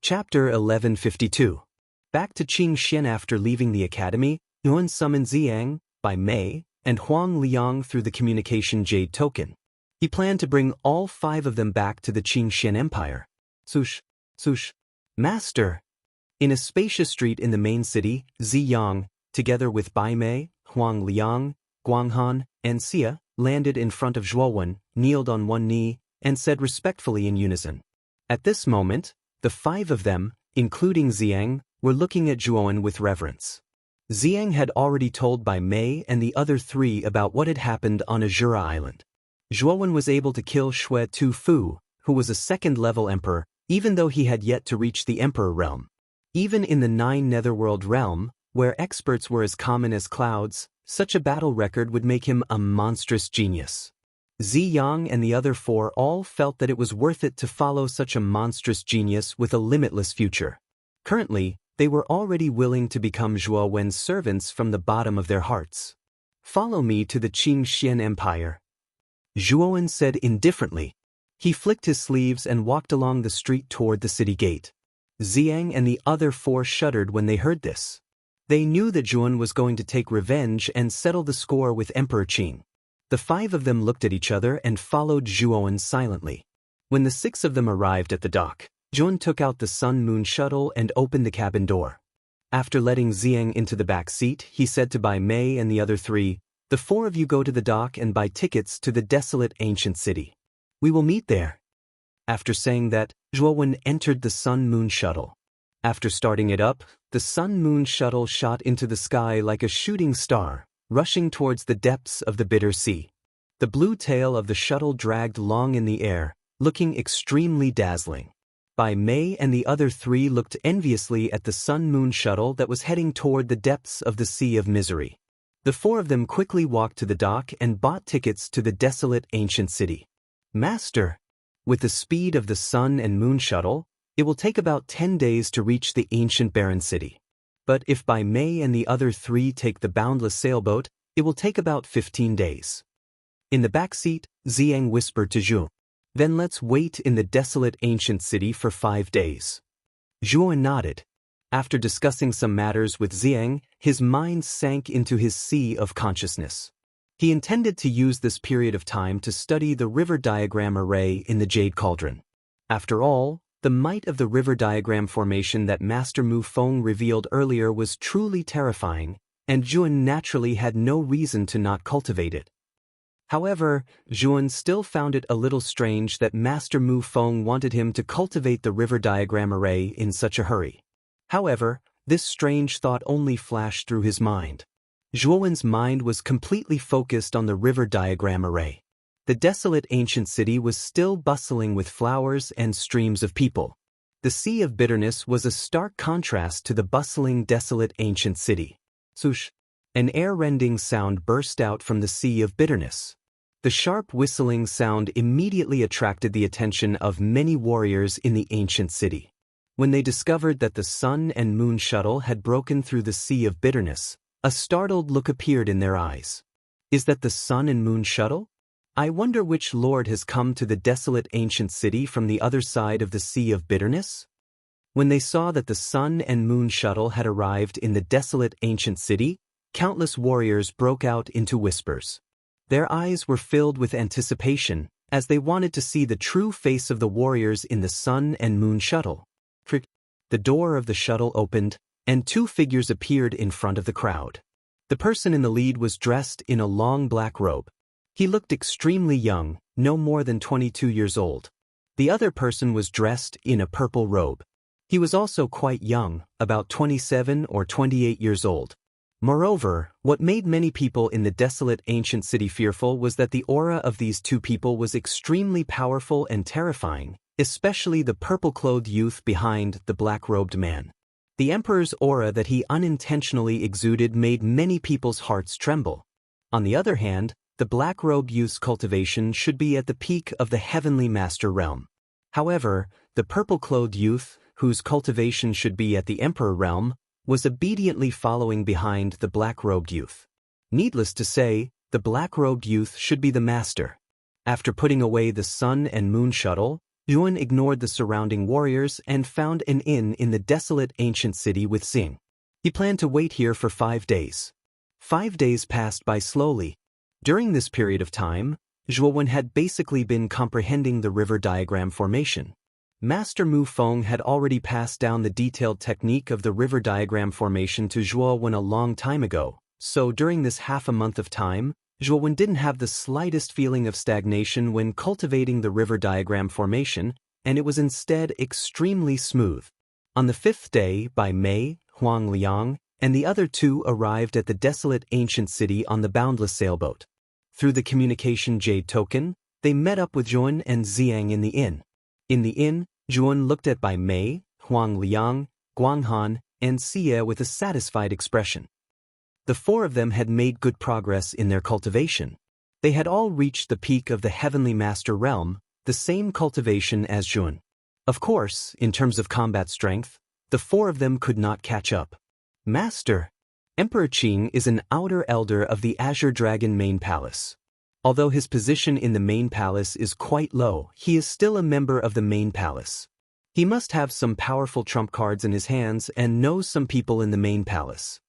Chapter 1152. Back to Qingxian after leaving the academy, Yuan summoned Xiang, Bai Mei, and Huang Liang through the communication jade token. He planned to bring all 5 of them back to the Qingxian Empire. Sush, Master. In a spacious street in the main city, Ziyang, together with Bai Mei, Huang Liang, Guanghan, and Xia, landed in front of Zhuowen, kneeled on one knee, and said respectfully in unison. At this moment, the 5 of them, including Xiang, were looking at Zhuowen with reverence. Xiang had already told Bai Mei and the other 3 about what had happened on Azura Island. Zhuowen was able to kill Xue Tufu, who was a 2nd-level emperor, even though he had yet to reach the emperor realm. Even in the 9 Netherworld realm, where experts were as common as clouds, such a battle record would make him a monstrous genius. Ziyang and the other 4 all felt that it was worth it to follow such a monstrous genius with a limitless future. Currently, they were already willing to become Zhuowen's servants from the bottom of their hearts. Follow me to the Qingxian Empire. Zhuowen said indifferently. He flicked his sleeves and walked along the street toward the city gate. Xiang and the other 4 shuddered when they heard this. They knew that Zhuowen was going to take revenge and settle the score with Emperor Qing. The 5 of them looked at each other and followed Zhuowen silently. When the 6 of them arrived at the dock, Zhuowen took out the Sun-Moon shuttle and opened the cabin door. After letting Xiang into the back seat, he said to Bai Mei and the other 3, "The 4 of you go to the dock and buy tickets to the desolate ancient city. We will meet there." After saying that, Zhuowen entered the Sun-Moon shuttle. After starting it up, the Sun-Moon shuttle shot into the sky like a shooting star, rushing towards the depths of the bitter sea. The blue tail of the shuttle dragged long in the air, looking extremely dazzling. Bai Mei and the other 3 looked enviously at the Sun-Moon shuttle that was heading toward the depths of the Sea of Misery. The 4 of them quickly walked to the dock and bought tickets to the desolate ancient city. "Master, with the speed of the Sun and Moon shuttle, it will take about 10 days to reach the ancient barren city. But if Bai Mei and the other 3 take the boundless sailboat, it will take about 15 days. In the back seat, Xiang whispered to Zhu, "Then let's wait in the desolate ancient city for 5 days." Zhuowen nodded. After discussing some matters with Xiang, his mind sank into his sea of consciousness. He intended to use this period of time to study the river diagram array in the Jade Cauldron. After all, the might of the river diagram formation that Master Mu Feng revealed earlier was truly terrifying, and Zhuowen naturally had no reason to not cultivate it. However, Zhuowen still found it a little strange that Master Mu Feng wanted him to cultivate the river diagram array in such a hurry. However, this strange thought only flashed through his mind. Zhuowen's mind was completely focused on the river diagram array. The desolate ancient city was still bustling with flowers and streams of people. The Sea of Bitterness was a stark contrast to the bustling, desolate ancient city. Sush! An air-rending sound burst out from the Sea of Bitterness. The sharp whistling sound immediately attracted the attention of many warriors in the ancient city. When they discovered that the Sun and Moon shuttle had broken through the Sea of Bitterness, a startled look appeared in their eyes. "Is that the Sun and Moon shuttle? I wonder which lord has come to the desolate ancient city from the other side of the Sea of Bitterness?" When they saw that the Sun and Moon shuttle had arrived in the desolate ancient city, countless warriors broke out into whispers. Their eyes were filled with anticipation, as they wanted to see the true face of the warriors in the Sun and Moon shuttle. The door of the shuttle opened, and 2 figures appeared in front of the crowd. The person in the lead was dressed in a long black robe. He looked extremely young, no more than 22 years old. The other person was dressed in a purple robe. He was also quite young, about 27 or 28 years old. Moreover, what made many people in the desolate ancient city fearful was that the aura of these 2 people was extremely powerful and terrifying, especially the purple-clothed youth behind the black-robed man. The emperor's aura that he unintentionally exuded made many people's hearts tremble. On the other hand, the black-robed youth's cultivation should be at the peak of the heavenly master realm. However, the purple-clothed youth, whose cultivation should be at the emperor realm, was obediently following behind the black-robed youth. Needless to say, the black-robed youth should be the master. After putting away the Sun and Moon shuttle, Yuan ignored the surrounding warriors and found an inn in the desolate ancient city with Xing. He planned to wait here for 5 days. 5 days passed by slowly. During this period of time, Zhuowen had basically been comprehending the river diagram formation. Master Mu Feng had already passed down the detailed technique of the river diagram formation to Zhuowen a long time ago, so during this half a month of time, Zhuowen didn't have the slightest feeling of stagnation when cultivating the river diagram formation, and it was instead extremely smooth. On the 5th day, by Mei, Huang Liang, and the other two arrived at the desolate ancient city on the boundless sailboat. Through the communication jade token, they met up with Zhuan and Xiang in the inn. In the inn, Zhuan looked at Bai Mei, Huang Liang, Guanghan, and Xie with a satisfied expression. The 4 of them had made good progress in their cultivation. They had all reached the peak of the Heavenly Master realm, the same cultivation as Zhuan. Of course, in terms of combat strength, the 4 of them could not catch up. Master, Emperor Qing is an outer elder of the Azure Dragon main palace. Although his position in the main palace is quite low, he is still a member of the main palace. He must have some powerful trump cards in his hands and knows some people in the main palace.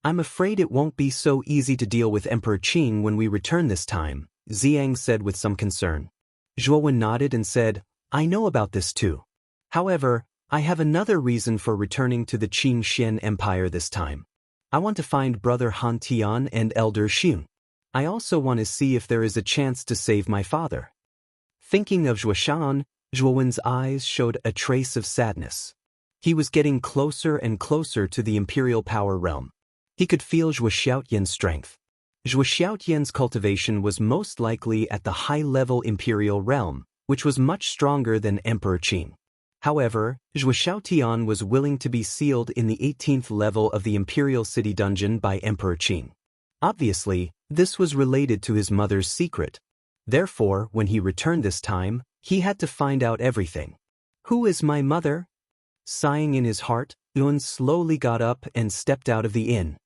I'm afraid it won't be so easy to deal with Emperor Qing when we return this time, Xiang said with some concern. Zhuowen nodded and said, I know about this too. However, I have another reason for returning to the Qing Xian Empire this time. I want to find Brother Han Tian and Elder Xun. I also want to see if there is a chance to save my father. Thinking of Zhuoshan, Zhuowen's eyes showed a trace of sadness. He was getting closer and closer to the imperial power realm. He could feel Zhuo Xiaotian's strength. Zhuo Xiaotian's cultivation was most likely at the high-level imperial realm, which was much stronger than Emperor Qing. However, Zhuo Xiaotian was willing to be sealed in the 18th level of the imperial city dungeon by Emperor Qing. Obviously, this was related to his mother's secret. Therefore, when he returned this time, he had to find out everything. Who is my mother? Sighing in his heart, Yun slowly got up and stepped out of the inn.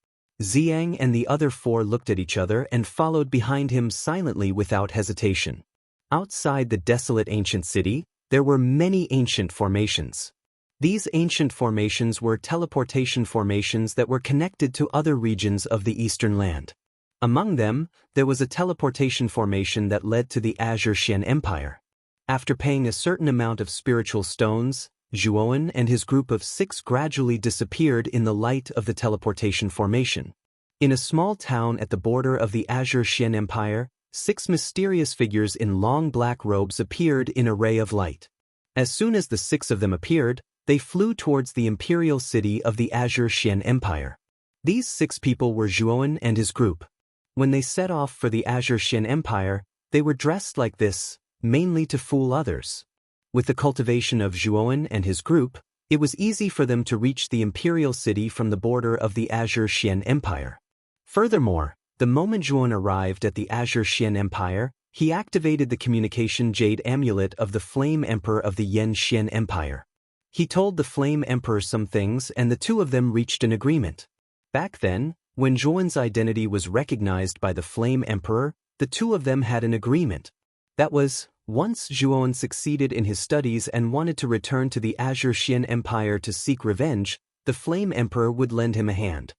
Xiang and the other 4 looked at each other and followed behind him silently without hesitation. Outside the desolate ancient city, there were many ancient formations. These ancient formations were teleportation formations that were connected to other regions of the eastern land. Among them, there was a teleportation formation that led to the Azure Xian Empire. After paying a certain amount of spiritual stones, Zhuowen and his group of 6 gradually disappeared in the light of the teleportation formation. In a small town at the border of the Azure Xian Empire, 6 mysterious figures in long black robes appeared in a ray of light. As soon as the 6 of them appeared, they flew towards the imperial city of the Azure Xian Empire. These 6 people were Zhuowen and his group. When they set off for the Azure Xian Empire, they were dressed like this, mainly to fool others. With the cultivation of Zhuowen and his group, it was easy for them to reach the imperial city from the border of the Azure Xian Empire. Furthermore, the moment Zhuowen arrived at the Azure Xian Empire, he activated the communication jade amulet of the Flame Emperor of the Yan Xian Empire. He told the Flame Emperor some things and the 2 of them reached an agreement. Back then, when Zhuowen's identity was recognized by the Flame Emperor, the 2 of them had an agreement. That was, once Zhuowen succeeded in his studies and wanted to return to the Azure Xian Empire to seek revenge, the Flame Emperor would lend him a hand.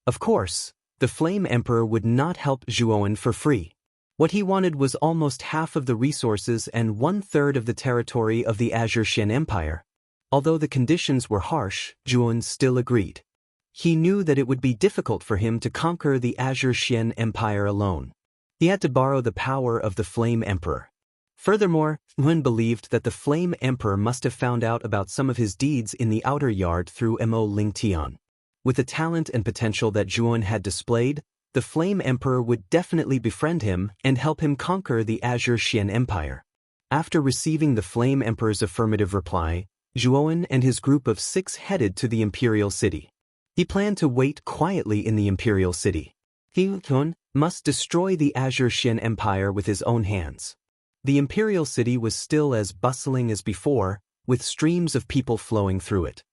Of course, the Flame Emperor would not help Zhuowen for free. What he wanted was almost half of the resources and 1/3 of the territory of the Azure Xian Empire. Although the conditions were harsh, Zhuowen still agreed. He knew that it would be difficult for him to conquer the Azure Xian Empire alone. He had to borrow the power of the Flame Emperor. Furthermore, Zhuowen believed that the Flame Emperor must have found out about some of his deeds in the outer yard through Mo Lingtian. With the talent and potential that Zhuowen had displayed, the Flame Emperor would definitely befriend him and help him conquer the Azure Xian Empire. After receiving the Flame Emperor's affirmative reply, Zhuowen and his group of 6 headed to the imperial city. He planned to wait quietly in the imperial city. He must destroy the Azure Xian Empire with his own hands. The imperial city was still as bustling as before, with streams of people flowing through it.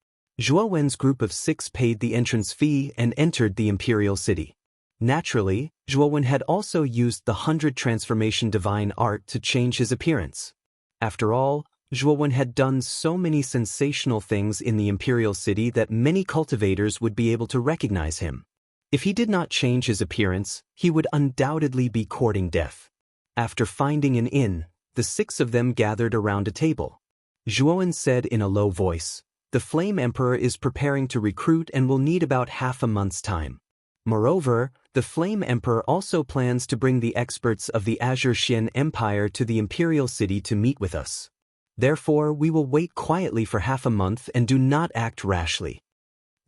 Zhuowen's group of 6 paid the entrance fee and entered the imperial city. Naturally, Zhuowen had also used the 100 transformation divine art to change his appearance. After all, Zhuowen had done so many sensational things in the imperial city that many cultivators would be able to recognize him. If he did not change his appearance, he would undoubtedly be courting death. After finding an inn, the 6 of them gathered around a table. Zhuowen said in a low voice, "The Flame Emperor is preparing to recruit and will need about half a month's time. Moreover, the Flame Emperor also plans to bring the experts of the Azure Xian Empire to the imperial city to meet with us. Therefore, we will wait quietly for half a month and do not act rashly."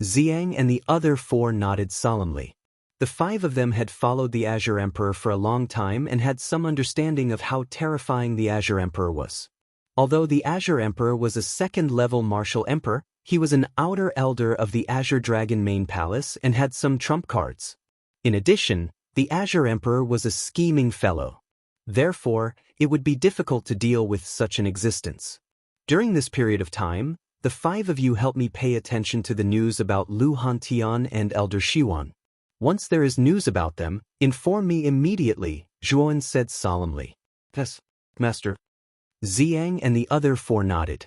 Xiang and the other 4 nodded solemnly. The 5 of them had followed the Azure Emperor for a long time and had some understanding of how terrifying the Azure Emperor was. Although the Azure Emperor was a second-level martial emperor, he was an outer elder of the Azure Dragon main palace and had some trump cards. In addition, the Azure Emperor was a scheming fellow. Therefore, it would be difficult to deal with such an existence. During this period of time, the 5 of you help me pay attention to the news about Lu Hantian and Elder Shiwan. Once there is news about them, inform me immediately, Zhuowen said solemnly. Yes, Master. Xiang and the other 4 nodded.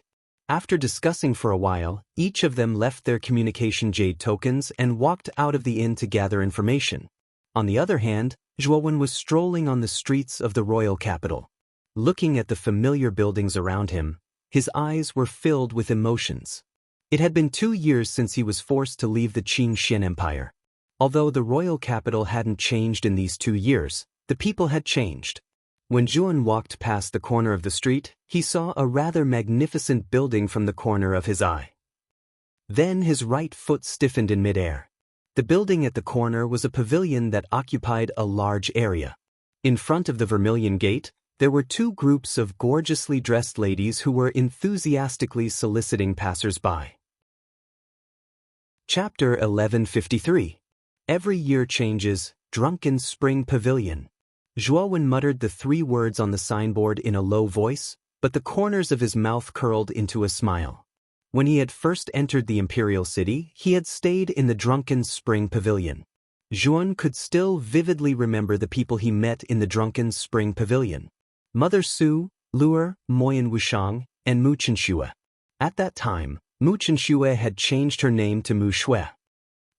After discussing for a while, each of them left their communication jade tokens and walked out of the inn to gather information. On the other hand, Zhuowen was strolling on the streets of the royal capital. Looking at the familiar buildings around him, his eyes were filled with emotions. It had been 2 years since he was forced to leave the Qing Xian Empire. Although the royal capital hadn't changed in these 2 years, the people had changed. When Zhuowen walked past the corner of the street, he saw a rather magnificent building from the corner of his eye. Then his right foot stiffened in midair. The building at the corner was a pavilion that occupied a large area. In front of the Vermilion Gate, there were 2 groups of gorgeously dressed ladies who were enthusiastically soliciting passers-by. Chapter 1153. Every year changes, Drunken Spring Pavilion. Zhuowen muttered the 3 words on the signboard in a low voice, but the corners of his mouth curled into a smile. When he had first entered the imperial city, he had stayed in the Drunken Spring Pavilion. Zhuowen could still vividly remember the people he met in the Drunken Spring Pavilion. Mother Su, Luer, Moyan Wushang, and Mu Chenxue. At that time, Mu Chenxue had changed her name to Mu Shui.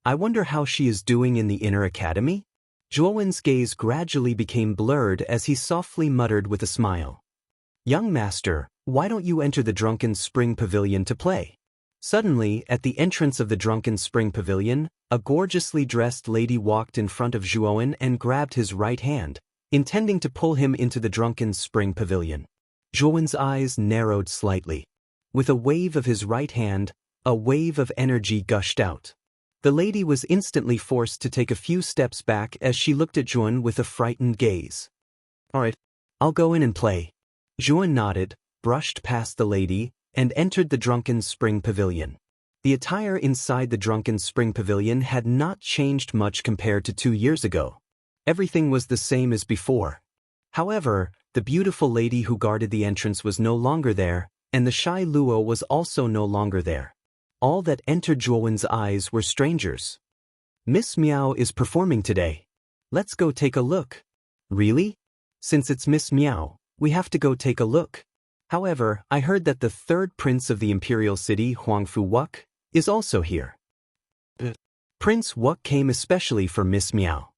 I wonder how she is doing in the inner academy? Zhuowen's gaze gradually became blurred as he softly muttered with a smile. Young master, why don't you enter the Drunken Spring Pavilion to play? Suddenly, at the entrance of the Drunken Spring Pavilion, a gorgeously dressed lady walked in front of Zhuowen and grabbed his right hand, intending to pull him into the Drunken Spring Pavilion. Zhuowen's eyes narrowed slightly. With a wave of his right hand, a wave of energy gushed out. The lady was instantly forced to take a few steps back as she looked at Zhuowen with a frightened gaze. All right, I'll go in and play. Zhuowen nodded, brushed past the lady, and entered the Drunken Spring Pavilion. The attire inside the Drunken Spring Pavilion had not changed much compared to 2 years ago. Everything was the same as before. However, the beautiful lady who guarded the entrance was no longer there, and the shy Luo was also no longer there. All that entered Zhuowen's eyes were strangers. Miss Miao is performing today. Let's go take a look. Really? Since it's Miss Miao, we have to go take a look. However, I heard that the 3rd prince of the imperial city, Huangfu Wuk, is also here. Prince Wuk came especially for Miss Miao.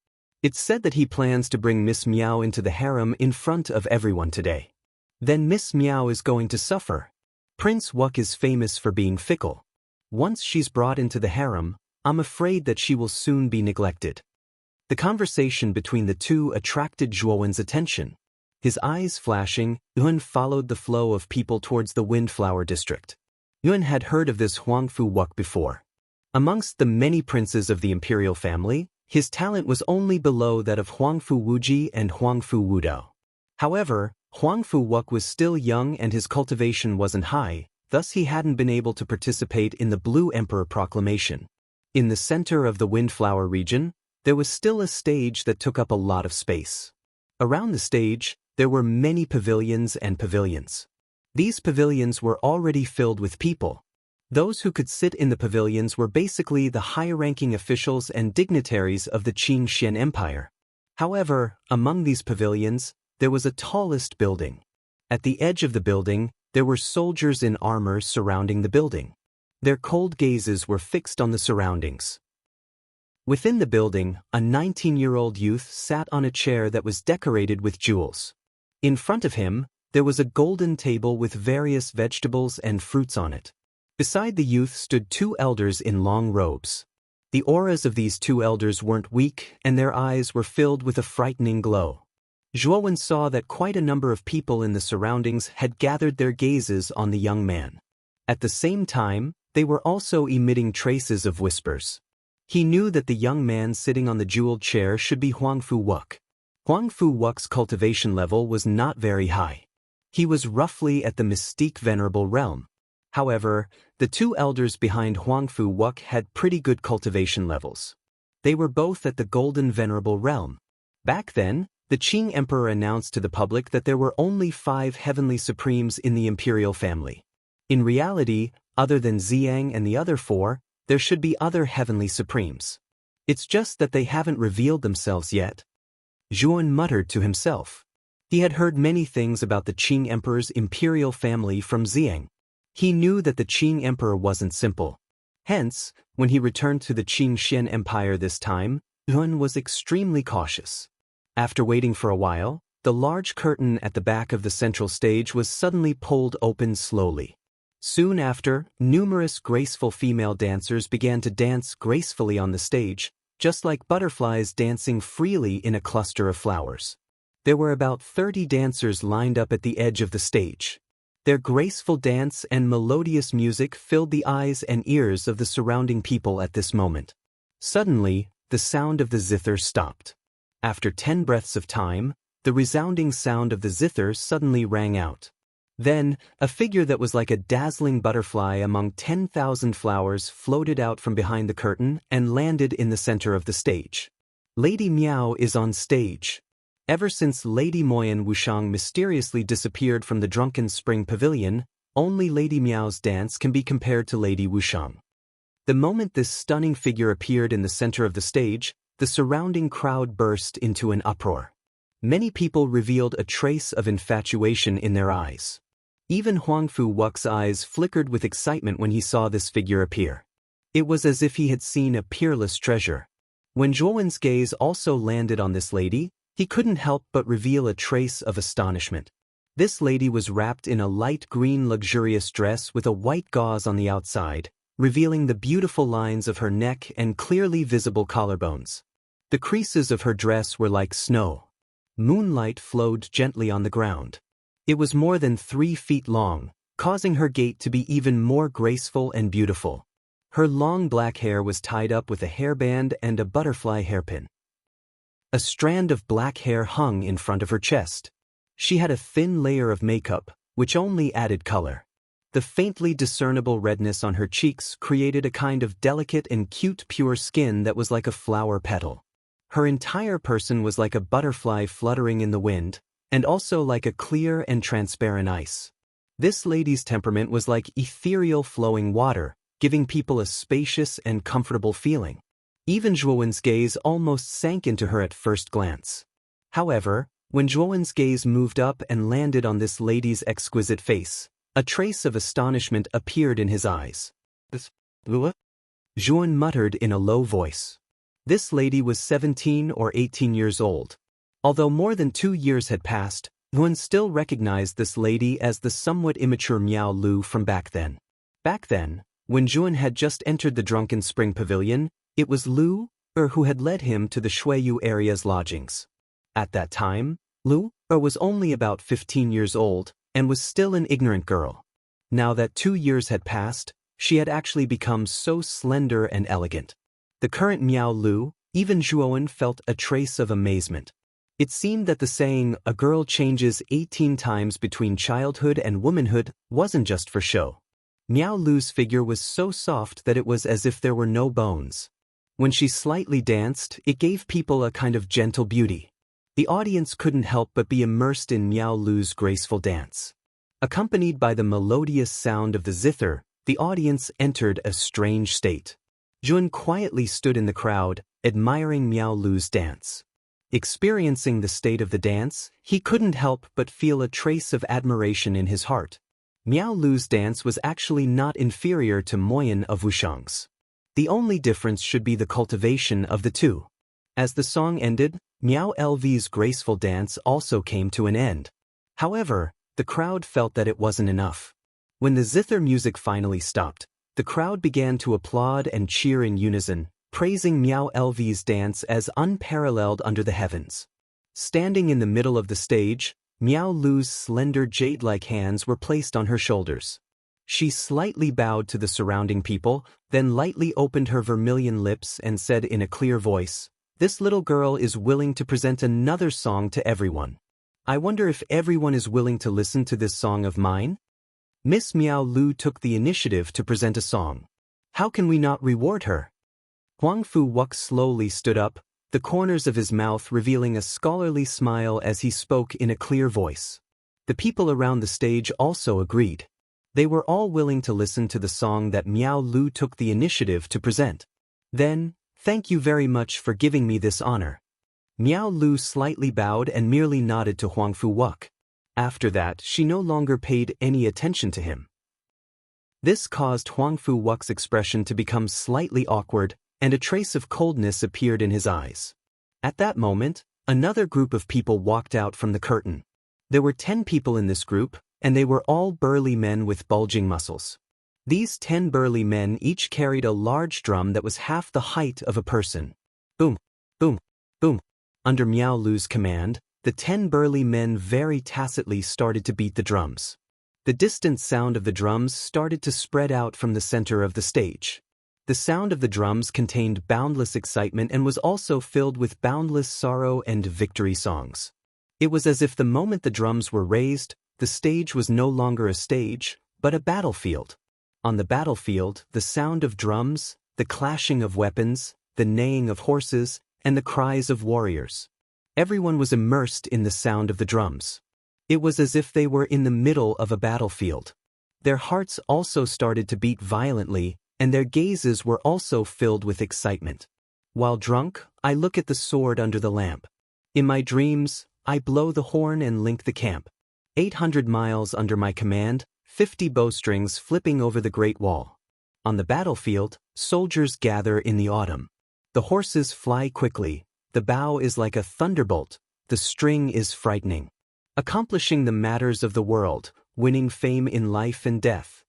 It's said that he plans to bring Miss Miao into the harem in front of everyone today. Then Miss Miao is going to suffer. Prince Wuk is famous for being fickle. Once she's brought into the harem, I'm afraid that she will soon be neglected. The conversation between the 2 attracted Zhuowen's attention. His eyes flashing, Yuan followed the flow of people towards the Windflower district. Yuan had heard of this Huangfu Wuk before. Amongst the many princes of the imperial family, his talent was only below that of Huangfu Wuji and Huangfu Wudao. However, Huangfu Wuk was still young and his cultivation wasn't high, thus he hadn't been able to participate in the Blue Emperor proclamation. In the center of the Windflower region, there was still a stage that took up a lot of space. Around the stage, there were many pavilions and pavilions. These pavilions were already filled with people. Those who could sit in the pavilions were basically the high-ranking officials and dignitaries of the Qing Xian Empire. However, among these pavilions, there was a tallest building. At the edge of the building, there were soldiers in armor surrounding the building. Their cold gazes were fixed on the surroundings. Within the building, a 19-year-old youth sat on a chair that was decorated with jewels. In front of him, there was a golden table with various vegetables and fruits on it. Beside the youth stood two elders in long robes. The auras of these two elders weren't weak, and their eyes were filled with a frightening glow. Zhuowen saw that quite a number of people in the surroundings had gathered their gazes on the young man. At the same time, they were also emitting traces of whispers. He knew that the young man sitting on the jeweled chair should be Huangfu Wuk. Huangfu Wuk's cultivation level was not very high. He was roughly at the mystique venerable realm. However, the two elders behind Huangfu Wuk had pretty good cultivation levels. They were both at the golden venerable realm. Back then, the Qing emperor announced to the public that there were only 5 heavenly supremes in the imperial family. In reality, other than Ziyang and the other 4, there should be other heavenly supremes. It's just that they haven't revealed themselves yet. Zhuowen muttered to himself. He had heard many things about the Qing emperor's imperial family from Ziyang. He knew that the Qing emperor wasn't simple. Hence, when he returned to the Qing Xian Empire this time, Zhuowen was extremely cautious. After waiting for a while, the large curtain at the back of the central stage was suddenly pulled open slowly. Soon after, numerous graceful female dancers began to dance gracefully on the stage, just like butterflies dancing freely in a cluster of flowers. There were about 30 dancers lined up at the edge of the stage. Their graceful dance and melodious music filled the eyes and ears of the surrounding people at this moment. Suddenly, the sound of the zither stopped. After 10 breaths of time, the resounding sound of the zither suddenly rang out. Then, a figure that was like a dazzling butterfly among 10,000 flowers floated out from behind the curtain and landed in the center of the stage. Lady Miao is on stage. Ever since Lady Moyan Wushang mysteriously disappeared from the Drunken Spring Pavilion, only Lady Miao's dance can be compared to Lady Wushang. The moment this stunning figure appeared in the center of the stage, the surrounding crowd burst into an uproar. Many people revealed a trace of infatuation in their eyes. Even Huangfu Wuk's eyes flickered with excitement when he saw this figure appear. It was as if he had seen a peerless treasure. When Zhuowen's gaze also landed on this lady, he couldn't help but reveal a trace of astonishment. This lady was wrapped in a light green luxurious dress with a white gauze on the outside, revealing the beautiful lines of her neck and clearly visible collarbones. The creases of her dress were like snow. Moonlight flowed gently on the ground. It was more than 3 feet long, causing her gait to be even more graceful and beautiful. Her long black hair was tied up with a hairband and a butterfly hairpin. A strand of black hair hung in front of her chest. She had a thin layer of makeup, which only added color. The faintly discernible redness on her cheeks created a kind of delicate and cute pure skin that was like a flower petal. Her entire person was like a butterfly fluttering in the wind, and also like a clear and transparent ice. This lady's temperament was like ethereal flowing water, giving people a spacious and comfortable feeling. Even Zhuowen's gaze almost sank into her at first glance. However, when Zhuowen's gaze moved up and landed on this lady's exquisite face, a trace of astonishment appeared in his eyes. "This Lua?" Zhuowen muttered in a low voice. This lady was 17 or 18 years old. Although more than 2 years had passed, Zhuowen still recognized this lady as the somewhat immature Miao Lu from back then. Back then, when Zhuowen had just entered the Drunken Spring Pavilion, it was Lu who had led him to the Shuiyu area's lodgings. At that time, Lu was only about 15 years old and was still an ignorant girl. Now that 2 years had passed, she had actually become so slender and elegant. The current Miao Lu, even Zhuowen felt a trace of amazement. It seemed that the saying, "a girl changes 18 times between childhood and womanhood," wasn't just for show. Miao Lu's figure was so soft that it was as if there were no bones. When she slightly danced, it gave people a kind of gentle beauty. The audience couldn't help but be immersed in Miao Lu's graceful dance. Accompanied by the melodious sound of the zither, the audience entered a strange state. Zhuowen quietly stood in the crowd, admiring Miao Lu's dance. Experiencing the state of the dance, he couldn't help but feel a trace of admiration in his heart. Miao Lu's dance was actually not inferior to Moyen of Wushang's. The only difference should be the cultivation of the two. As the song ended, Miao Lv's graceful dance also came to an end. However, the crowd felt that it wasn't enough. When the zither music finally stopped, the crowd began to applaud and cheer in unison, praising Miao Lv's dance as unparalleled under the heavens. Standing in the middle of the stage, Miao Lu's slender jade-like hands were placed on her shoulders. She slightly bowed to the surrounding people, then lightly opened her vermilion lips and said in a clear voice, "This little girl is willing to present another song to everyone. I wonder if everyone is willing to listen to this song of mine?" Miss Miao Lu took the initiative to present a song. How can we not reward her? Huang Fu Wuk slowly stood up, the corners of his mouth revealing a scholarly smile as he spoke in a clear voice. The people around the stage also agreed. They were all willing to listen to the song that Miao Lu took the initiative to present. Then, "Thank you very much for giving me this honor." Miao Lu slightly bowed and merely nodded to Huang Fu Wuk. After that, she no longer paid any attention to him. This caused Huang Fu Wuk's expression to become slightly awkward, and a trace of coldness appeared in his eyes. At that moment, another group of people walked out from the curtain. There were 10 people in this group, and they were all burly men with bulging muscles. These 10 burly men each carried a large drum that was half the height of a person. Boom, boom, boom. Under Miao Lu's command, the 10 burly men very tacitly started to beat the drums. The distant sound of the drums started to spread out from the center of the stage. The sound of the drums contained boundless excitement and was also filled with boundless sorrow and victory songs. It was as if the moment the drums were raised, the stage was no longer a stage, but a battlefield. On the battlefield, the sound of drums, the clashing of weapons, the neighing of horses, and the cries of warriors. Everyone was immersed in the sound of the drums. It was as if they were in the middle of a battlefield. Their hearts also started to beat violently, and their gazes were also filled with excitement. While drunk, I look at the sword under the lamp. In my dreams, I blow the horn and link the camp. 800 miles under my command, 50 bowstrings flipping over the Great Wall. On the battlefield, soldiers gather in the autumn. The horses fly quickly, the bow is like a thunderbolt, the string is frightening. Accomplishing the matters of the world, winning fame in life and death.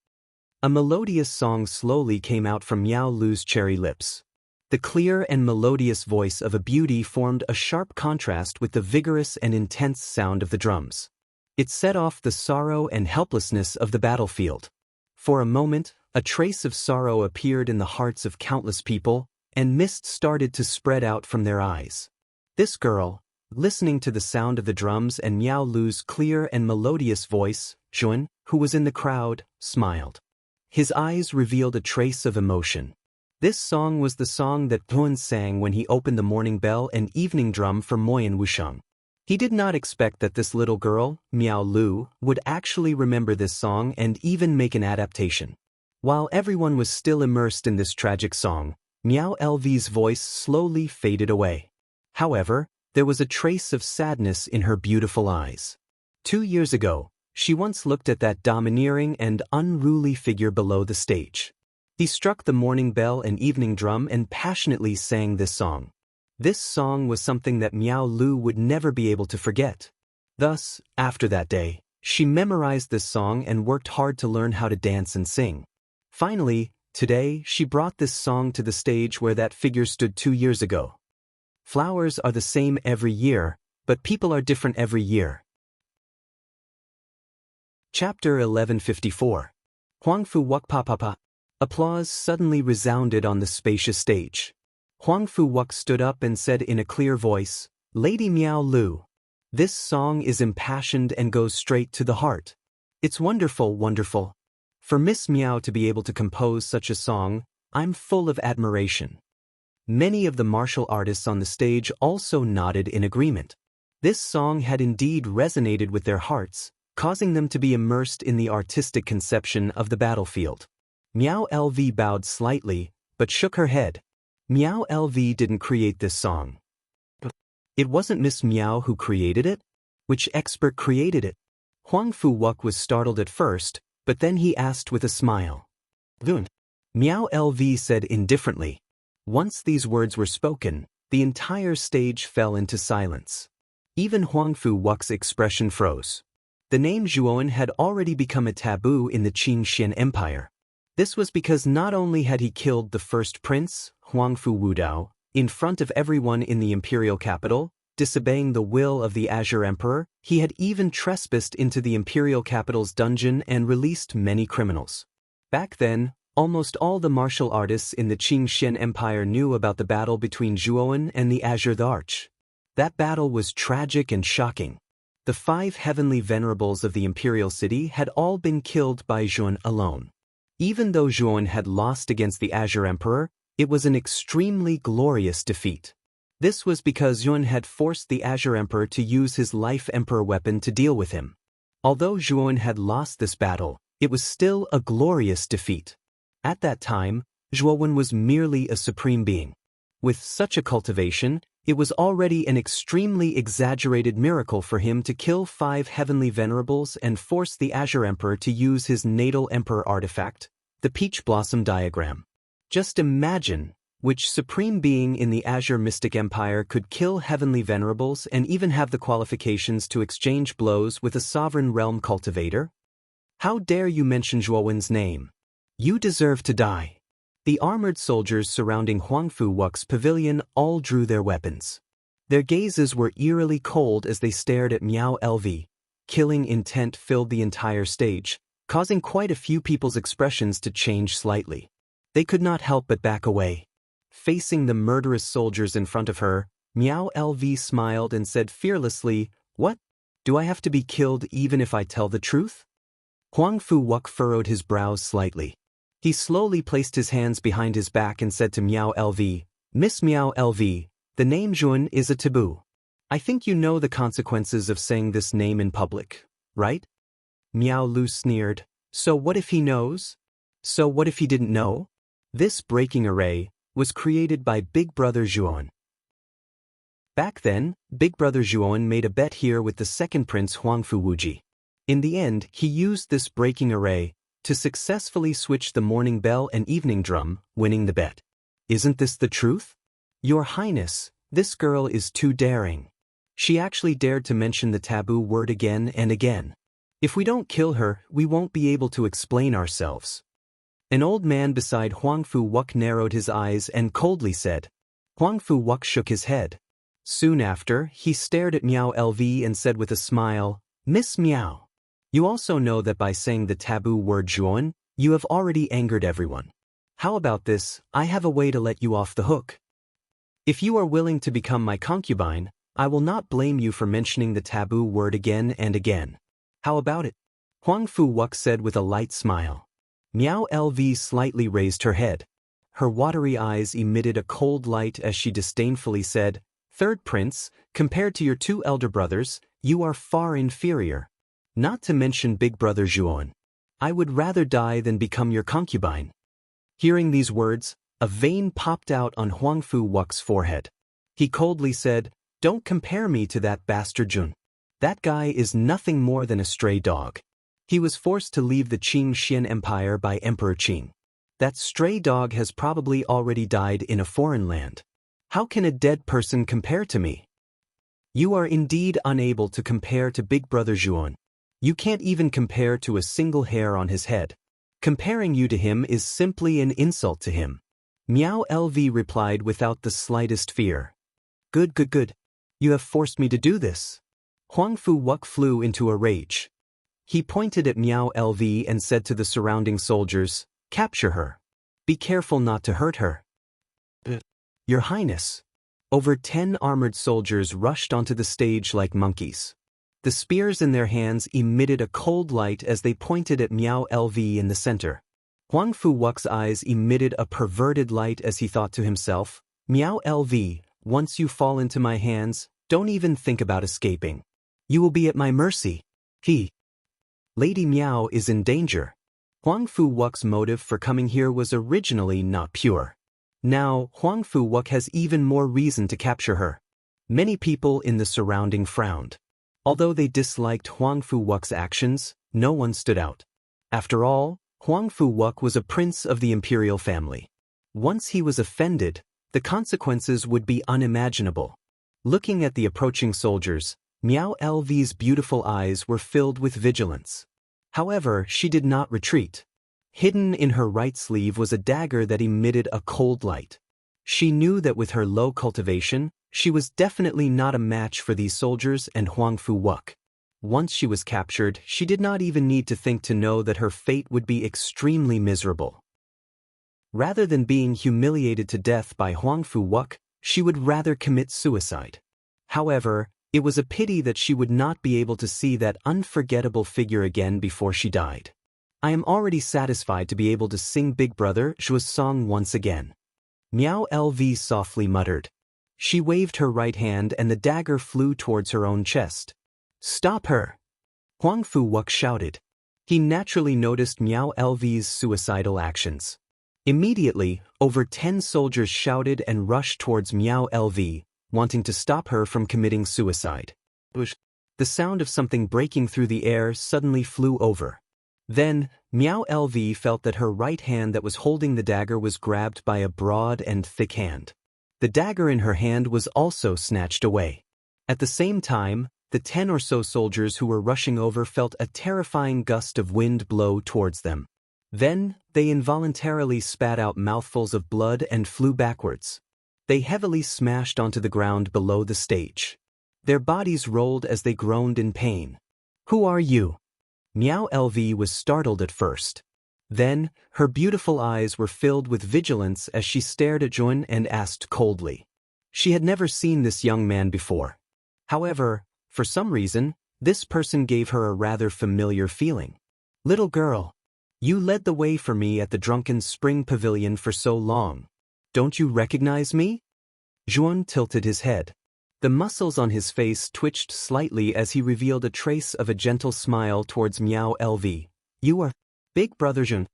A melodious song slowly came out from Miao Lu's cherry lips. The clear and melodious voice of a beauty formed a sharp contrast with the vigorous and intense sound of the drums. It set off the sorrow and helplessness of the battlefield. For a moment, a trace of sorrow appeared in the hearts of countless people, and mist started to spread out from their eyes. This girl, listening to the sound of the drums and Miao Lu's clear and melodious voice, Jun, who was in the crowd, smiled. His eyes revealed a trace of emotion. This song was the song that Jun sang when he opened the morning bell and evening drum for Moyen Wushang. He did not expect that this little girl, Miao Lu, would actually remember this song and even make an adaptation. While everyone was still immersed in this tragic song, Miao Lv's voice slowly faded away. However, there was a trace of sadness in her beautiful eyes. 2 years ago, she once looked at that domineering and unruly figure below the stage. He struck the morning bell and evening drum and passionately sang this song. This song was something that Miao Lu would never be able to forget. Thus, after that day, she memorized this song and worked hard to learn how to dance and sing. Finally, today, she brought this song to the stage where that figure stood 2 years ago. Flowers are the same every year, but people are different every year. Chapter 1154. Huang Fu Wuk Pa. Applause suddenly resounded on the spacious stage. Huang Fu Wuk stood up and said in a clear voice, "Lady Miao Lu, this song is impassioned and goes straight to the heart. It's wonderful, wonderful. For Miss Miao to be able to compose such a song, I'm full of admiration." Many of the martial artists on the stage also nodded in agreement. This song had indeed resonated with their hearts, causing them to be immersed in the artistic conception of the battlefield. Miao Lv bowed slightly, but shook her head. Miao Lv didn't create this song. It wasn't Miss Miao who created it? Which expert created it? Huang Fu Wuk was startled at first, but then he asked with a smile. Dun. Miao LV said indifferently. Once these words were spoken, the entire stage fell into silence. Even Huang Fu Wuk's expression froze. The name Zhuowen had already become a taboo in the Qing Xian Empire. This was because not only had he killed the first prince, Huang Fu Wudao, in front of everyone in the imperial capital, disobeying the will of the Azure Emperor, he had even trespassed into the imperial capital's dungeon and released many criminals. Back then, almost all the martial artists in the Qing Xian Empire knew about the battle between Zhuowen and the Azure the Arch. That battle was tragic and shocking. The 5 heavenly venerables of the imperial city had all been killed by Zhuowen alone. Even though Zhuowen had lost against the Azure Emperor, it was an extremely glorious defeat. This was because Zhuowen had forced the Azure Emperor to use his Life Emperor weapon to deal with him. Although Zhuowen had lost this battle, it was still a glorious defeat. At that time, Zhuowen was merely a supreme being. With such a cultivation, it was already an extremely exaggerated miracle for him to kill 5 heavenly venerables and force the Azure Emperor to use his natal emperor artifact, the Peach Blossom Diagram. Just imagine which supreme being in the Azure Mystic Empire could kill heavenly venerables and even have the qualifications to exchange blows with a sovereign realm cultivator? How dare you mention Zhuowen's name? You deserve to die. The armored soldiers surrounding Huang Fu Wuk's pavilion all drew their weapons. Their gazes were eerily cold as they stared at Miao LV. Killing intent filled the entire stage, causing quite a few people's expressions to change slightly. They could not help but back away. Facing the murderous soldiers in front of her, Miao LV smiled and said fearlessly, "What? Do I have to be killed even if I tell the truth?" Huang Fu Wuk furrowed his brows slightly. He slowly placed his hands behind his back and said to Miao LV, "Miss Miao LV, the name Zhuowen is a taboo. I think you know the consequences of saying this name in public, right?" Miao Lu sneered, "So what if he knows? So what if he didn't know?" This breaking array was created by Big Brother Zhuowen. Back then, Big Brother Zhuowen made a bet here with the second prince Huang Fu Wuji. In the end, he used this breaking array to successfully switch the morning bell and evening drum, winning the bet. Isn't this the truth? Your Highness, this girl is too daring. She actually dared to mention the taboo word again and again. If we don't kill her, we won't be able to explain ourselves. An old man beside Huang Fu Wuk narrowed his eyes and coldly said. Huang Fu Wuk shook his head. Soon after, he stared at Miao LV and said with a smile, "Miss Miao, you also know that by saying the taboo word Zhuowen, you have already angered everyone. How about this? I have a way to let you off the hook. If you are willing to become my concubine, I will not blame you for mentioning the taboo word again and again. How about it?" Huang Fu Wuk said with a light smile. Miao LV slightly raised her head. Her watery eyes emitted a cold light as she disdainfully said, "Third prince, compared to your 2 elder brothers, you are far inferior. Not to mention Big Brother Zhuowen. I would rather die than become your concubine." Hearing these words, a vein popped out on Huang Fu Wuk's forehead. He coldly said, "Don't compare me to that bastard Jun. That guy is nothing more than a stray dog. He was forced to leave the Qing Xian Empire by Emperor Qing. That stray dog has probably already died in a foreign land. How can a dead person compare to me? You are indeed unable to compare to Big Brother Zhuowen. You can't even compare to a single hair on his head. Comparing you to him is simply an insult to him." Miao LV replied without the slightest fear. Good. You have forced me to do this." Huang Fu Wuk flew into a rage. He pointed at Miao LV and said to the surrounding soldiers, "Capture her. Be careful not to hurt her." Your Highness. Over 10 armored soldiers rushed onto the stage like monkeys. The spears in their hands emitted a cold light as they pointed at Miao LV in the center. Huang Fu Wuk's eyes emitted a perverted light as he thought to himself, "Miao LV, once you fall into my hands, don't even think about escaping. You will be at my mercy." Lady Miao is in danger. Huang Fu Wuk's motive for coming here was originally not pure. Now, Huang Fu Wuk has even more reason to capture her. Many people in the surrounding frowned. Although they disliked Huang Fu-Wuk's actions, no one stood out. After all, Huang Fu-Wuk was a prince of the imperial family. Once he was offended, the consequences would be unimaginable. Looking at the approaching soldiers, Miao Lv's beautiful eyes were filled with vigilance. However, she did not retreat. Hidden in her right sleeve was a dagger that emitted a cold light. She knew that with her low cultivation, she was definitely not a match for these soldiers and Huang Fu-Wuk. Once she was captured, she did not even need to think to know that her fate would be extremely miserable. Rather than being humiliated to death by Huang Fu-Wuk, she would rather commit suicide. However, it was a pity that she would not be able to see that unforgettable figure again before she died. I am already satisfied to be able to sing Big Brother Zhuo's song once again. Miao Lv softly muttered. She waved her right hand and the dagger flew towards her own chest. Stop her! Huang Fu-Wuk shouted. He naturally noticed Miao Lv's suicidal actions. Immediately, over 10 soldiers shouted and rushed towards Miao Lv, wanting to stop her from committing suicide. The sound of something breaking through the air suddenly flew over. Then, Miao Lv felt that her right hand that was holding the dagger was grabbed by a broad and thick hand. The dagger in her hand was also snatched away. At the same time, the 10 or so soldiers who were rushing over felt a terrifying gust of wind blow towards them. Then, they involuntarily spat out mouthfuls of blood and flew backwards. They heavily smashed onto the ground below the stage. Their bodies rolled as they groaned in pain. Who are you? Miao Lv was startled at first. Then, her beautiful eyes were filled with vigilance as she stared at Zhuan and asked coldly. She had never seen this young man before. However, for some reason, this person gave her a rather familiar feeling. Little girl, you led the way for me at the Drunken Spring Pavilion for so long. Don't you recognize me? Zhuan tilted his head. The muscles on his face twitched slightly as he revealed a trace of a gentle smile towards Miao Lv. You are Big Brother Zhuan.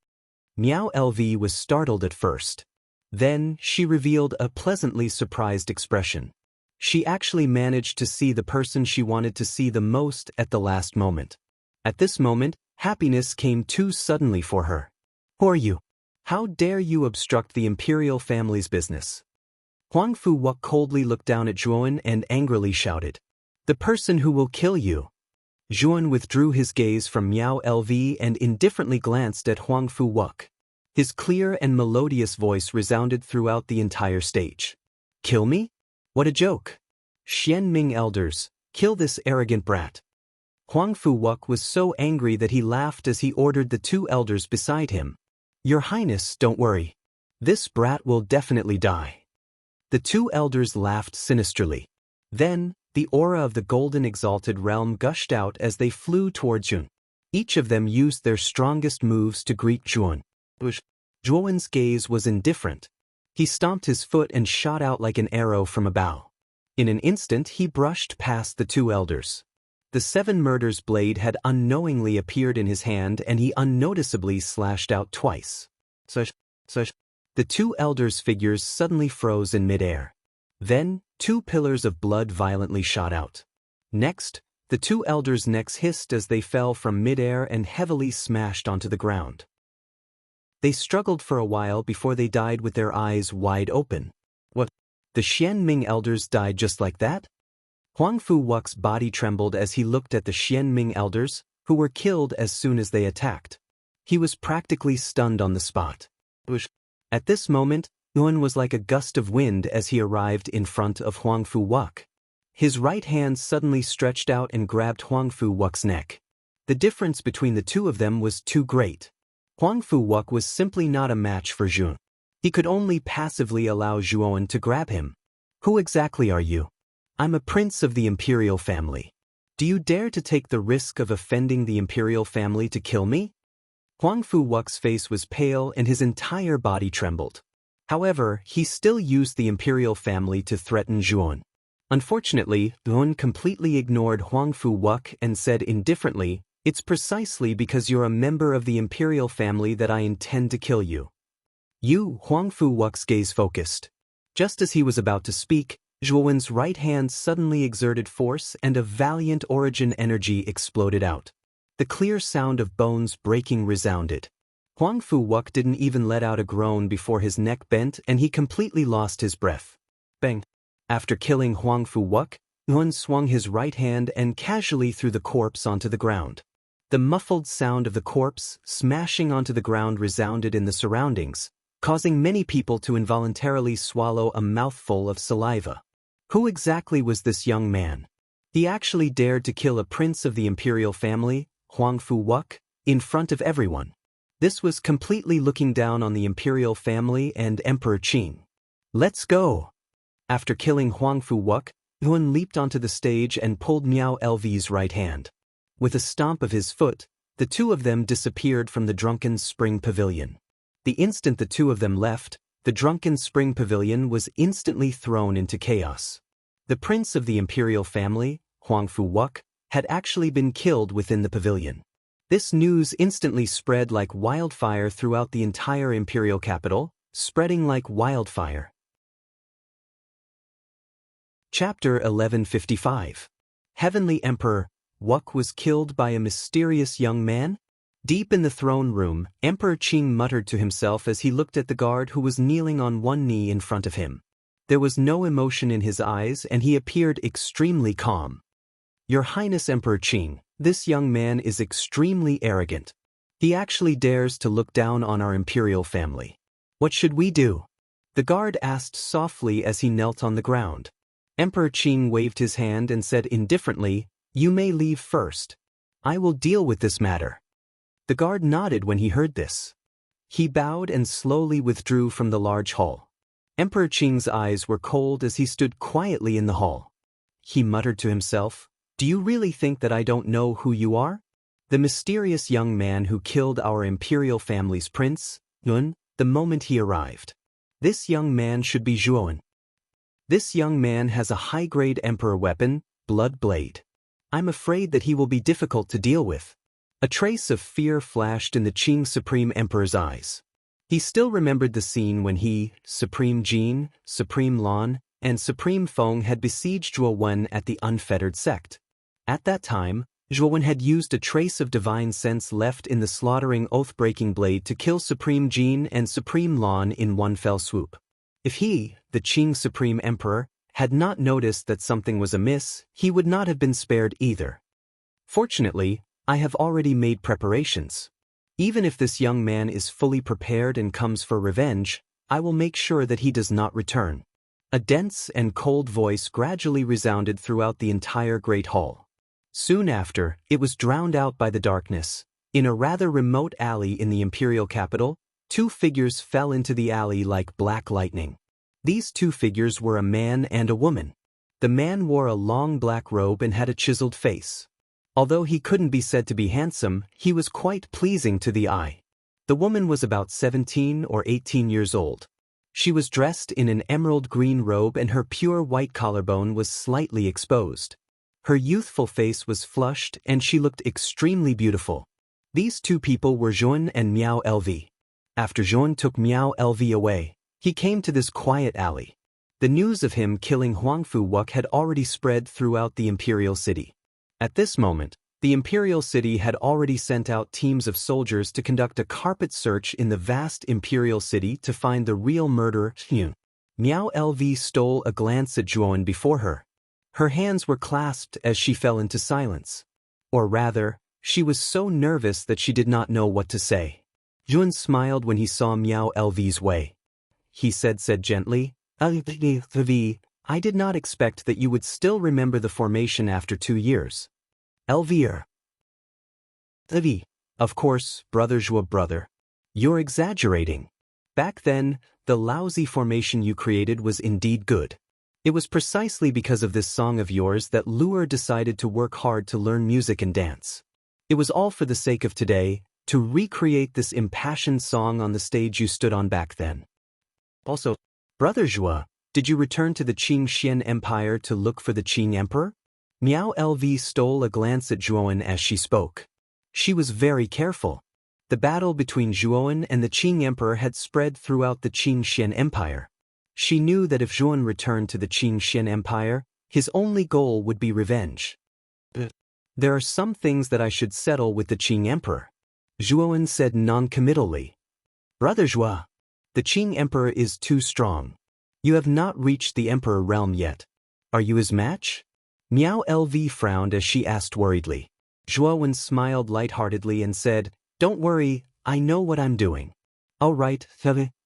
Miao Lv was startled at first. Then, she revealed a pleasantly surprised expression. She actually managed to see the person she wanted to see the most at the last moment. At this moment, happiness came too suddenly for her. Who are you? How dare you obstruct the imperial family's business? Huang Fu-Wuk coldly looked down at Zhuan and angrily shouted. The person who will kill you. Zhuan withdrew his gaze from Miao Lv and indifferently glanced at Huang Fu-Wuk. His clear and melodious voice resounded throughout the entire stage. Kill me? What a joke. Xianming elders, kill this arrogant brat. Huang Fu-Wuk was so angry that he laughed as he ordered the 2 elders beside him. Your Highness, don't worry. This brat will definitely die. The 2 elders laughed sinisterly. Then, the aura of the golden exalted realm gushed out as they flew towards Zhuan. Each of them used their strongest moves to greet Zhuan. Zhuan's gaze was indifferent. He stomped his foot and shot out like an arrow from a bow. In an instant he brushed past the 2 elders. The 7 murders blade had unknowingly appeared in his hand and he unnoticeably slashed out twice. Such. The 2 elders' figures suddenly froze in midair. Then, 2 pillars of blood violently shot out. Next, the 2 elders' necks hissed as they fell from midair and heavily smashed onto the ground. They struggled for a while before they died with their eyes wide open. What? The Xianming elders died just like that? Huang Fu-Wuk's body trembled as he looked at the Xianming elders, who were killed as soon as they attacked. He was practically stunned on the spot. At this moment, Zhuan was like a gust of wind as he arrived in front of Huang Fu-Wuk. His right hand suddenly stretched out and grabbed Huang Fu-Wuk's neck. The difference between the 2 of them was too great. Huang Fu-Wuk was simply not a match for Zhuan. He could only passively allow Zhuan to grab him. Who exactly are you? I'm a prince of the imperial family. Do you dare to take the risk of offending the imperial family to kill me? Huang Fu-Wuk's face was pale and his entire body trembled. However, he still used the imperial family to threaten Zhuan. Unfortunately, Zhuan completely ignored Huang Fu-Wuk and said indifferently, It's precisely because you're a member of the imperial family that I intend to kill you. Huang Fu-Wuk's gaze focused. Just as he was about to speak, Zhuowen's right hand suddenly exerted force and a valiant origin energy exploded out. The clear sound of bones breaking resounded. Huang Fu Wuk didn't even let out a groan before his neck bent and he completely lost his breath. Bang! After killing Huang Fu Wuk, Yuan swung his right hand and casually threw the corpse onto the ground. The muffled sound of the corpse smashing onto the ground resounded in the surroundings, causing many people to involuntarily swallow a mouthful of saliva. Who exactly was this young man? He actually dared to kill a prince of the imperial family, Huang Fu Wuk, in front of everyone. This was completely looking down on the imperial family and Emperor Qing. Let's go! After killing Huang Fu Wuk, Yuan leaped onto the stage and pulled Miao Lv's right hand. With a stomp of his foot, the two of them disappeared from the Drunken Spring Pavilion. The instant the two of them left, the Drunken Spring Pavilion was instantly thrown into chaos. The prince of the imperial family, Huang Fu Wuk, had actually been killed within the pavilion. This news instantly spread like wildfire throughout the entire imperial capital, spreading like wildfire. Chapter 1155. Heavenly Emperor Wuk was killed by a mysterious young man? Deep in the throne room, Emperor Qing muttered to himself as he looked at the guard who was kneeling on one knee in front of him. There was no emotion in his eyes and he appeared extremely calm. Your Highness Emperor Qing, this young man is extremely arrogant. He actually dares to look down on our imperial family. What should we do? The guard asked softly as he knelt on the ground. Emperor Qing waved his hand and said indifferently, "You may leave first. I will deal with this matter." The guard nodded when he heard this. He bowed and slowly withdrew from the large hall. Emperor Qing's eyes were cold as he stood quietly in the hall. He muttered to himself, "Do you really think that I don't know who you are? The mysterious young man who killed our imperial family's prince, Yun, the moment he arrived. This young man should be Zhuowen. This young man has a high-grade emperor weapon, Blood Blade. I'm afraid that he will be difficult to deal with." A trace of fear flashed in the Qing Supreme Emperor's eyes. He still remembered the scene when he, Supreme Jin, Supreme Lan, and Supreme Feng had besieged Zhuowen at the Unfettered Sect. At that time, Zhuowen had used a trace of divine sense left in the slaughtering oath-breaking blade to kill Supreme Jin and Supreme Lan in one fell swoop. If he, the Qing Supreme Emperor, had not noticed that something was amiss, he would not have been spared either. Fortunately, I have already made preparations. Even if this young man is fully prepared and comes for revenge, I will make sure that he does not return. A dense and cold voice gradually resounded throughout the entire great hall. Soon after, it was drowned out by the darkness. In a rather remote alley in the imperial capital, two figures fell into the alley like black lightning. These two figures were a man and a woman. The man wore a long black robe and had a chiseled face. Although he couldn't be said to be handsome, he was quite pleasing to the eye. The woman was about 17 or 18 years old. She was dressed in an emerald green robe and her pure white collarbone was slightly exposed. Her youthful face was flushed and she looked extremely beautiful. These two people were Zhuan and Miao Lv. After Zhuan took Miao Lv away, he came to this quiet alley. The news of him killing Huang Fu Wuk had already spread throughout the imperial city. At this moment, the imperial city had already sent out teams of soldiers to conduct a carpet search in the vast imperial city to find the real murderer. Miao Lv stole a glance at Zhuowen before her. Her hands were clasped as she fell into silence. Or rather, she was so nervous that she did not know what to say. Zhuowen smiled when he saw Miao Lv's way. He said gently, "Lv, I did not expect that you would still remember the formation after 2 years. Lv. Lv. Of course, brother Zhuo brother. You're exaggerating. Back then, the lousy formation you created was indeed good. It was precisely because of this song of yours that Luer decided to work hard to learn music and dance. It was all for the sake of today, to recreate this impassioned song on the stage you stood on back then. Also, brother Zhuo, did you return to the Qing Xian Empire to look for the Qing Emperor?" Miao Lv stole a glance at Zhuowen as she spoke. She was very careful. The battle between Zhuowen and the Qing Emperor had spread throughout the Qing Xian Empire. She knew that if Zhuan returned to the Qing Xian Empire, his only goal would be revenge. There are some things that I should settle with the Qing Emperor, Zhuan said non-committally. Brother Zhua, the Qing Emperor is too strong. You have not reached the Emperor realm yet. Are you his match? Miao LV frowned as she asked worriedly. Zhuan smiled lightheartedly and said, Don't worry, I know what I'm doing. All right,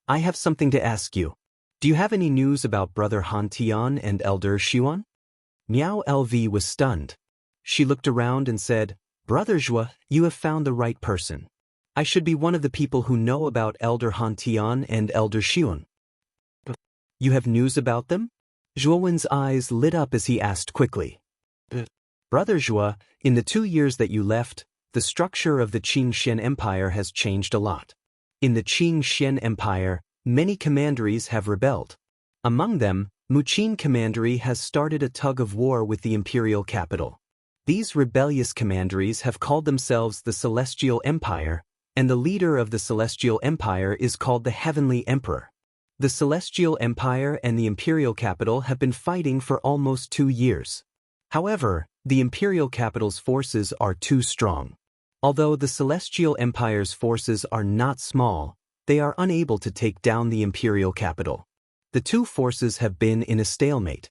I have something to ask you. Do you have any news about Brother Han Tian and Elder Xiuan? Miao LV was stunned. She looked around and said, Brother Zhua, you have found the right person. I should be one of the people who know about Elder Han Tian and Elder Xiuan. You have news about them? Zhuowen's eyes lit up as he asked quickly. Brother Zhua, in the 2 years that you left, the structure of the Qing Xian Empire has changed a lot. In the Qing Xian Empire, many commanderies have rebelled. Among them, Muqin Commandery has started a tug-of-war with the imperial capital. These rebellious commanderies have called themselves the Celestial Empire, and the leader of the Celestial Empire is called the Heavenly Emperor. The Celestial Empire and the imperial capital have been fighting for almost 2 years. However, the imperial capital's forces are too strong. Although the Celestial Empire's forces are not small, they are unable to take down the imperial capital. The two forces have been in a stalemate.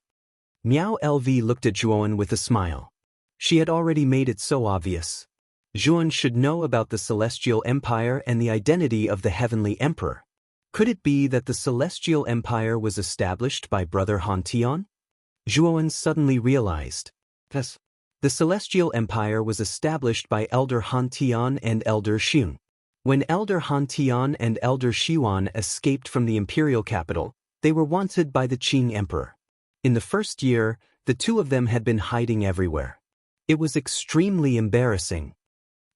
Miao LV looked at Zhuan with a smile. She had already made it so obvious. Zhuan should know about the Celestial Empire and the identity of the Heavenly Emperor. Could it be that the Celestial Empire was established by Brother Han Tian? Zhuan suddenly realized. Yes. The Celestial Empire was established by Elder Han Tian and Elder Xiun. When Elder Han Tian and Elder Xiuan escaped from the imperial capital, they were wanted by the Qing Emperor. In the first year, the two of them had been hiding everywhere. It was extremely embarrassing.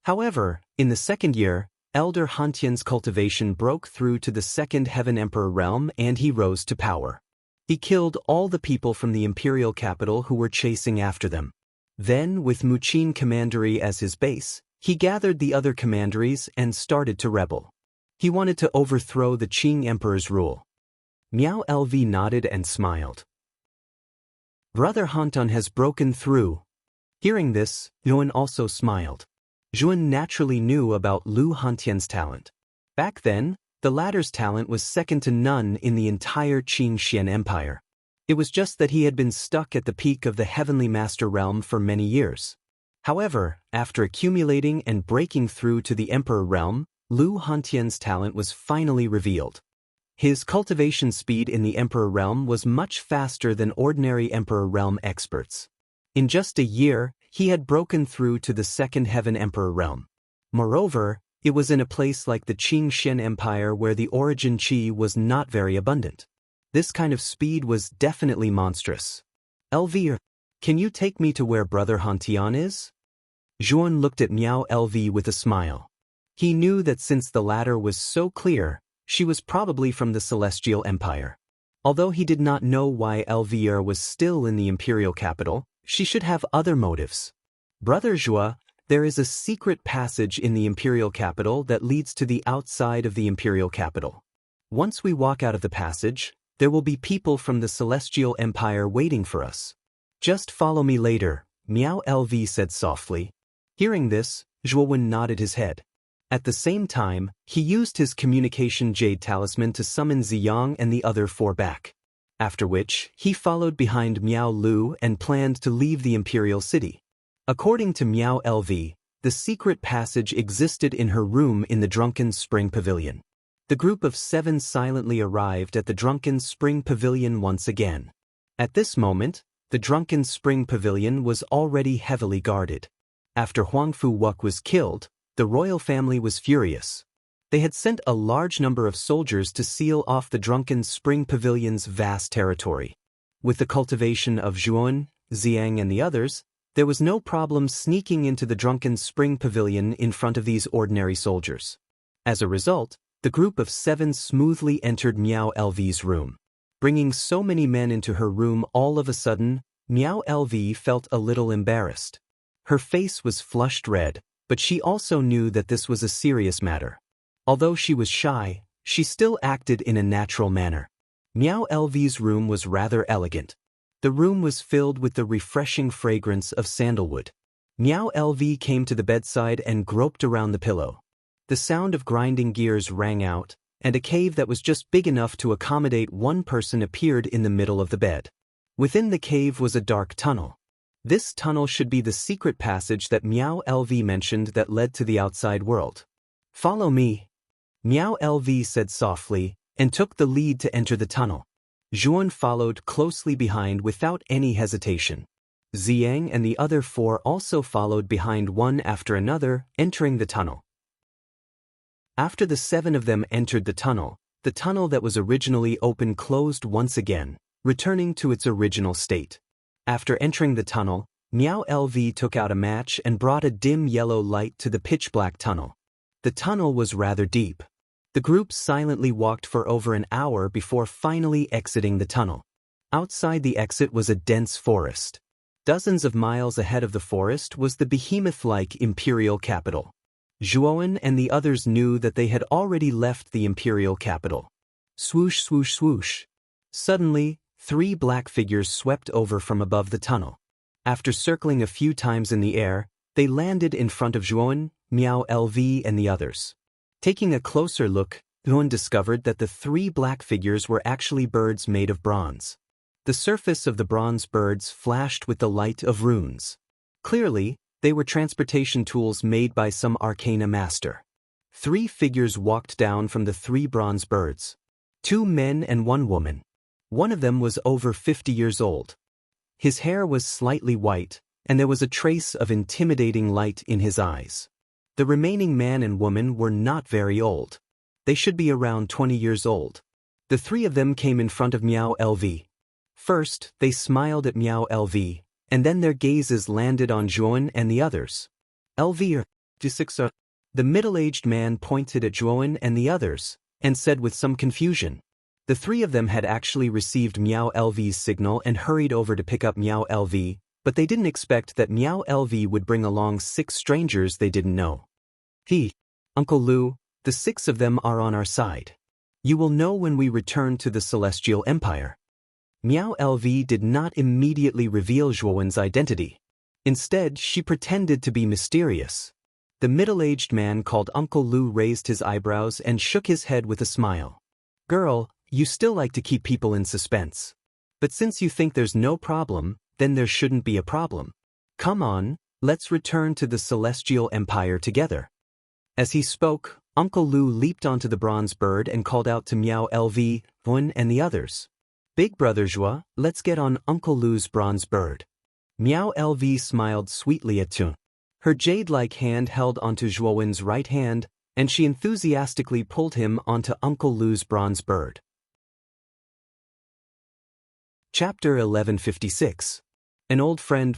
However, in the second year, Elder Han Tian's cultivation broke through to the Second Heaven Emperor realm and he rose to power. He killed all the people from the imperial capital who were chasing after them. Then, with Muqin Commandery as his base, he gathered the other commanderies and started to rebel. He wanted to overthrow the Qing Emperor's rule. Miao LV nodded and smiled. Brother Hantan has broken through. Hearing this, Zhuan also smiled. Zhuan naturally knew about Lu Hantian's talent. Back then, the latter's talent was second to none in the entire Qing Xian Empire. It was just that he had been stuck at the peak of the Heavenly Master realm for many years. However, after accumulating and breaking through to the Emperor realm, Lu Hantian's talent was finally revealed. His cultivation speed in the Emperor realm was much faster than ordinary Emperor realm experts. In just a year, he had broken through to the Second Heaven Emperor realm. Moreover, it was in a place like the Qing Xian Empire where the origin qi was not very abundant. This kind of speed was definitely monstrous. LV, can you take me to where Brother Han Tian is? Zhuan looked at Miao LV with a smile. He knew that since the latter was so clear, she was probably from the Celestial Empire. Although he did not know why LVR was still in the imperial capital, she should have other motives. Brother Zhua, there is a secret passage in the imperial capital that leads to the outside of the imperial capital. Once we walk out of the passage, there will be people from the Celestial Empire waiting for us. Just follow me later, Miao LV said softly. Hearing this, Zhuowen nodded his head. At the same time, he used his communication jade talisman to summon Ziyang and the other four back. After which, he followed behind Miao Lu and planned to leave the imperial city. According to Miao LV, the secret passage existed in her room in the Drunken Spring Pavilion. The group of 7 silently arrived at the Drunken Spring Pavilion once again. At this moment, the Drunken Spring Pavilion was already heavily guarded. After Huangfu Wuk was killed, the royal family was furious. They had sent a large number of soldiers to seal off the Drunken Spring Pavilion's vast territory. With the cultivation of Zhuan, Xiang and the others, there was no problem sneaking into the Drunken Spring Pavilion in front of these ordinary soldiers. As a result, the group of 7 smoothly entered Miao LV's room. Bringing so many men into her room all of a sudden, Miao LV felt a little embarrassed. Her face was flushed red, but she also knew that this was a serious matter. Although she was shy, she still acted in a natural manner. Miao Lv's room was rather elegant. The room was filled with the refreshing fragrance of sandalwood. Miao Lv came to the bedside and groped around the pillow. The sound of grinding gears rang out, and a cave that was just big enough to accommodate one person appeared in the middle of the bed. Within the cave was a dark tunnel. This tunnel should be the secret passage that Miao Lv mentioned that led to the outside world. "Follow me," Miao Lv said softly, and took the lead to enter the tunnel. Zhuan followed closely behind without any hesitation. Ziyang and the other four also followed behind one after another, entering the tunnel. After the 7 of them entered the tunnel that was originally open closed once again, returning to its original state. After entering the tunnel, Miao Lv took out a match and brought a dim yellow light to the pitch-black tunnel. The tunnel was rather deep. The group silently walked for over an hour before finally exiting the tunnel. Outside the exit was a dense forest. Dozens of miles ahead of the forest was the behemoth-like imperial capital. Zhuan and the others knew that they had already left the imperial capital. Swoosh, swoosh, swoosh. Suddenly, 3 black figures swept over from above the tunnel. After circling a few times in the air, they landed in front of Zhuan, Miao Lv and the others. Taking a closer look, Zhuan discovered that the 3 black figures were actually birds made of bronze. The surface of the bronze birds flashed with the light of runes. Clearly, they were transportation tools made by some arcana master. 3 figures walked down from the 3 bronze birds. 2 men and 1 woman. One of them was over 50 years old. His hair was slightly white, and there was a trace of intimidating light in his eyes. The remaining man and woman were not very old. They should be around 20 years old. The 3 of them came in front of Miao Lv. First, they smiled at Miao Lv, and then their gazes landed on Zhuan and the others. "Lv, the middle-aged man pointed at Zhuan and the others, and said with some confusion. The 3 of them had actually received Miao Lv's signal and hurried over to pick up Miao Lv, but they didn't expect that Miao Lv would bring along 6 strangers they didn't know. Uncle Lu, the 6 of them are on our side. You will know when we return to the Celestial Empire." Miao Lv did not immediately reveal Zhuan's identity. Instead, she pretended to be mysterious. The middle-aged man called Uncle Lu raised his eyebrows and shook his head with a smile. "Girl, you still like to keep people in suspense. But since you think there's no problem, then there shouldn't be a problem. Come on, let's return to the Celestial Empire together." As he spoke, Uncle Lu leaped onto the bronze bird and called out to Miao Lv, Zhuan and the others. "Big brother Zhua, let's get on Uncle Lu's bronze bird." Miao Lv smiled sweetly at Zhuan. Her jade-like hand held onto Zhuan's right hand, and she enthusiastically pulled him onto Uncle Lu's bronze bird. Chapter 1156. An old friend.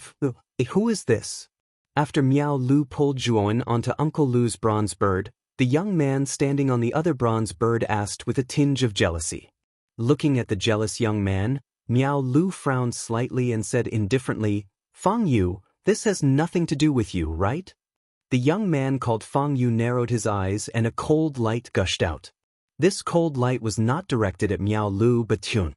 Who is this? After Miao Lu pulled Zhuan onto Uncle Lu's bronze bird, the young man standing on the other bronze bird asked with a tinge of jealousy. Looking at the jealous young man, Miao Lu frowned slightly and said indifferently, "Fang Yu, this has nothing to do with you, right?" The young man called Fang Yu narrowed his eyes and a cold light gushed out. This cold light was not directed at Miao Lu but Zhuan.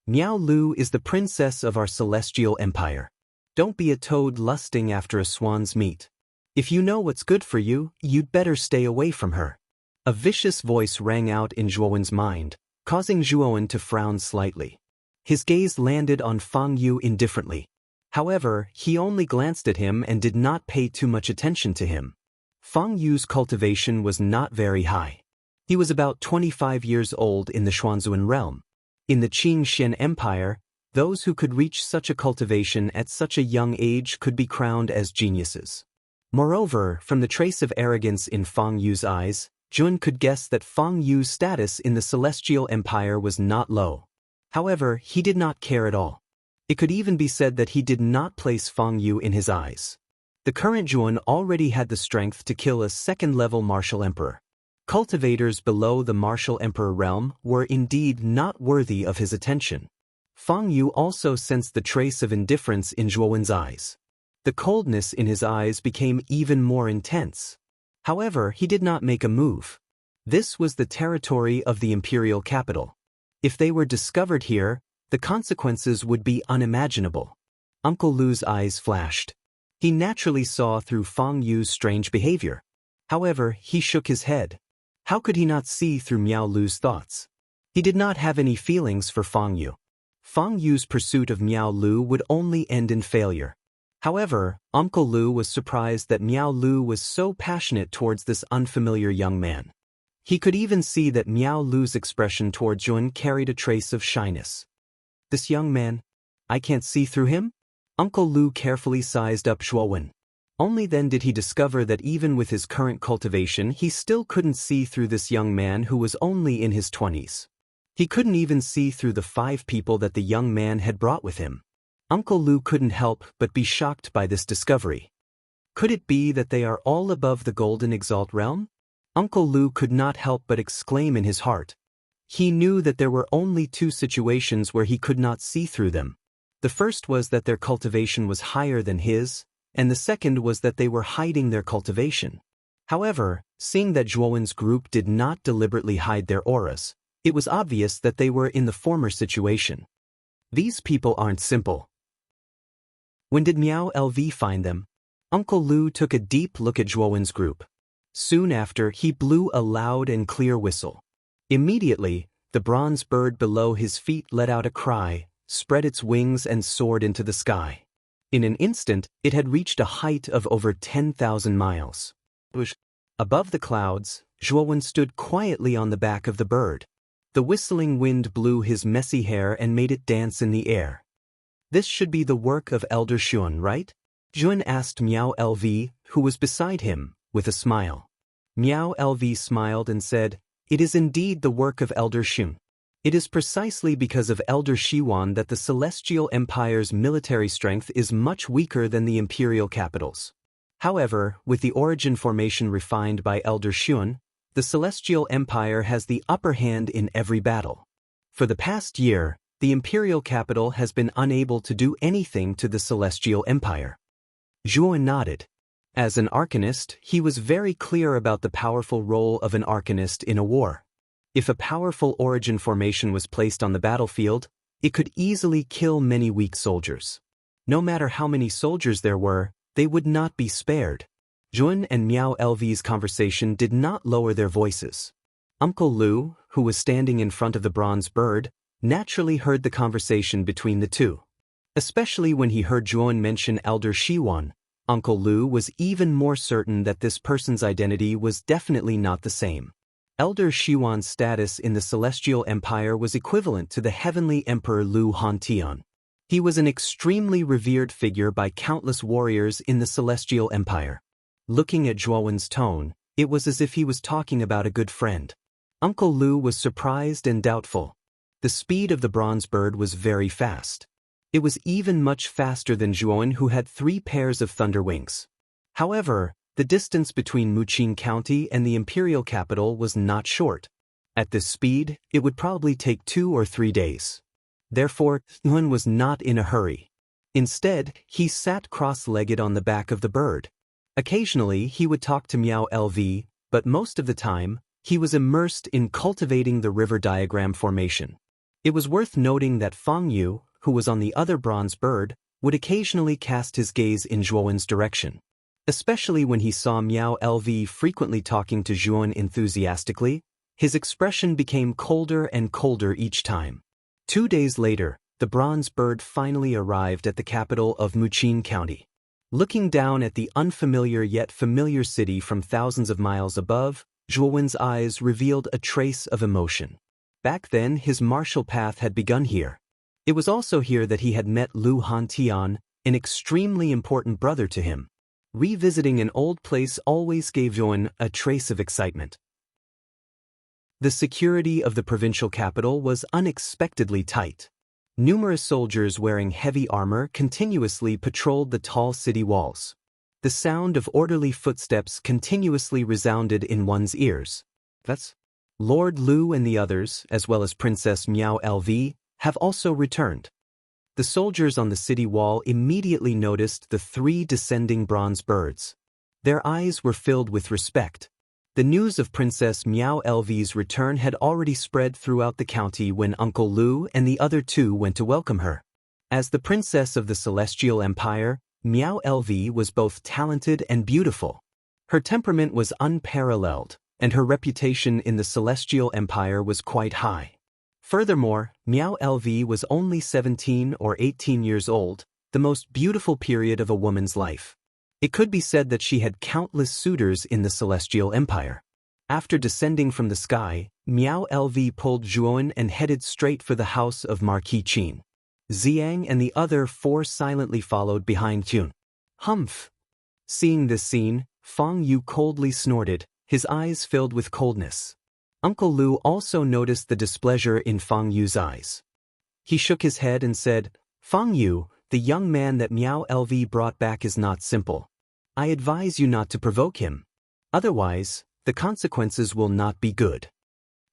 "Miao Lu is the princess of our celestial empire. Don't be a toad lusting after a swan's meat. If you know what's good for you, you'd better stay away from her." A vicious voice rang out in Zhuan's mind, causing Zhuan to frown slightly. His gaze landed on Fang Yu indifferently. However, he only glanced at him and did not pay too much attention to him. Fang Yu's cultivation was not very high. He was about 25 years old in the Xuanzuan realm. In the Qingxian Empire, those who could reach such a cultivation at such a young age could be crowned as geniuses. Moreover, from the trace of arrogance in Fang Yu's eyes, Zhuan could guess that Fang Yu's status in the Celestial Empire was not low. However, he did not care at all. It could even be said that he did not place Fang Yu in his eyes. The current Zhuan already had the strength to kill a second-level martial emperor. Cultivators below the martial emperor realm were indeed not worthy of his attention. Fang Yu also sensed the trace of indifference in Zhuan's eyes. The coldness in his eyes became even more intense. However, he did not make a move. This was the territory of the imperial capital. If they were discovered here, the consequences would be unimaginable. Uncle Lu's eyes flashed. He naturally saw through Fang Yu's strange behavior. However, he shook his head. How could he not see through Miao Lu's thoughts? He did not have any feelings for Fang Yu. Fang Yu's pursuit of Miao Lu would only end in failure. However, Uncle Lu was surprised that Miao Lu was so passionate towards this unfamiliar young man. He could even see that Miao Lu's expression towards Yun carried a trace of shyness. This young man, I can't see through him? Uncle Lu carefully sized up Zhuowen. Only then did he discover that even with his current cultivation he still couldn't see through this young man who was only in his 20s. He couldn't even see through the 5 people that the young man had brought with him. Uncle Lu couldn't help but be shocked by this discovery. Could it be that they are all above the Golden Exalt realm? Uncle Lu could not help but exclaim in his heart. He knew that there were only 2 situations where he could not see through them. The first was that their cultivation was higher than his, and the second was that they were hiding their cultivation. However, seeing that Zhuowen's group did not deliberately hide their auras, it was obvious that they were in the former situation. These people aren't simple. When did Miao LV find them? Uncle Lu took a deep look at Zhuowen's group. Soon after, he blew a loud and clear whistle. Immediately, the bronze bird below his feet let out a cry, spread its wings and soared into the sky. In an instant, it had reached a height of over 10,000 miles. Above the clouds, Zhuowen stood quietly on the back of the bird. The whistling wind blew his messy hair and made it dance in the air. This should be the work of Elder Xun, right? Xun asked Miao LV, who was beside him, with a smile. Miao LV smiled and said, "It is indeed the work of Elder Xun. It is precisely because of Elder Xiwan that the Celestial Empire's military strength is much weaker than the imperial capital's. However, with the origin formation refined by Elder Xun, the Celestial Empire has the upper hand in every battle. For the past year, the imperial capital has been unable to do anything to the Celestial Empire." Zhuowen nodded. As an arcanist, he was very clear about the powerful role of an arcanist in a war. If a powerful origin formation was placed on the battlefield, it could easily kill many weak soldiers. No matter how many soldiers there were, they would not be spared. Zhuowen and Miao LV's conversation did not lower their voices. Uncle Lu, who was standing in front of the bronze bird, naturally heard the conversation between the two. Especially when he heard Zhuowen mention Elder Xiwan, Uncle Lu was even more certain that this person's identity was definitely not the same. Elder Xiwan's status in the Celestial Empire was equivalent to the Heavenly Emperor Lu Hantian. He was an extremely revered figure by countless warriors in the Celestial Empire. Looking at Zhuowen's tone, it was as if he was talking about a good friend. Uncle Lu was surprised and doubtful. The speed of the bronze bird was very fast. It was even much faster than Zhuowen, who had 3 pairs of thunder wings. However, the distance between Muqing County and the imperial capital was not short. At this speed, it would probably take 2 or 3 days. Therefore, Zhuowen was not in a hurry. Instead, he sat cross-legged on the back of the bird. Occasionally, he would talk to Miao LV, but most of the time, he was immersed in cultivating the river diagram formation. It was worth noting that Fang Yu, who was on the other bronze bird, would occasionally cast his gaze in Zhuowen's direction. Especially when he saw Miao LV frequently talking to Zhuowen enthusiastically, his expression became colder and colder each time. 2 days later, the bronze bird finally arrived at the capital of Muqing County. Looking down at the unfamiliar yet familiar city from thousands of miles above, Zhuowen's eyes revealed a trace of emotion. Back then, his martial path had begun here. It was also here that he had met Lu Hantian, an extremely important brother to him. Revisiting an old place always gave Zhuowen a trace of excitement. The security of the provincial capital was unexpectedly tight. Numerous soldiers wearing heavy armor continuously patrolled the tall city walls. The sound of orderly footsteps continuously resounded in one's ears. That's Lord Lu and the others, as well as Princess Miao LV, have also returned. The soldiers on the city wall immediately noticed the 3 descending bronze birds. Their eyes were filled with respect. The news of Princess Miao Lv's return had already spread throughout the county when Uncle Lu and the other two went to welcome her. As the princess of the Celestial Empire, Miao Lv was both talented and beautiful. Her temperament was unparalleled, and her reputation in the Celestial Empire was quite high. Furthermore, Miao Lv was only 17 or 18 years old, the most beautiful period of a woman's life. It could be said that she had countless suitors in the Celestial Empire. After descending from the sky, Miao Lv pulled Zhuan and headed straight for the house of Marquis Qin. Xiang and the other four silently followed behind Jun. Humph! Seeing this scene, Fang Yu coldly snorted, his eyes filled with coldness. Uncle Lu also noticed the displeasure in Fang Yu's eyes. He shook his head and said, "Fang Yu, the young man that Miao Lv brought back is not simple. I advise you not to provoke him. Otherwise, the consequences will not be good."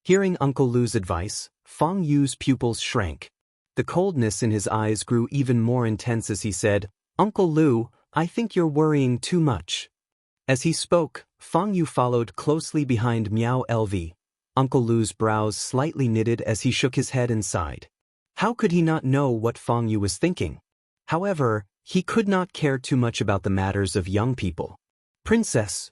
Hearing Uncle Lu's advice, Fang Yu's pupils shrank. The coldness in his eyes grew even more intense as he said, "Uncle Lu, I think you're worrying too much." As he spoke, Fang Yu followed closely behind Miao Lv. Uncle Lu's brows slightly knitted as he shook his head and sighed. How could he not know what Fang Yu was thinking? However, he could not care too much about the matters of young people. "Princess."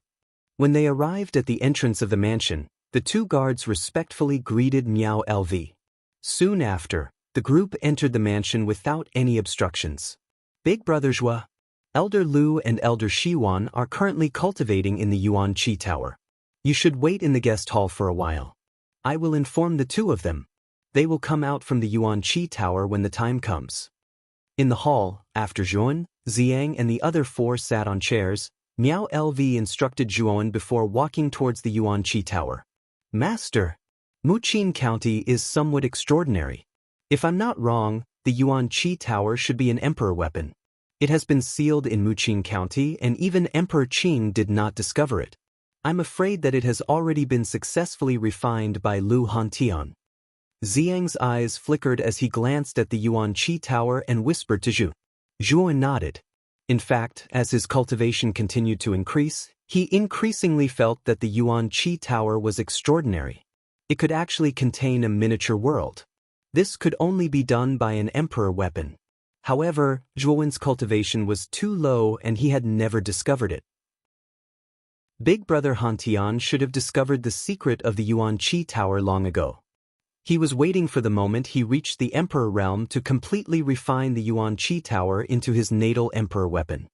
When they arrived at the entrance of the mansion, the two guards respectfully greeted Miao Lv. Soon after, the group entered the mansion without any obstructions. Big Brother Zhua, Elder Lu and Elder Shiwan are currently cultivating in the Yuan Qi Tower. You should wait in the guest hall for a while. I will inform the two of them. They will come out from the Yuan Qi Tower when the time comes. In the hall, after Zhuan, Xiang and the other four sat on chairs, Miao Lv instructed Zhuan before walking towards the Yuan Qi Tower. "Master, Muqin County is somewhat extraordinary. If I'm not wrong, the Yuan Qi Tower should be an emperor weapon. It has been sealed in Muqin County and even Emperor Qing did not discover it. I'm afraid that it has already been successfully refined by Lu Hantian." Xiang's eyes flickered as he glanced at the Yuan Qi Tower and whispered to Zhu. Zhuan nodded. In fact, as his cultivation continued to increase, he increasingly felt that the Yuan Qi Tower was extraordinary. It could actually contain a miniature world. This could only be done by an emperor weapon. However, Zhuan's cultivation was too low and he had never discovered it. Big Brother Hantian should have discovered the secret of the Yuan Qi Tower long ago. He was waiting for the moment he reached the Emperor realm to completely refine the Yuan Qi Tower into his natal Emperor weapon.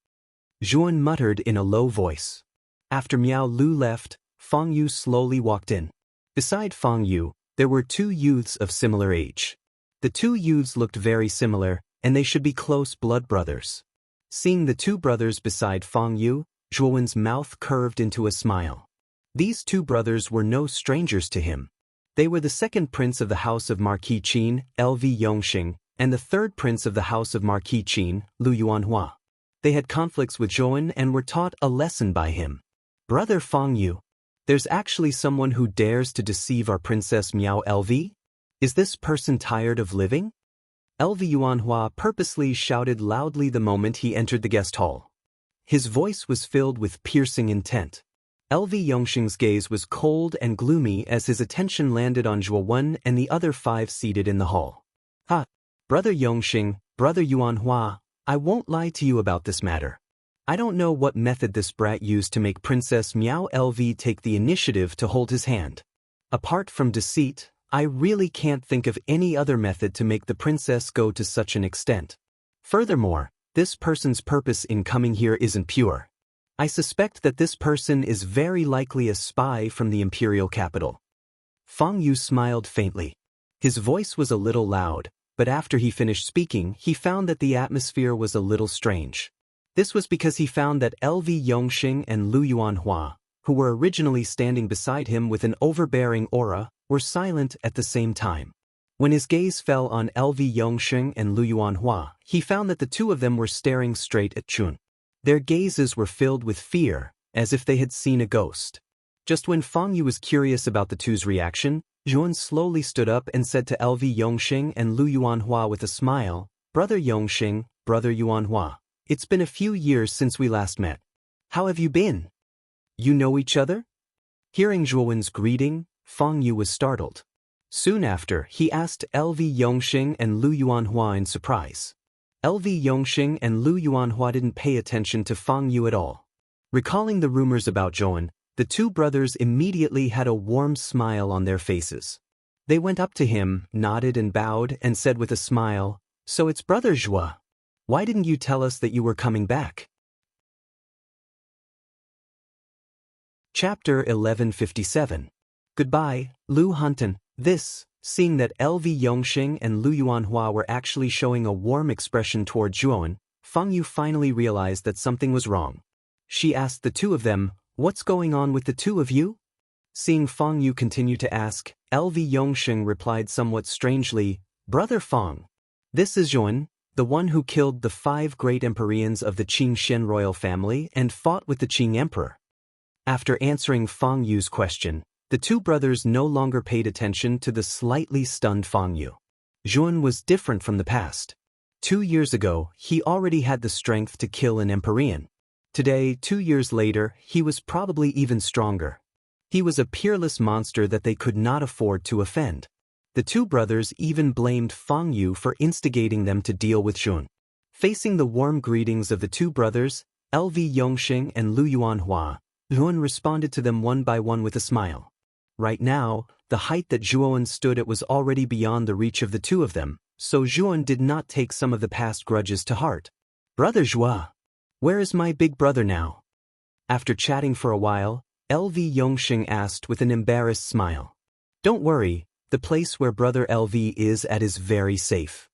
Zhuan muttered in a low voice. After Miao Lu left, Fang Yu slowly walked in. Beside Fang Yu, there were two youths of similar age. The two youths looked very similar, and they should be close blood brothers. Seeing the two brothers beside Fang Yu, Zhuan's mouth curved into a smile. These two brothers were no strangers to him. They were the second prince of the house of Marquis Qin, Lv Yongxing, and the third prince of the house of Marquis Qin, Lu Yuanhua. They had conflicts with Zhuan and were taught a lesson by him. "Brother Fang Yu, there's actually someone who dares to deceive our Princess Miao Lv? Is this person tired of living?" Lv Yuanhua purposely shouted loudly the moment he entered the guest hall. His voice was filled with piercing intent. Lv Yongxing's gaze was cold and gloomy as his attention landed on Zhuan and the other five seated in the hall. "Ha! Brother Yongxing, Brother Yuanhua, I won't lie to you about this matter. I don't know what method this brat used to make Princess Miao Lv take the initiative to hold his hand. Apart from deceit, I really can't think of any other method to make the princess go to such an extent. Furthermore, this person's purpose in coming here isn't pure. I suspect that this person is very likely a spy from the imperial capital." Fang Yu smiled faintly. His voice was a little loud, but after he finished speaking, he found that the atmosphere was a little strange. This was because he found that Lv Yongxing and Lu Yuanhua, who were originally standing beside him with an overbearing aura, were silent at the same time. When his gaze fell on Lv Yongxing and Lu Yuanhua, he found that the two of them were staring straight at Chun. Their gazes were filled with fear, as if they had seen a ghost. Just when Fang Yu was curious about the two's reaction, Zhuan slowly stood up and said to Lv Yongxing and Lu Yuanhua with a smile, "Brother Yongxing, Brother Yuanhua, it's been a few years since we last met. How have you been? You know each other?" Hearing Zhuowen's greeting, Fang Yu was startled. Soon after, he asked LV Yongxing and Lu Yuanhua in surprise. LV Yongxing and Lu Yuanhua didn't pay attention to Fang Yu at all. Recalling the rumors about Zhuowen, the two brothers immediately had a warm smile on their faces. They went up to him, nodded and bowed, and said with a smile, "So it's Brother Zhua. Why didn't you tell us that you were coming back?" Chapter 1157. Goodbye, Lu Hunten. Seeing that LV Yongxing and Lu Yuanhua were actually showing a warm expression toward Zhuowen, Fang Yu finally realized that something was wrong. She asked the two of them, "What's going on with the two of you?" Seeing Fang Yu continue to ask, LV Yongxing replied somewhat strangely, "Brother Fang, this is Zhuowen, the one who killed the 5 great Empyreans of the Qing Xian royal family and fought with the Qing emperor." After answering Fang Yu's question, the two brothers no longer paid attention to the slightly stunned Fang Yu. Zhuowen was different from the past. 2 years ago, he already had the strength to kill an Empyrean. Today, 2 years later, he was probably even stronger. He was a peerless monster that they could not afford to offend. The two brothers even blamed Fang Yu for instigating them to deal with Zhuowen. Facing the warm greetings of the two brothers, LV Yongxing and Lu Yuanhua, Zhuowen responded to them one by one with a smile. Right now, the height that Zhuowen stood at was already beyond the reach of the two of them, so Zhuowen did not take some of the past grudges to heart. "Brother Zhua, where is my big brother now?" After chatting for a while, LV Yongxing asked with an embarrassed smile. "Don't worry, the place where Brother LV is at is very safe."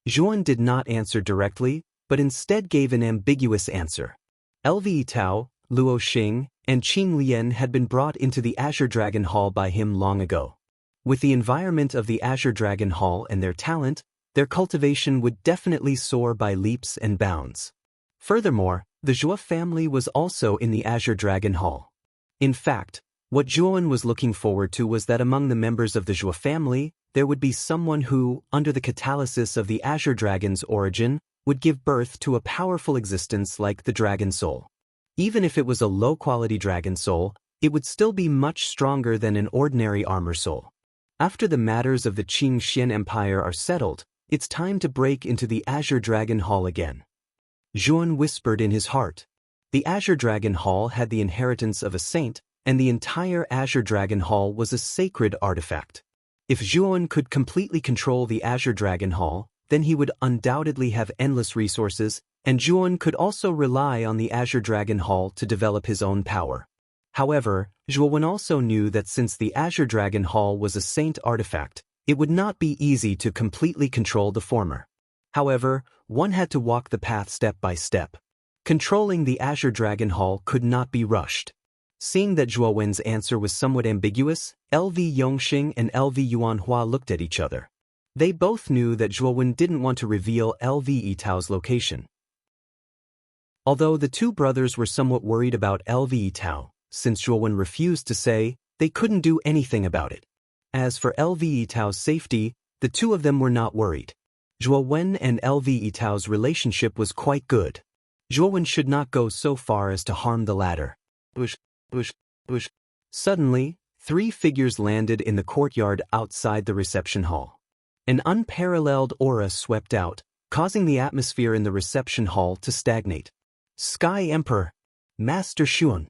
Zhuowen did not answer directly, but instead gave an ambiguous answer. LV Tao, Luo Xing, and Qing Lian had been brought into the Azure Dragon Hall by him long ago. With the environment of the Azure Dragon Hall and their talent, their cultivation would definitely soar by leaps and bounds. Furthermore, the Zhua family was also in the Azure Dragon Hall. In fact, what Zhuowen was looking forward to was that among the members of the Zhua family, there would be someone who, under the catalysis of the Azure Dragon's origin, would give birth to a powerful existence like the Dragon Soul. Even if it was a low-quality Dragon Soul, it would still be much stronger than an ordinary Armor Soul. After the matters of the Qing Xian Empire are settled, it's time to break into the Azure Dragon Hall again. Zhuowen whispered in his heart. The Azure Dragon Hall had the inheritance of a saint, and the entire Azure Dragon Hall was a sacred artifact. If Zhuowen could completely control the Azure Dragon Hall, then he would undoubtedly have endless resources, and Zhuowen could also rely on the Azure Dragon Hall to develop his own power. However, Zhuowen also knew that since the Azure Dragon Hall was a saint artifact, it would not be easy to completely control the former. However, one had to walk the path step by step. Controlling the Azure Dragon Hall could not be rushed. Seeing that Zhuowen's answer was somewhat ambiguous, LV Yongxing and LV Yuanhua looked at each other. They both knew that Zhuowen didn't want to reveal LV Yitao's location. Although the two brothers were somewhat worried about LV Yitao, since Zhuowen refused to say, they couldn't do anything about it. As for LV Yitao's safety, the two of them were not worried. Zhuowen and LV Yitao's relationship was quite good. Zhuowen should not go so far as to harm the latter. Suddenly, 3 figures landed in the courtyard outside the reception hall. An unparalleled aura swept out, causing the atmosphere in the reception hall to stagnate. Sky Emperor, Master Xuan,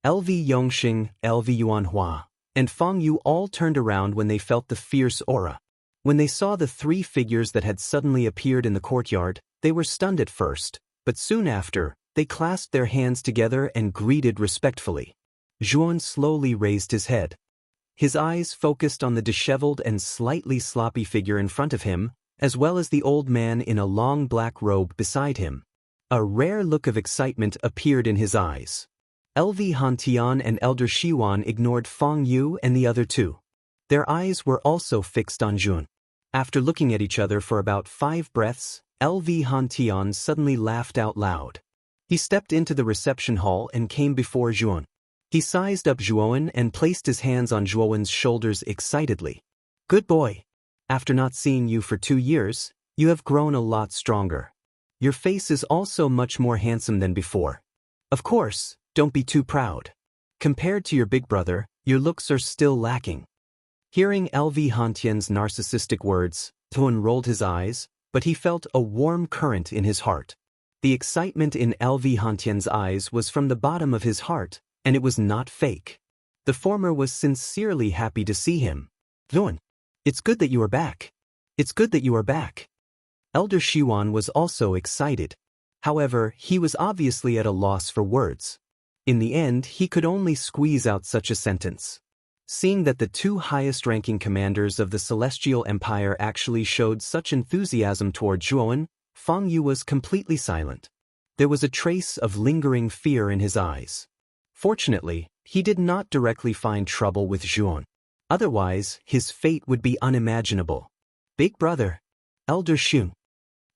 LV Yongxing, LV Yuanhua, and Fang Yu all turned around when they felt the fierce aura. When they saw the 3 figures that had suddenly appeared in the courtyard, they were stunned at first, but soon after, they clasped their hands together and greeted respectfully. Zhuowen slowly raised his head. His eyes focused on the disheveled and slightly sloppy figure in front of him, as well as the old man in a long black robe beside him. A rare look of excitement appeared in his eyes. LV Hantian and Elder Shiwan ignored Fang Yu and the other two. Their eyes were also fixed on Zhuowen. After looking at each other for about 5 breaths, LV Hantian suddenly laughed out loud. He stepped into the reception hall and came before Zhuowen. He sized up Zhuowen and placed his hands on Zhuowen's shoulders excitedly. "Good boy. After not seeing you for 2 years, you have grown a lot stronger. Your face is also much more handsome than before. Of course, don't be too proud. Compared to your big brother, Your looks are still lacking. Hearing LV Hantian's narcissistic words, Tuan rolled his eyes, but he felt a warm current in his heart. The excitement in LV Hantian's eyes was from the bottom of his heart, and it was not fake. The former was sincerely happy to see him. Tuan, it's good that you are back. It's good that you are back. Elder Shiwan was also excited. However, he was obviously at a loss for words. In the end, he could only squeeze out such a sentence. Seeing that the two highest-ranking commanders of the Celestial Empire actually showed such enthusiasm toward Zhuowen, Fang Yu was completely silent. There was a trace of lingering fear in his eyes. Fortunately, he did not directly find trouble with Zhuowen. Otherwise, his fate would be unimaginable. Big brother, Elder Xun,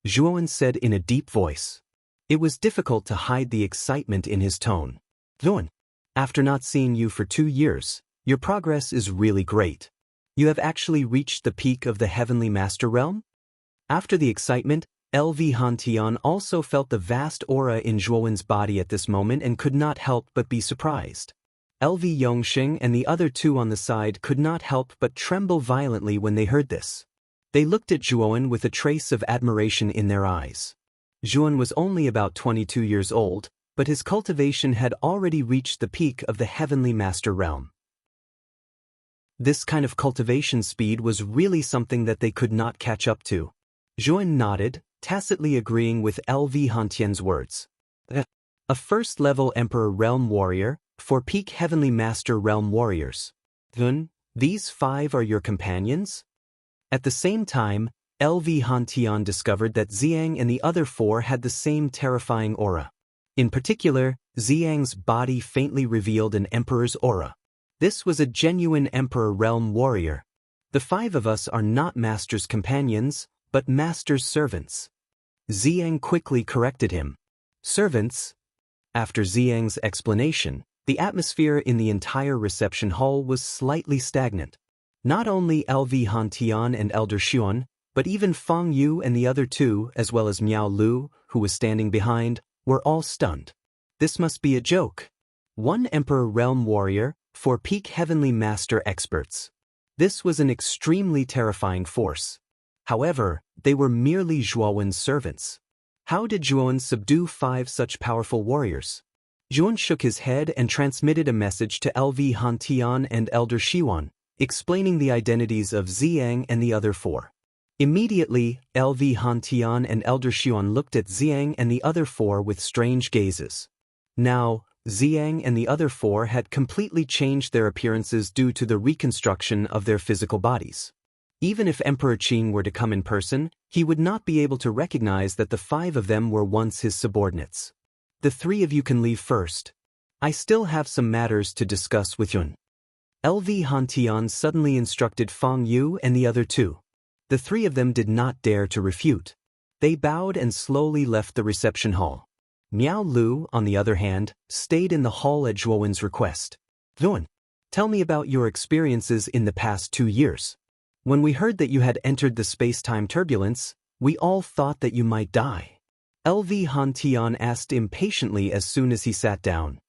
Zhuowen said in a deep voice. It was difficult to hide the excitement in his tone. Zhuowen, after not seeing you for 2 years, your progress is really great. You have actually reached the peak of the Heavenly Master Realm? After the excitement, LV Hantian also felt the vast aura in Zhuowen's body at this moment and could not help but be surprised. LV Yongxing and the other two on the side could not help but tremble violently when they heard this. They looked at Zhuowen with a trace of admiration in their eyes. Zhuowen was only about 22 years old, but his cultivation had already reached the peak of the Heavenly Master Realm. This kind of cultivation speed was really something that they could not catch up to. Zhuowen nodded, tacitly agreeing with LV Hantian's words. A first-level Emperor Realm Warrior, for peak Heavenly Master Realm Warriors. Then, these 5 are your companions? At the same time, LV Hantian discovered that Xiang and the other 4 had the same terrifying aura. In particular, Xiang's body faintly revealed an Emperor's aura. This was a genuine Emperor Realm Warrior. The 5 of us are not Master's companions, but Master's servants. Xiang quickly corrected him. Servants? After Xiang's explanation, the atmosphere in the entire reception hall was slightly stagnant. Not only LV Hantian and Elder Xuan, but even Fang Yu and the other 2, as well as Miao Lu, who was standing behind, were all stunned. This must be a joke. 1 Emperor Realm Warrior, for peak Heavenly Master experts. This was an extremely terrifying force. However, they were merely Zhuowen's servants. How did Zhuowen subdue 5 such powerful warriors? Zhuowen shook his head and transmitted a message to LV Hantian and Elder Shiwan, explaining the identities of Xiang and the other 4. Immediately, LV Hantian and Elder Shiwan looked at Xiang and the other 4 with strange gazes. Now, Xiang and the other 4 had completely changed their appearances due to the reconstruction of their physical bodies. Even if Emperor Qing were to come in person, he would not be able to recognize that the 5 of them were once his subordinates. The 3 of you can leave first. I still have some matters to discuss with Yun. LV Hantian suddenly instructed Fang Yu and the other 2. The 3 of them did not dare to refute. They bowed and slowly left the reception hall. Miao Lu, on the other hand, stayed in the hall at Zhuowen's request. Zhuowen, tell me about your experiences in the past 2 years. When we heard that you had entered the space-time turbulence, we all thought that you might die. LV Hantian asked impatiently as soon as he sat down.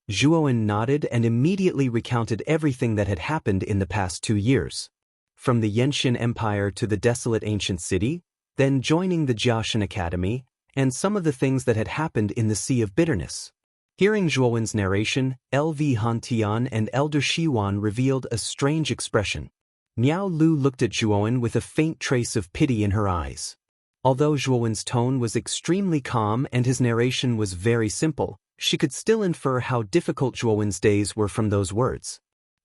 Zhuowen nodded and immediately recounted everything that had happened in the past 2 years. From the Yenxian Empire to the desolate ancient city, then joining the Jiaoshan Academy, and some of the things that had happened in the Sea of Bitterness. Hearing Zhuowen's narration, LV Hantian and Elder Shiwan revealed a strange expression. Miao Lu looked at Zhuowen with a faint trace of pity in her eyes. Although Zhuowen's tone was extremely calm and his narration was very simple, she could still infer how difficult Zhuowen's days were from those words.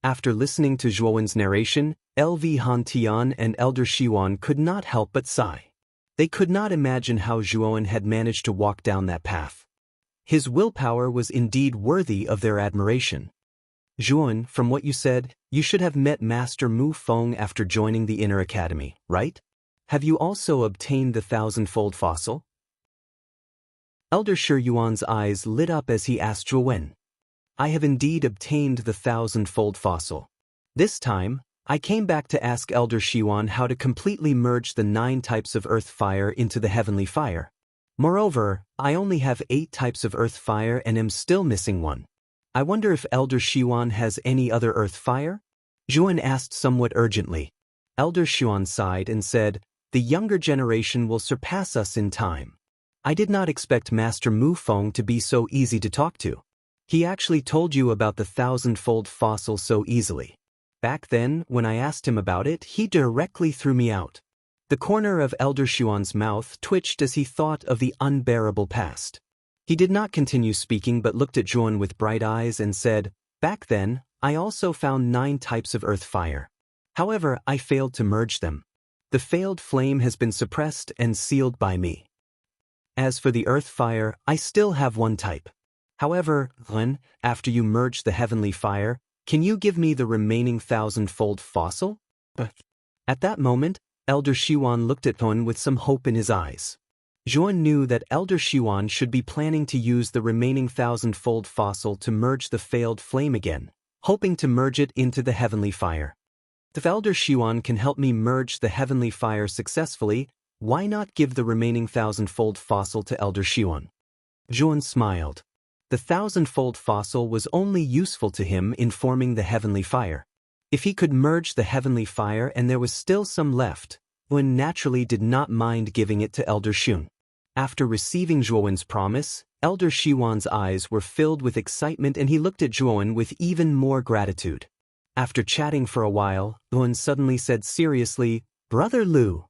After listening to Zhuowen's narration, LV Hantian and Elder Shiwan could not help but sigh. They could not imagine how Zhuowen had managed to walk down that path. His willpower was indeed worthy of their admiration. Zhuowen, from what you said, you should have met Master Mu Feng after joining the Inner Academy, right? Have you also obtained the 1,000-fold fossil? Elder Shi Yuan's eyes lit up as he asked Zhuowen. I have indeed obtained the 1,000-fold fossil. This time, I came back to ask Elder Shiwan how to completely merge the 9 types of earth fire into the heavenly fire. Moreover, I only have 8 types of earth fire and am still missing one. I wonder if Elder Shiwan has any other earth fire? Zhuan asked somewhat urgently. Elder Shiwan sighed and said, the younger generation will surpass us in time. I did not expect Master Mu Feng to be so easy to talk to. He actually told you about the 1,000-fold fossil so easily. Back then, when I asked him about it, he directly threw me out. The corner of Elder Shuan's mouth twitched as he thought of the unbearable past. He did not continue speaking but looked at Zhuan with bright eyes and said, back then, I also found 9 types of earth fire. However, I failed to merge them. The failed flame has been suppressed and sealed by me. As for the earth fire, I still have 1 type. However, Ren, after you merge the heavenly fire, can you give me the remaining 1,000-fold fossil? At that moment, Elder Shiwan looked at Ren with some hope in his eyes. Zhuan knew that Elder Shiwan should be planning to use the remaining 1,000-fold fossil to merge the failed flame again, hoping to merge it into the heavenly fire. If Elder Shiwan can help me merge the heavenly fire successfully, why not give the remaining 1,000-fold fossil to Elder Shiwan? Zhuan smiled. The 1,000-fold fossil was only useful to him in forming the heavenly fire. If he could merge the heavenly fire and there was still some left, Zhuan naturally did not mind giving it to Elder Shun. After receiving Zhuan's promise, Elder Shiwan's eyes were filled with excitement and he looked at Zhuan with even more gratitude. After chatting for a while, Zhuan suddenly said seriously, Brother Lu,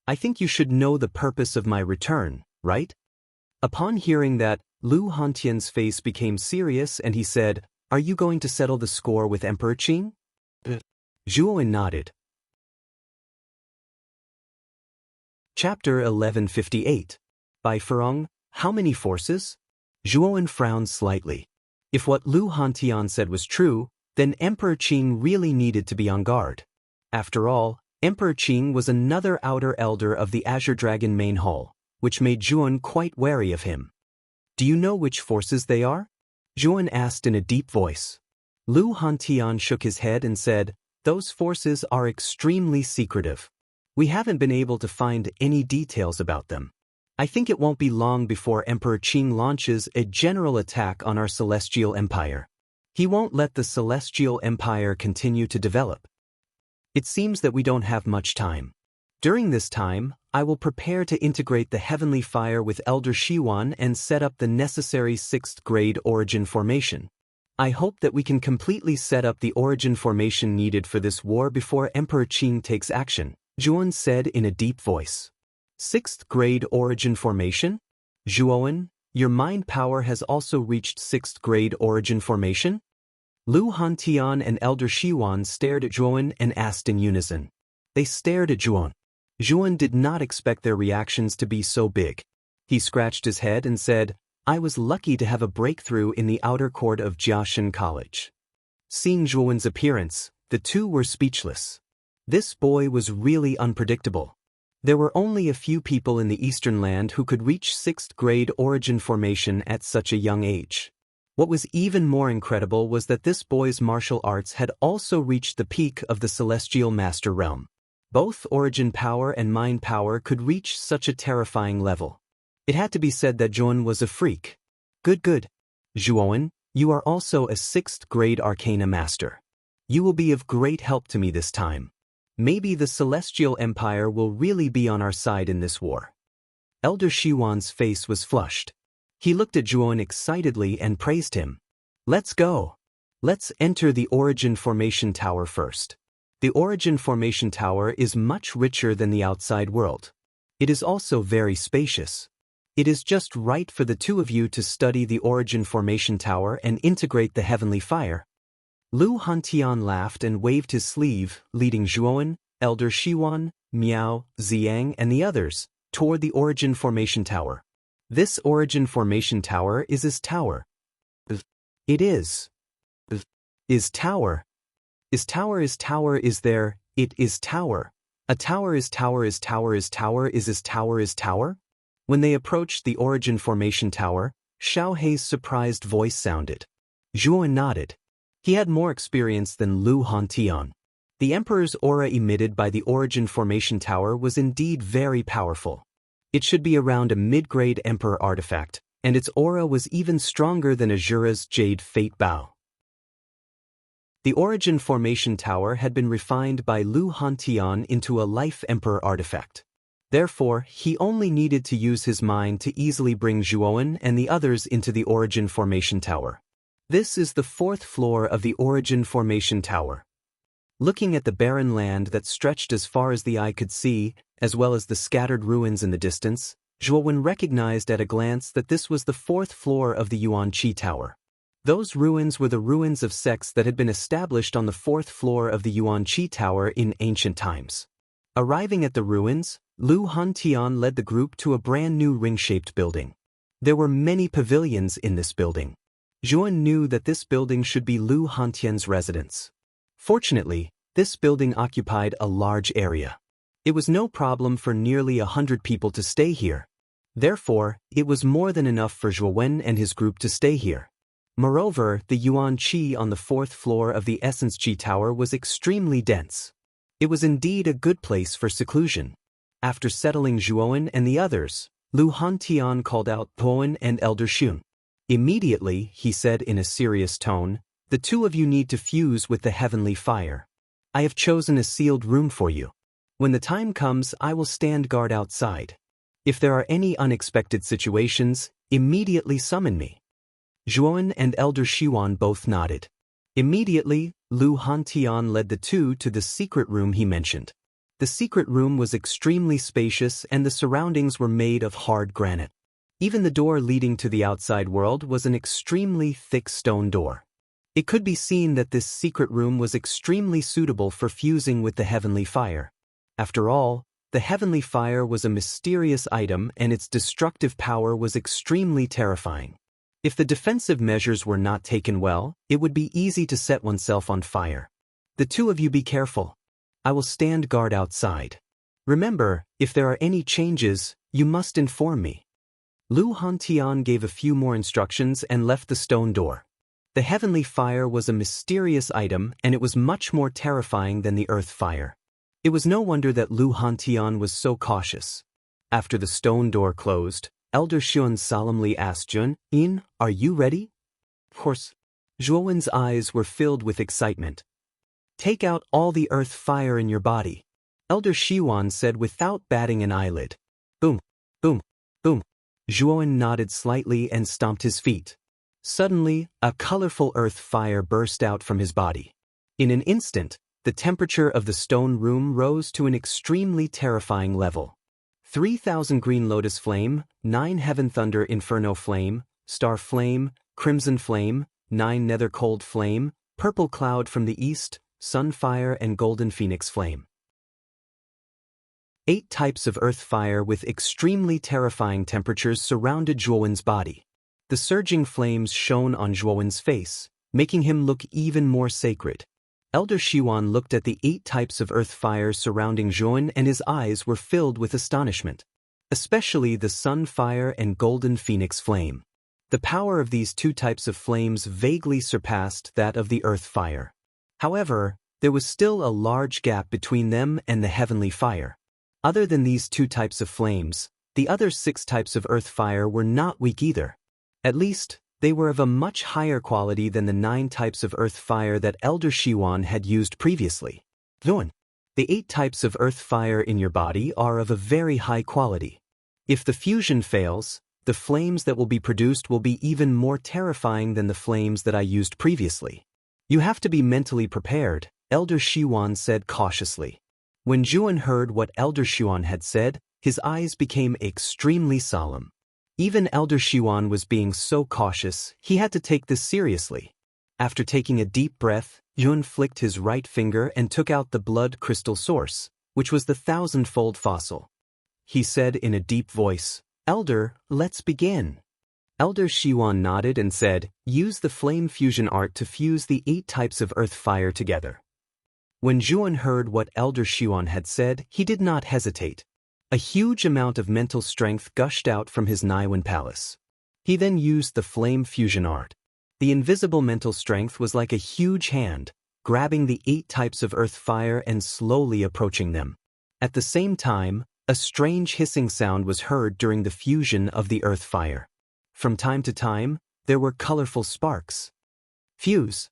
I think you should know the purpose of my return, right? Upon hearing that, Lu Hantian's face became serious and he said, are you going to settle the score with Emperor Qing? Zhuan nodded. Chapter 1158. By Furong, how many forces? Zhuan frowned slightly. If what Lu Hantian said was true, then Emperor Qing really needed to be on guard. After all, Emperor Qing was another outer elder of the Azure Dragon main hall, which made Zhuan quite wary of him. Do you know which forces they are? Zhuan asked in a deep voice. Lu Hantian shook his head and said, those forces are extremely secretive. We haven't been able to find any details about them. I think it won't be long before Emperor Qing launches a general attack on our Celestial Empire. He won't let the Celestial Empire continue to develop. It seems that we don't have much time. During this time, I will prepare to integrate the heavenly fire with Elder Shiwan and set up the necessary 6th grade origin formation. I hope that we can completely set up the origin formation needed for this war before Emperor Qing takes action, Zhuan said in a deep voice. 6th grade origin formation? Zhuan, your mind power has also reached 6th grade origin formation? Lu Hantian and Elder Shiwan stared at Zhuan and asked in unison. They stared at Zhuan. Zhuan did not expect their reactions to be so big. He scratched his head and said, I was lucky to have a breakthrough in the outer court of Jiaxin College. Seeing Zhuan's appearance, the two were speechless. This boy was really unpredictable. There were only a few people in the Eastern Land who could reach 6th grade origin formation at such a young age. What was even more incredible was that this boy's martial arts had also reached the peak of the Celestial Master realm. Both origin power and mind power could reach such a terrifying level. It had to be said that Zhuan was a freak. Good. Zhuan, you are also a 6th grade Arcana Master. You will be of great help to me this time. Maybe the Celestial Empire will really be on our side in this war. Elder Shiwan's face was flushed. He looked at Zhuan excitedly and praised him. Let's go. Let's enter the Origin Formation Tower first. The Origin Formation Tower is much richer than the outside world. It is also very spacious. It is just right for the two of you to study the Origin Formation Tower and integrate the heavenly fire. Lu Hantian laughed and waved his sleeve, leading Zhuan, Elder Shiwan, Miao, Xiang and the others toward the Origin Formation Tower. This Origin Formation Tower is his tower. It is. Is tower. Is tower is tower is there, it is tower. A tower is tower is tower is tower is tower is tower? When they approached the Origin Formation Tower, Xiao Hei's surprised voice sounded. Zhuan nodded. He had more experience than Lu Hantian. The Emperor's aura emitted by the Origin Formation Tower was indeed very powerful. It should be around a mid-grade Emperor artifact, and its aura was even stronger than Azura's Jade Fate Bow. The Origin Formation Tower had been refined by Lu Hantian into a Life Emperor artifact. Therefore, he only needed to use his mind to easily bring Zhuowen and the others into the Origin Formation Tower. This is the 4th floor of the Origin Formation Tower. Looking at the barren land that stretched as far as the eye could see, as well as the scattered ruins in the distance, Zhuowen recognized at a glance that this was the 4th floor of the Yuanqi Tower. Those ruins were the ruins of sects that had been established on the 4th floor of the Yuanqi Tower in ancient times. Arriving at the ruins, Lu Hantian led the group to a brand new ring-shaped building. There were many pavilions in this building. Zhuowen knew that this building should be Lu Hantian's residence. Fortunately, this building occupied a large area. It was no problem for nearly 100 people to stay here. Therefore, it was more than enough for Zhuowen and his group to stay here. Moreover, the Yuanqi on the 4th floor of the Essence Qi Tower was extremely dense. It was indeed a good place for seclusion. After settling Zhuowen and the others, Lu Hantian called out Poen and Elder Xun. Immediately, he said in a serious tone, "The two of you need to fuse with the heavenly fire. I have chosen a sealed room for you. When the time comes, I will stand guard outside. If there are any unexpected situations, immediately summon me." Zhuowen and Elder Xiwan both nodded. Immediately, Lu Hantian led the two to the secret room he mentioned. The secret room was extremely spacious and the surroundings were made of hard granite. Even the door leading to the outside world was an extremely thick stone door. It could be seen that this secret room was extremely suitable for fusing with the heavenly fire. After all, the heavenly fire was a mysterious item and its destructive power was extremely terrifying. If the defensive measures were not taken well, it would be easy to set oneself on fire. "The two of you be careful. I will stand guard outside. Remember, if there are any changes, you must inform me." Lu Hantian gave a few more instructions and left the stone door. The heavenly fire was a mysterious item and it was much more terrifying than the earth fire. It was no wonder that Lu Hantian was so cautious. After the stone door closed, Elder Xun solemnly asked Jun, "Are you ready?" "Of course." Zhuowen's eyes were filled with excitement. "Take out all the earth fire in your body," Elder Xiwan said without batting an eyelid. Boom, boom, boom. Zhuowen nodded slightly and stomped his feet. Suddenly, a colorful earth fire burst out from his body. In an instant, the temperature of the stone room rose to an extremely terrifying level. 3,000 green lotus flame, 9 heaven thunder inferno flame, star flame, crimson flame, 9 nether cold flame, purple cloud from the east, sun fire and golden phoenix flame. 8 types of earth fire with extremely terrifying temperatures surrounded Zhuowen's body. The surging flames shone on Zhuowen's face, making him look even more sacred. Elder Xiwan looked at the 8 types of earth fire surrounding Zhuowen and his eyes were filled with astonishment. Especially the sun fire and golden phoenix flame. The power of these 2 types of flames vaguely surpassed that of the earth fire. However, there was still a large gap between them and the heavenly fire. Other than these 2 types of flames, the other 6 types of earth fire were not weak either. At least, they were of a much higher quality than the 9 types of earth fire that Elder Xiwan had used previously. Zhuowen, the 8 types of earth fire in your body are of a very high quality. If the fusion fails, the flames that will be produced will be even more terrifying than the flames that I used previously. You have to be mentally prepared, Elder Xiwan said cautiously. When Zhuowen heard what Elder Xiwan had said, his eyes became extremely solemn. Even Elder Xiwan was being so cautious, he had to take this seriously. After taking a deep breath, Zhuowen flicked his right finger and took out the blood crystal source, which was the 1,000-fold fossil. He said in a deep voice, "Elder, let's begin." Elder Xiwan nodded and said, "Use the flame fusion art to fuse the 8 types of earth fire together." When Zhuowen heard what Elder Xiwan had said, he did not hesitate. A huge amount of mental strength gushed out from his Naiwen palace. He then used the flame fusion art. The invisible mental strength was like a huge hand, grabbing the 8 types of earth fire and slowly approaching them. At the same time, a strange hissing sound was heard during the fusion of the earth fire. From time to time, there were colorful sparks. Fuse.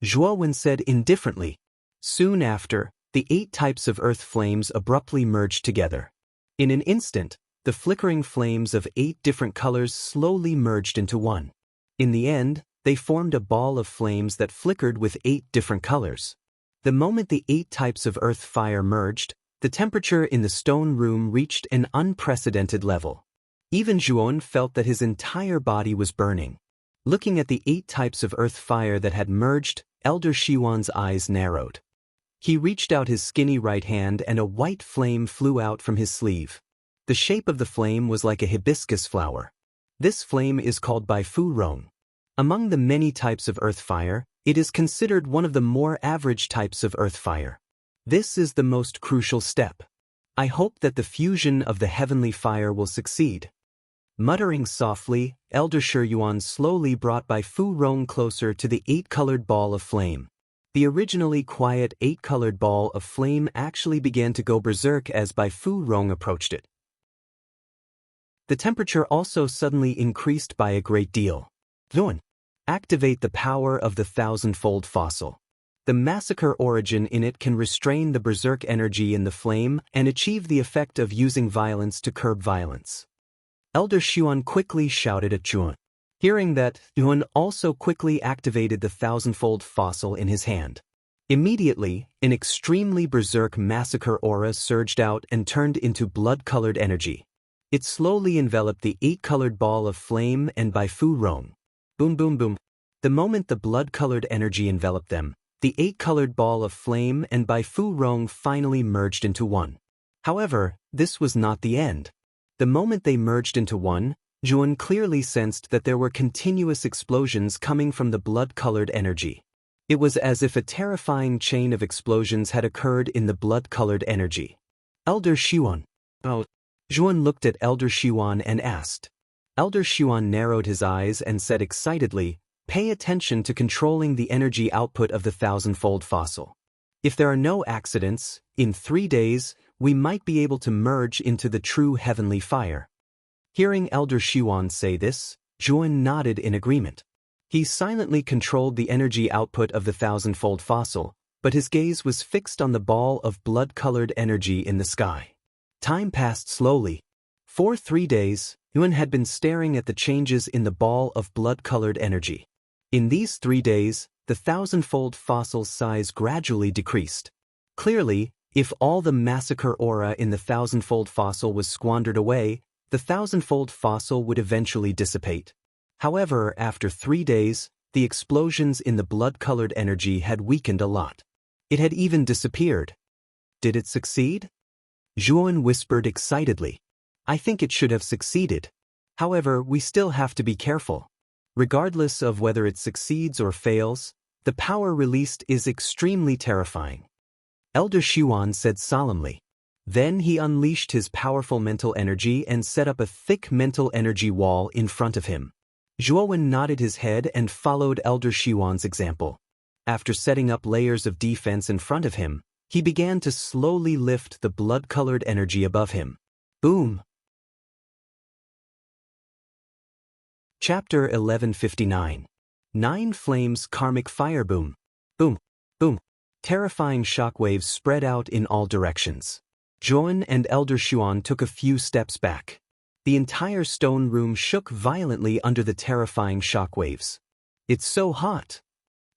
Zhuowen said indifferently. Soon after, the 8 types of earth flames abruptly merged together. In an instant, the flickering flames of 8 different colors slowly merged into one. In the end, they formed a ball of flames that flickered with 8 different colors. The moment the 8 types of earth fire merged, the temperature in the stone room reached an unprecedented level. Even Zhuowen felt that his entire body was burning. Looking at the 8 types of earth fire that had merged, Elder Shiwan's eyes narrowed. He reached out his skinny right hand and a white flame flew out from his sleeve. The shape of the flame was like a hibiscus flower. This flame is called Bai Fu Rong. Among the many types of earth fire, it is considered one of the more average types of earth fire. This is the most crucial step. I hope that the fusion of the heavenly fire will succeed. Muttering softly, Elder Shi Yuan slowly brought Bai Fu Rong closer to the 8-colored ball of flame. The originally quiet 8-colored ball of flame actually began to go berserk as Bai Fu Rong approached it. The temperature also suddenly increased by a great deal. Yuan, activate the power of the 1,000-fold fossil. The massacre origin in it can restrain the berserk energy in the flame and achieve the effect of using violence to curb violence. Elder Xuan quickly shouted at Yuan. Hearing that, Yuan also quickly activated the 1,000-fold fossil in his hand. Immediately, an extremely berserk massacre aura surged out and turned into blood-colored energy. It slowly enveloped the 8-colored ball of flame and Bai Fu Rong. Boom boom boom. The moment the blood-colored energy enveloped them, the 8-colored ball of flame and Bai Fu Rong finally merged into one. However, this was not the end. The moment they merged into one, Yuan clearly sensed that there were continuous explosions coming from the blood-colored energy. It was as if a terrifying chain of explosions had occurred in the blood-colored energy. Elder Shiwan. Oh. Yuan looked at Elder Shiwan and asked. Elder Shiwan narrowed his eyes and said excitedly, pay attention to controlling the energy output of the 1,000-fold fossil. If there are no accidents, in 3 days, we might be able to merge into the true heavenly fire. Hearing Elder Shiwan say this, Yuan nodded in agreement. He silently controlled the energy output of the 1,000-fold fossil, but his gaze was fixed on the ball of blood-colored energy in the sky. Time passed slowly. For 3 days, Yuan had been staring at the changes in the ball of blood-colored energy. In these 3 days, the 1,000-fold fossil's size gradually decreased. Clearly, if all the massacre aura in the 1,000-fold fossil was squandered away, the 1,000-fold fossil would eventually dissipate. However, after 3 days, the explosions in the blood-colored energy had weakened a lot. It had even disappeared. Did it succeed? Zhuan whispered excitedly. I think it should have succeeded. However, we still have to be careful. Regardless of whether it succeeds or fails, the power released is extremely terrifying. Elder Shiwan said solemnly. Then he unleashed his powerful mental energy and set up a thick mental energy wall in front of him. Zhuowen nodded his head and followed Elder Shiwan's example. After setting up layers of defense in front of him, he began to slowly lift the blood-colored energy above him. Boom! Chapter 1159. 9 Flames Karmic Fire Boom. Boom! Boom! Terrifying shockwaves spread out in all directions. Zhuowen and Elder Xuan took a few steps back. The entire stone room shook violently under the terrifying shockwaves. It's so hot!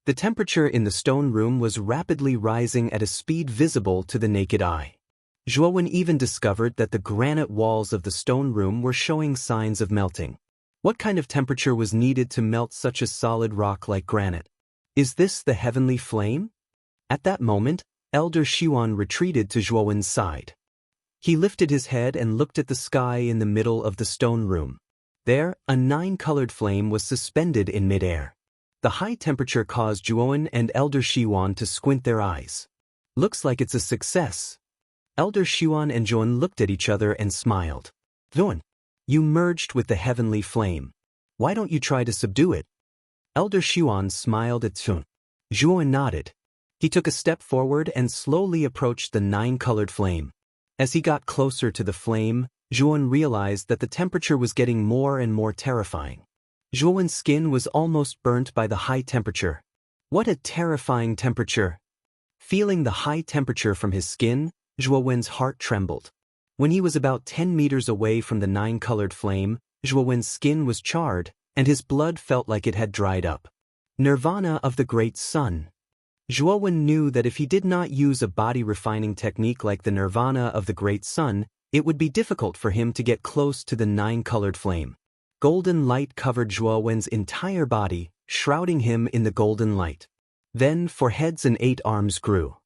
The temperature in the stone room was rapidly rising at a speed visible to the naked eye. Zhuowen even discovered that the granite walls of the stone room were showing signs of melting. What kind of temperature was needed to melt such a solid rock like granite? Is this the heavenly flame? At that moment, Elder Shiwan retreated to Zhuowen's side. He lifted his head and looked at the sky in the middle of the stone room. There, a 9-colored flame was suspended in midair. The high temperature caused Zhuowen and Elder Shiwan to squint their eyes. Looks like it's a success. Elder Shiwan and Zhuowen looked at each other and smiled. Zhuowen, you merged with the heavenly flame. Why don't you try to subdue it? Elder Shiwan smiled at Zhuowen. Zhuowen nodded. He took a step forward and slowly approached the 9-colored flame. As he got closer to the flame, Zhuowen realized that the temperature was getting more and more terrifying. Zhuowen's skin was almost burnt by the high temperature. What a terrifying temperature! Feeling the high temperature from his skin, Zhuowen's heart trembled. When he was about 10 meters away from the nine-colored flame, Zhuowen's skin was charred, and his blood felt like it had dried up. Nirvana of the Great Sun. Zhuowen knew that if he did not use a body-refining technique like the Nirvana of the Great Sun, it would be difficult for him to get close to the nine-colored flame. Golden light covered Zhuowen's entire body, shrouding him in the golden light. Then 4 heads and 8 arms grew.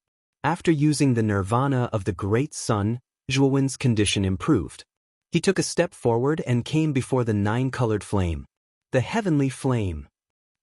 After using the Nirvana of the Great Sun, Zhuowen's condition improved. He took a step forward and came before the nine-colored flame. The heavenly flame.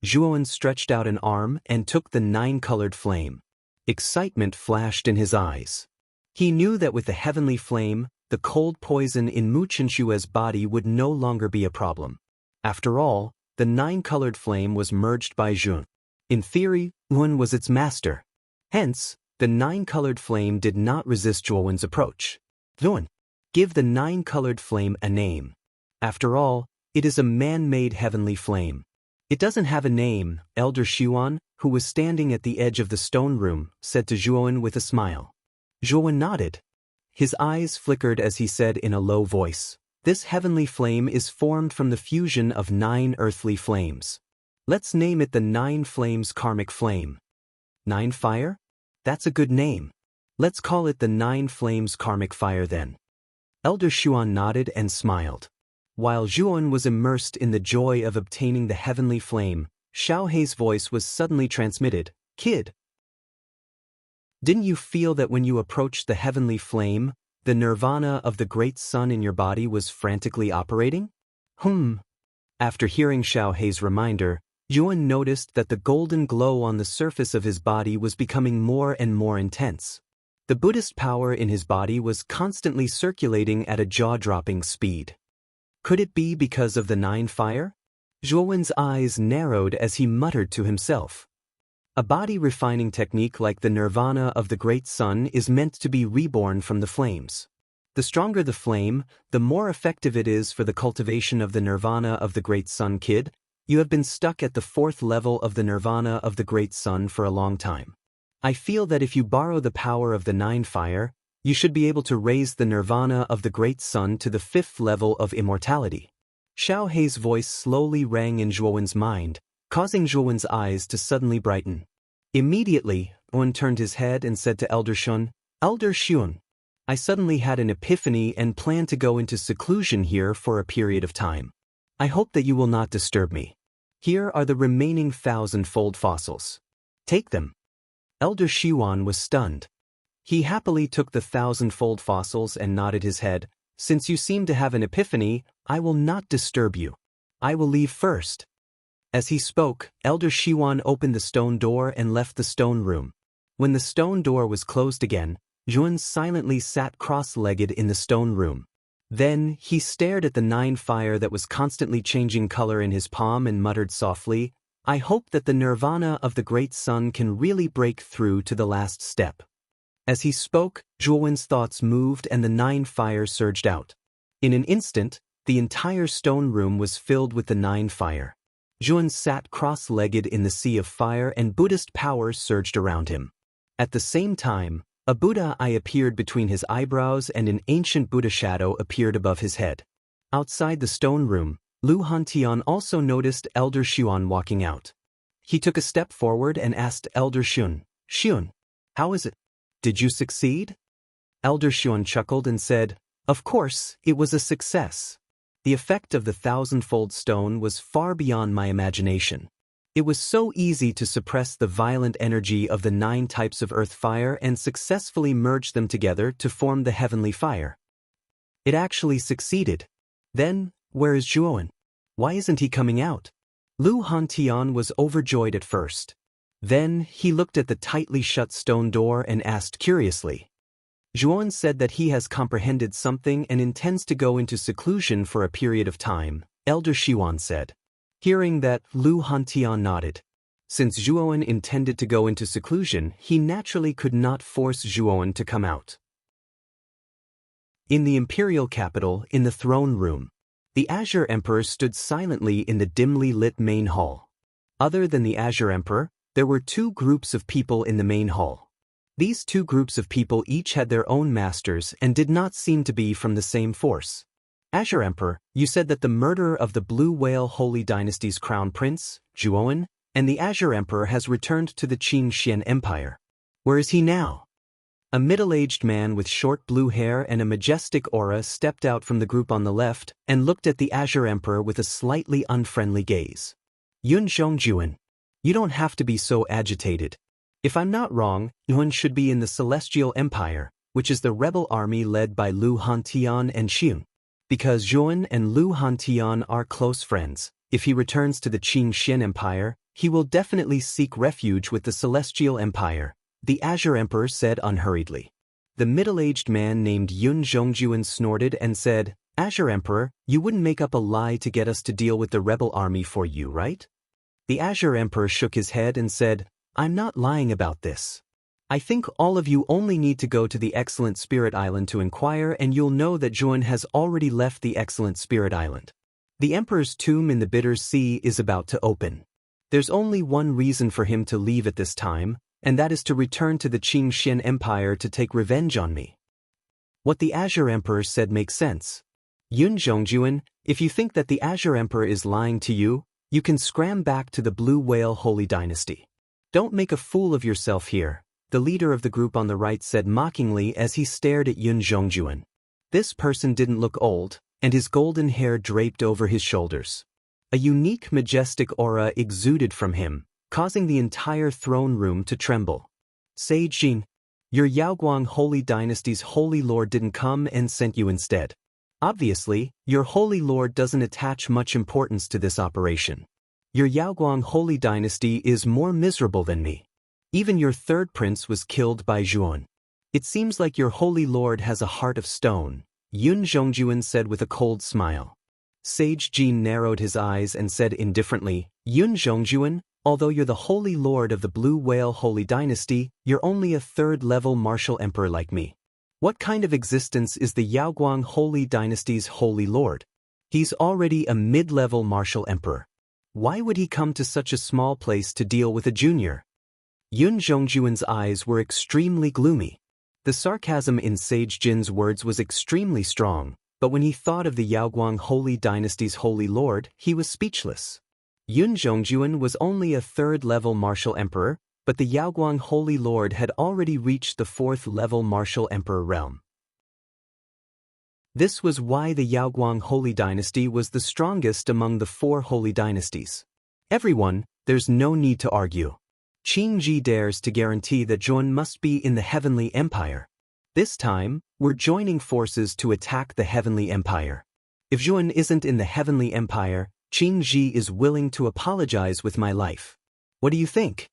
Zhuowen stretched out an arm and took the nine-colored flame. Excitement flashed in his eyes. He knew that with the heavenly flame, the cold poison in Mu Qinshue's body would no longer be a problem. After all, the nine-colored flame was merged by Zhuon. In theory, Zhuon was its master. Hence, the nine-colored flame did not resist Zhuowen's approach. Zhuon, give the nine-colored flame a name. After all, it is a man-made heavenly flame. It doesn't have a name, Elder Xuan, who was standing at the edge of the stone room, said to Zhuowen with a smile. Zhuowen nodded. His eyes flickered as he said in a low voice, "This heavenly flame is formed from the fusion of 9 earthly flames. Let's name it the 9 Flames Karmic Flame." 9 Fire? That's a good name. Let's call it the 9 Flames Karmic Fire then. Elder Xuan nodded and smiled. While Zhuowen was immersed in the joy of obtaining the heavenly flame, Xiaohei's voice was suddenly transmitted, "Kid, didn't you feel that when you approached the heavenly flame, the nirvana of the great sun in your body was frantically operating?" After hearing Xiaohei's reminder, Zhuowen noticed that the golden glow on the surface of his body was becoming more and more intense. The Buddhist power in his body was constantly circulating at a jaw-dropping speed. Could it be because of the 9 fire? Zhuowen's eyes narrowed as he muttered to himself. A body-refining technique like the nirvana of the great sun is meant to be reborn from the flames. The stronger the flame, the more effective it is for the cultivation of the nirvana of the great sun. Kid, you have been stuck at the 4th level of the nirvana of the great sun for a long time. I feel that if you borrow the power of the 9 fire, you should be able to raise the nirvana of the great sun to the 5th level of immortality. Xiaohei's voice slowly rang in Zhuowen's mind, causing Zhuowen's eyes to suddenly brighten. Immediately, Zhuowen turned his head and said to Elder Shun, "Elder Shun, I suddenly had an epiphany and plan to go into seclusion here for a period of time. I hope that you will not disturb me. Here are the remaining 1,000-fold fossils. Take them." Elder Xuan was stunned. He happily took the 1,000-fold fossils and nodded his head. "Since you seem to have an epiphany, I will not disturb you. I will leave first." As he spoke, Elder Xuan opened the stone door and left the stone room. When the stone door was closed again, Zhuowen silently sat cross-legged in the stone room. Then, he stared at the 9 fire that was constantly changing color in his palm and muttered softly, "I hope that the nirvana of the great sun can really break through to the last step." As he spoke, Zhuowen's thoughts moved and the 9 fire surged out. In an instant, the entire stone room was filled with the 9 fire. Zhuowen sat cross-legged in the sea of fire and Buddhist power surged around him. At the same time, a Buddha eye appeared between his eyebrows and an ancient Buddha shadow appeared above his head. Outside the stone room, Lu Hantian also noticed Elder Xuan walking out. He took a step forward and asked Elder Shun, "Shun, how is it? Did you succeed?" Elder Xuan chuckled and said, "Of course, it was a success. The effect of the 1,000-fold stone was far beyond my imagination. It was so easy to suppress the violent energy of the 9 types of earth fire and successfully merge them together to form the heavenly fire. It actually succeeded. Then, where is Zhuowen? Why isn't he coming out?" Lu Hantian was overjoyed at first. Then, he looked at the tightly shut stone door and asked curiously. Zhuowen said that he has comprehended something and intends to go into seclusion for a period of time, Elder Xuan said. Hearing that, Lu Hantian nodded. Since Zhuowen intended to go into seclusion, he naturally could not force Zhuowen to come out. In the imperial capital, in the throne room, the Azure Emperor stood silently in the dimly lit main hall. Other than the Azure Emperor, there were two groups of people in the main hall. These two groups of people each had their own masters and did not seem to be from the same force. Azure Emperor, you said that the murderer of the Blue Whale Holy Dynasty's crown prince, Zhuowen, and the Azure Emperor has returned to the Qing Xian Empire. Where is he now? A middle-aged man with short blue hair and a majestic aura stepped out from the group on the left and looked at the Azure Emperor with a slightly unfriendly gaze. Yun Zhongjuan, you don't have to be so agitated. If I'm not wrong, Yun should be in the Celestial Empire, which is the rebel army led by Lu Hantian and Xiong. Because Zhuowen and Lu Hantian are close friends, if he returns to the Qing Xian Empire, he will definitely seek refuge with the Celestial Empire, the Azure Emperor said unhurriedly. The middle-aged man named Yun Zhongjuan snorted and said, Azure Emperor, you wouldn't make up a lie to get us to deal with the rebel army for you, right? The Azure Emperor shook his head and said, I'm not lying about this. I think all of you only need to go to the Excellent Spirit Island to inquire and you'll know that Zhuowen has already left the Excellent Spirit Island. The Emperor's tomb in the Bitter Sea is about to open. There's only one reason for him to leave at this time, and that is to return to the Qing Xian Empire to take revenge on me. What the Azure Emperor said makes sense. Yun Zhongjuan, if you think that the Azure Emperor is lying to you, you can scram back to the Blue Whale Holy Dynasty. Don't make a fool of yourself here, the leader of the group on the right said mockingly as he stared at Yun Zhongjuan. This person didn't look old, and his golden hair draped over his shoulders. A unique majestic aura exuded from him, causing the entire throne room to tremble. Sage Jin, your Yaoguang Holy Dynasty's Holy Lord didn't come and sent you instead. Obviously, your Holy Lord doesn't attach much importance to this operation. Your Yaoguang Holy Dynasty is more miserable than me. Even your third prince was killed by Zhuowen. It seems like your Holy Lord has a heart of stone, Yun Zhongjuan said with a cold smile. Sage Jin narrowed his eyes and said indifferently, Yun Zhongjuan, although you're the Holy Lord of the Blue Whale Holy Dynasty, you're only a third-level martial emperor like me. What kind of existence is the Yaoguang Holy Dynasty's Holy Lord? He's already a mid-level martial emperor. Why would he come to such a small place to deal with a junior? Yun Zhongjuan's eyes were extremely gloomy. The sarcasm in Sage Jin's words was extremely strong, but when he thought of the Yaoguang Holy Dynasty's Holy Lord, he was speechless. Yun Zhongjuan was only a third-level martial emperor, but the Yaoguang Holy Lord had already reached the fourth-level martial emperor realm. This was why the Yaoguang Holy Dynasty was the strongest among the four holy dynasties. Everyone, there's no need to argue. Qing Ji dares to guarantee that Zhuowen must be in the Heavenly Empire. This time, we're joining forces to attack the Heavenly Empire. If Zhuowen isn't in the Heavenly Empire, Qing Ji is willing to apologize with my life. What do you think?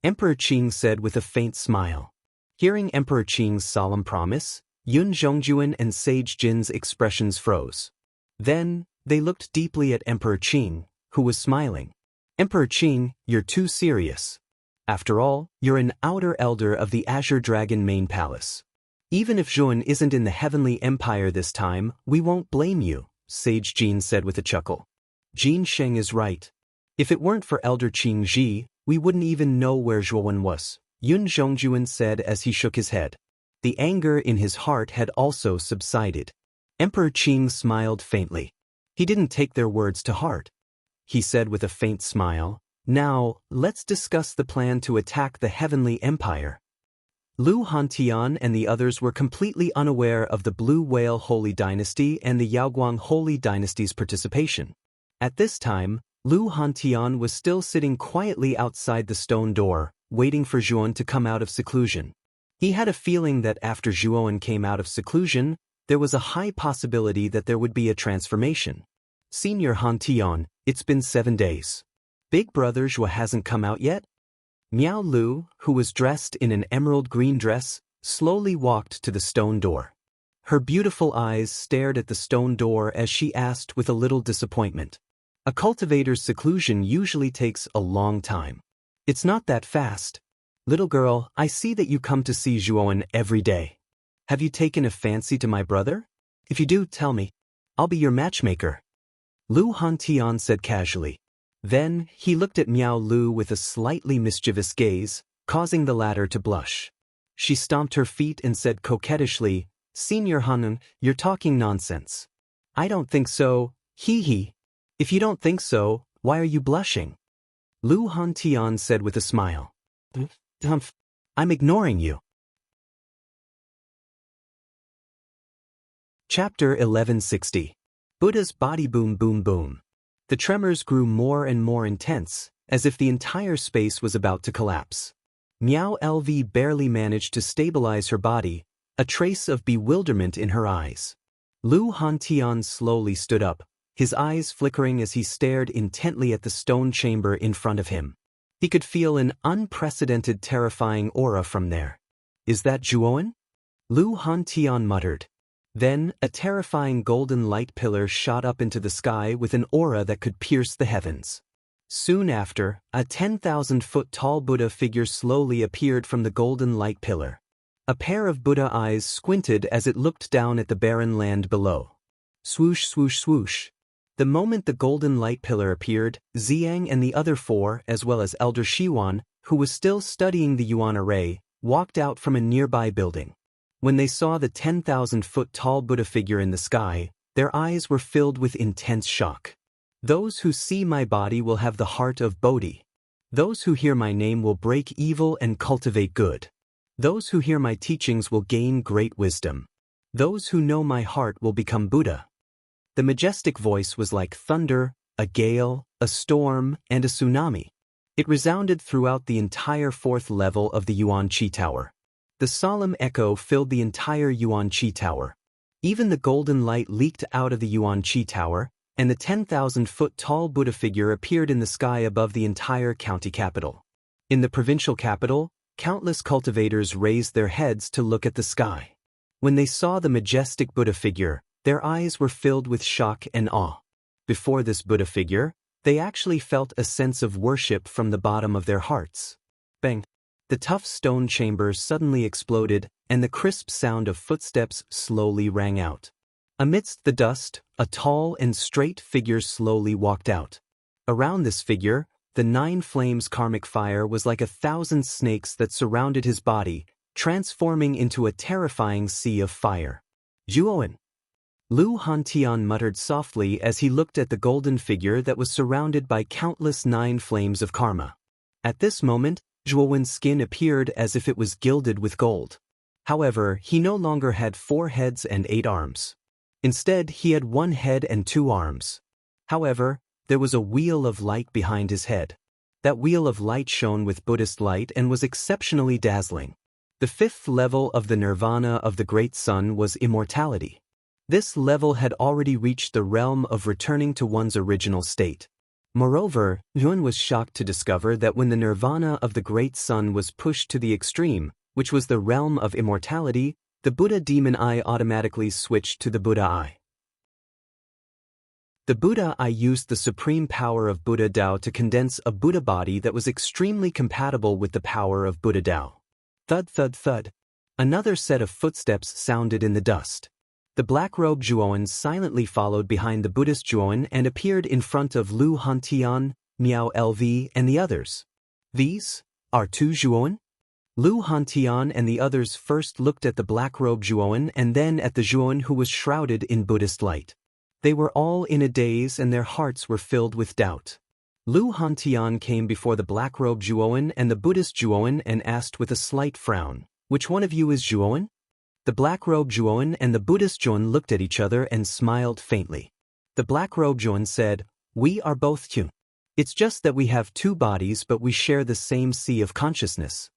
Emperor Qing said with a faint smile. Hearing Emperor Qing's solemn promise, Yun Zhongjuan and Sage Jin's expressions froze. Then, they looked deeply at Emperor Qing, who was smiling. Emperor Qing, you're too serious. After all, you're an outer elder of the Azure Dragon main palace. Even if Zhuowen isn't in the Heavenly Empire this time, we won't blame you, Sage Jin said with a chuckle. Jin Sheng is right. If it weren't for Elder Qing Ji, we wouldn't even know where Zhuowen was, Yun Zhongjuan said as he shook his head. The anger in his heart had also subsided. Emperor Qing smiled faintly. He didn't take their words to heart. He said with a faint smile, now, let's discuss the plan to attack the Heavenly Empire. Lu Hantian and the others were completely unaware of the Blue Whale Holy Dynasty and the Yaoguang Holy Dynasty's participation. At this time, Lu Hantian was still sitting quietly outside the stone door, waiting for Zhuowen to come out of seclusion. He had a feeling that after Zhuowen came out of seclusion, there was a high possibility that there would be a transformation. Senior Hantian, it's been 7 days. Big brother Zhuo hasn't come out yet? Miao Lu, who was dressed in an emerald green dress, slowly walked to the stone door. Her beautiful eyes stared at the stone door as she asked with a little disappointment. A cultivator's seclusion usually takes a long time. It's not that fast. Little girl, I see that you come to see Zhuowen every day. Have you taken a fancy to my brother? If you do, tell me. I'll be your matchmaker. Lu Hantian said casually. Then, he looked at Miao Lu with a slightly mischievous gaze, causing the latter to blush. She stomped her feet and said coquettishly, "Senior Hanun, you're talking nonsense." "I don't think so, hee. If you don't think so, why are you blushing?" Lu Hantian said with a smile. "Humph. I'm ignoring you." Chapter 1160. Buddha's Body Boom Boom Boom. The tremors grew more and more intense, as if the entire space was about to collapse. Miao Lv barely managed to stabilize her body, a trace of bewilderment in her eyes. Lu Hantian slowly stood up, his eyes flickering as he stared intently at the stone chamber in front of him. He could feel an unprecedented terrifying aura from there. "Is that Zhuowen?" Lu Hantian muttered. Then, a terrifying golden light pillar shot up into the sky with an aura that could pierce the heavens. Soon after, a 10,000-foot-tall Buddha figure slowly appeared from the golden light pillar. A pair of Buddha eyes squinted as it looked down at the barren land below. Swoosh, swoosh, swoosh. The moment the golden light pillar appeared, Xiang and the other four, as well as Elder Shiwan, who was still studying the Yuan array, walked out from a nearby building. When they saw the 10,000-foot-tall Buddha figure in the sky, their eyes were filled with intense shock. "Those who see my body will have the heart of Bodhi. Those who hear my name will break evil and cultivate good. Those who hear my teachings will gain great wisdom. Those who know my heart will become Buddha." The majestic voice was like thunder, a gale, a storm, and a tsunami. It resounded throughout the entire fourth level of the Yuan Qi Tower. The solemn echo filled the entire Yuan Qi Tower. Even the golden light leaked out of the Yuan Qi Tower, and the 10,000-foot-tall Buddha figure appeared in the sky above the entire county capital. In the provincial capital, countless cultivators raised their heads to look at the sky. When they saw the majestic Buddha figure, their eyes were filled with shock and awe. Before this Buddha figure, they actually felt a sense of worship from the bottom of their hearts. Bang! The tough stone chamber suddenly exploded, and the crisp sound of footsteps slowly rang out. Amidst the dust, a tall and straight figure slowly walked out. Around this figure, the 9 flames karmic fire was like 1,000 snakes that surrounded his body, transforming into a terrifying sea of fire. "Zhuowen!" Lu Hantian muttered softly as he looked at the golden figure that was surrounded by countless 9 flames of karma. At this moment, Zhuowen's skin appeared as if it was gilded with gold. However, he no longer had 4 heads and 8 arms. Instead, he had 1 head and 2 arms. However, there was a wheel of light behind his head. That wheel of light shone with Buddhist light and was exceptionally dazzling. The 5th level of the nirvana of the Great Sun was immortality. This level had already reached the realm of returning to one's original state. Moreover, Yun was shocked to discover that when the nirvana of the Great Sun was pushed to the extreme, which was the realm of immortality, the Buddha demon eye automatically switched to the Buddha eye. The Buddha eye used the supreme power of Buddha Tao to condense a Buddha body that was extremely compatible with the power of Buddha Tao. Thud thud thud. Another set of footsteps sounded in the dust. The black-robed Zhuowen silently followed behind the Buddhist Zhuowen and appeared in front of Lu Hantian, Miao Lv, and the others. "These are 2 Zhuowen?" Lu Hantian and the others first looked at the black-robed Zhuowen and then at the Zhuowen who was shrouded in Buddhist light. They were all in a daze and their hearts were filled with doubt. Lu Hantian came before the black-robed Zhuowen and the Buddhist Zhuowen and asked with a slight frown, "Which one of you is Zhuowen?" The black-robed Zhuowen and the Buddhist Zhuowen looked at each other and smiled faintly. The black-robed Zhuowen said, "We are both Q. It's just that we have 2 bodies but we share the same sea of consciousness."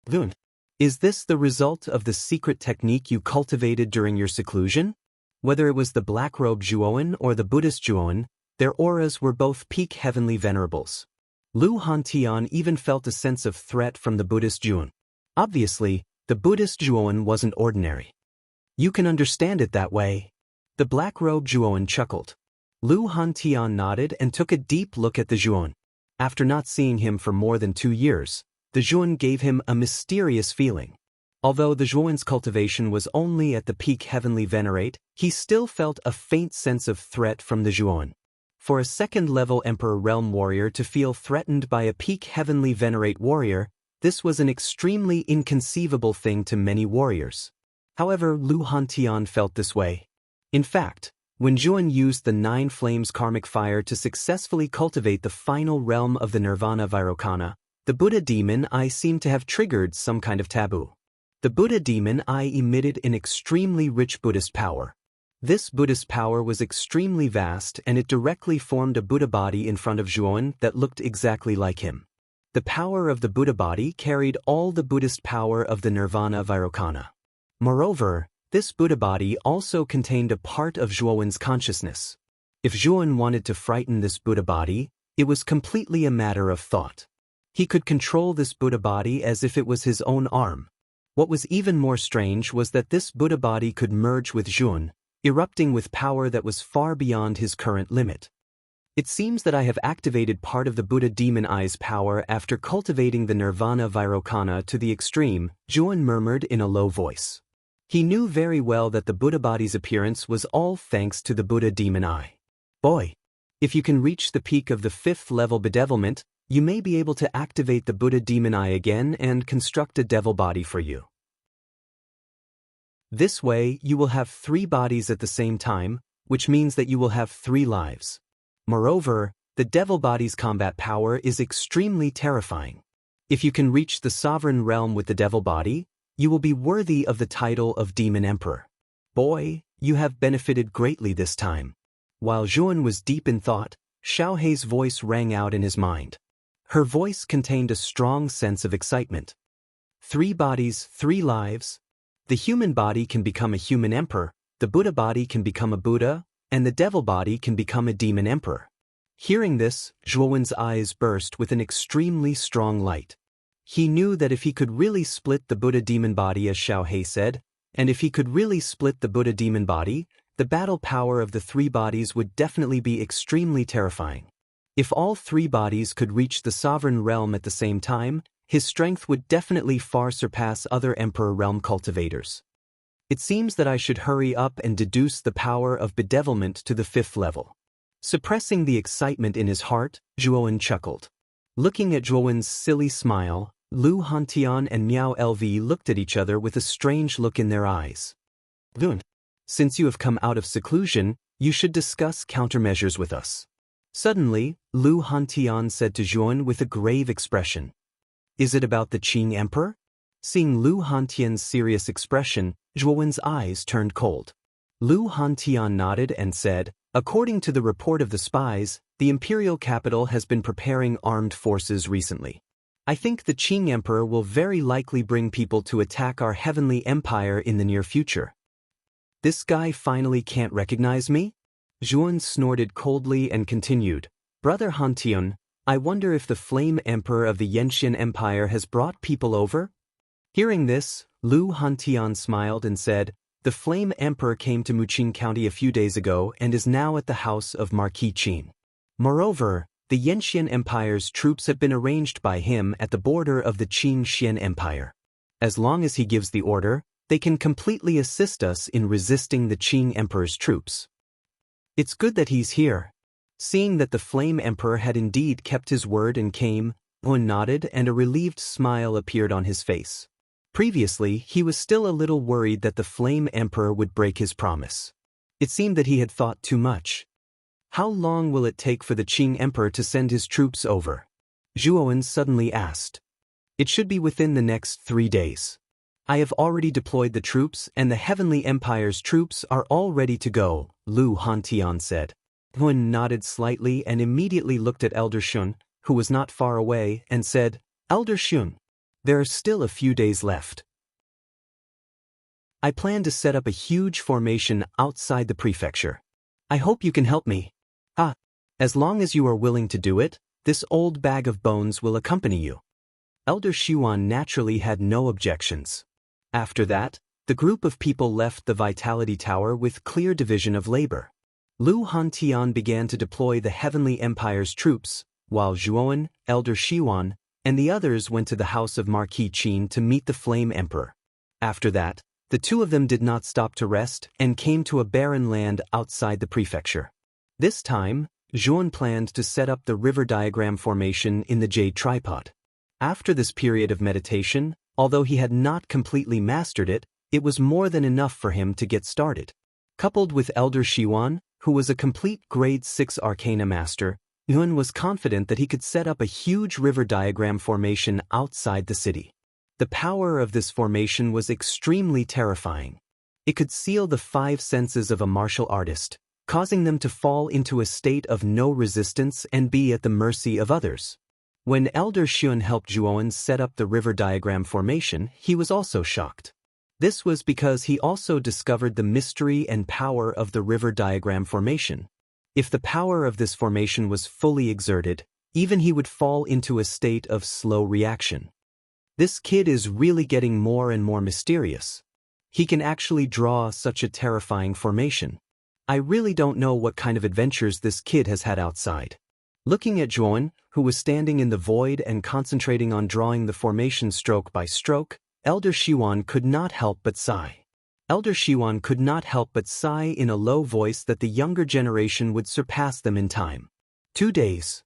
"Lun, is this the result of the secret technique you cultivated during your seclusion?" Whether it was the black-robed Zhuowen or the Buddhist Zhuowen, their auras were both peak heavenly venerables. Lu Hantian even felt a sense of threat from the Buddhist Zhuowen. Obviously, the Buddhist Zhuowen wasn't ordinary. "You can understand it that way." The black-robed Zhuowen chuckled. Lu Hantian nodded and took a deep look at the Zhuowen. After not seeing him for more than 2 years, the Zhuowen gave him a mysterious feeling. Although the Zhuowen's cultivation was only at the peak heavenly venerate, he still felt a faint sense of threat from the Zhuowen. For a second-level Emperor Realm warrior to feel threatened by a peak heavenly venerate warrior, this was an extremely inconceivable thing to many warriors. However, Lu Hantian felt this way. In fact, when Zhuan used the 9 flames karmic fire to successfully cultivate the final realm of the Nirvana Vairocana, the Buddha demon eye seemed to have triggered some kind of taboo. The Buddha demon eye emitted an extremely rich Buddhist power. This Buddhist power was extremely vast, and it directly formed a Buddha body in front of Zhuan that looked exactly like him. The power of the Buddha body carried all the Buddhist power of the Nirvana Vairocana. Moreover, this Buddha body also contained a part of Zhuan's consciousness. If Zhuan wanted to frighten this Buddha body, it was completely a matter of thought. He could control this Buddha body as if it was his own arm. What was even more strange was that this Buddha body could merge with Zhuan, erupting with power that was far beyond his current limit. It seems that I have activated part of the Buddha demon eye's power after cultivating the Nirvana Vairocana to the extreme, Zhuan murmured in a low voice. He knew very well that the Buddha body's appearance was all thanks to the Buddha demon eye. Boy, if you can reach the peak of the 5th level bedevilment, you may be able to activate the Buddha demon eye again and construct a devil body for you. This way, you will have 3 bodies at the same time, which means that you will have 3 lives. Moreover, the devil body's combat power is extremely terrifying. If you can reach the sovereign realm with the devil body, you will be worthy of the title of Demon Emperor. Boy, you have benefited greatly this time. While Zhuan was deep in thought, Xiao Hei's voice rang out in his mind. Her voice contained a strong sense of excitement. 3 bodies, 3 lives. The human body can become a human emperor, the Buddha body can become a Buddha, and the devil body can become a demon emperor. Hearing this, Zhuan's eyes burst with an extremely strong light. He knew that if he could really split the Buddha demon body, as Xiao Hei said, and if he could really split the Buddha demon body, the battle power of the 3 bodies would definitely be extremely terrifying. If all 3 bodies could reach the sovereign realm at the same time, his strength would definitely far surpass other Emperor Realm cultivators. It seems that I should hurry up and deduce the power of bedevilment to the 5th level. Suppressing the excitement in his heart, Zhuan chuckled. Looking at Zhuan's silly smile, Lu Hantian and Miao LV looked at each other with a strange look in their eyes. Zhuan, since you have come out of seclusion, you should discuss countermeasures with us. Suddenly, Lu Hantian said to Zhuan with a grave expression. Is it about the Qing Emperor? Seeing Lu Hantian's serious expression, Zhuan's eyes turned cold. Lu Hantian nodded and said, according to the report of the spies, the imperial capital has been preparing armed forces recently. I think the Qing Emperor will very likely bring people to attack our heavenly empire in the near future. This guy finally can't recognize me? Zhuan snorted coldly and continued, Brother Hantian, I wonder if the Flame Emperor of the Yenxian Empire has brought people over? Hearing this, Lu Hantian smiled and said, the Flame Emperor came to Muqing County a few days ago and is now at the house of Marquis Qin. Moreover, the Yenxian Empire's troops have been arranged by him at the border of the Qing Xian Empire. As long as he gives the order, they can completely assist us in resisting the Qing Emperor's troops. It's good that he's here. Seeing that the Flame Emperor had indeed kept his word and came, Zhuan nodded and a relieved smile appeared on his face. Previously, he was still a little worried that the Flame Emperor would break his promise. It seemed that he had thought too much. How long will it take for the Qing Emperor to send his troops over? Zhuan suddenly asked. It should be within the next 3 days. I have already deployed the troops and the Heavenly Empire's troops are all ready to go, Lu Hantian said. Zhuan nodded slightly and immediately looked at Elder Shun, who was not far away, and said, Elder Shun, there are still a few days left. I plan to set up a huge formation outside the prefecture. I hope you can help me. As long as you are willing to do it, this old bag of bones will accompany you. Elder Xuan naturally had no objections. After that, the group of people left the Vitality Tower with clear division of labor. Lu Hantian began to deploy the Heavenly Empire's troops, while Zhuan, Elder Xuan, and the others went to the house of Marquis Qin to meet the Flame Emperor. After that, the 2 of them did not stop to rest and came to a barren land outside the prefecture. This time, Zhuan planned to set up the river diagram formation in the jade tripod. After this period of meditation, although he had not completely mastered it, it was more than enough for him to get started. Coupled with Elder Shiwan, who was a complete Grade 6 Arcana Master, Yuan was confident that he could set up a huge river diagram formation outside the city. The power of this formation was extremely terrifying. It could seal the 5 senses of a martial artist, causing them to fall into a state of no resistance and be at the mercy of others. When Elder Shun helped Zhuan set up the river diagram formation, he was also shocked. This was because he also discovered the mystery and power of the river diagram formation. If the power of this formation was fully exerted, even he would fall into a state of slow reaction. This kid is really getting more and more mysterious. He can actually draw such a terrifying formation. I really don't know what kind of adventures this kid has had outside. Looking at Zhuan, who was standing in the void and concentrating on drawing the formation stroke by stroke, Elder Shiwan could not help but sigh. Elder Shiwan could not help but sigh in a low voice that the younger generation would surpass them in time. 2 days.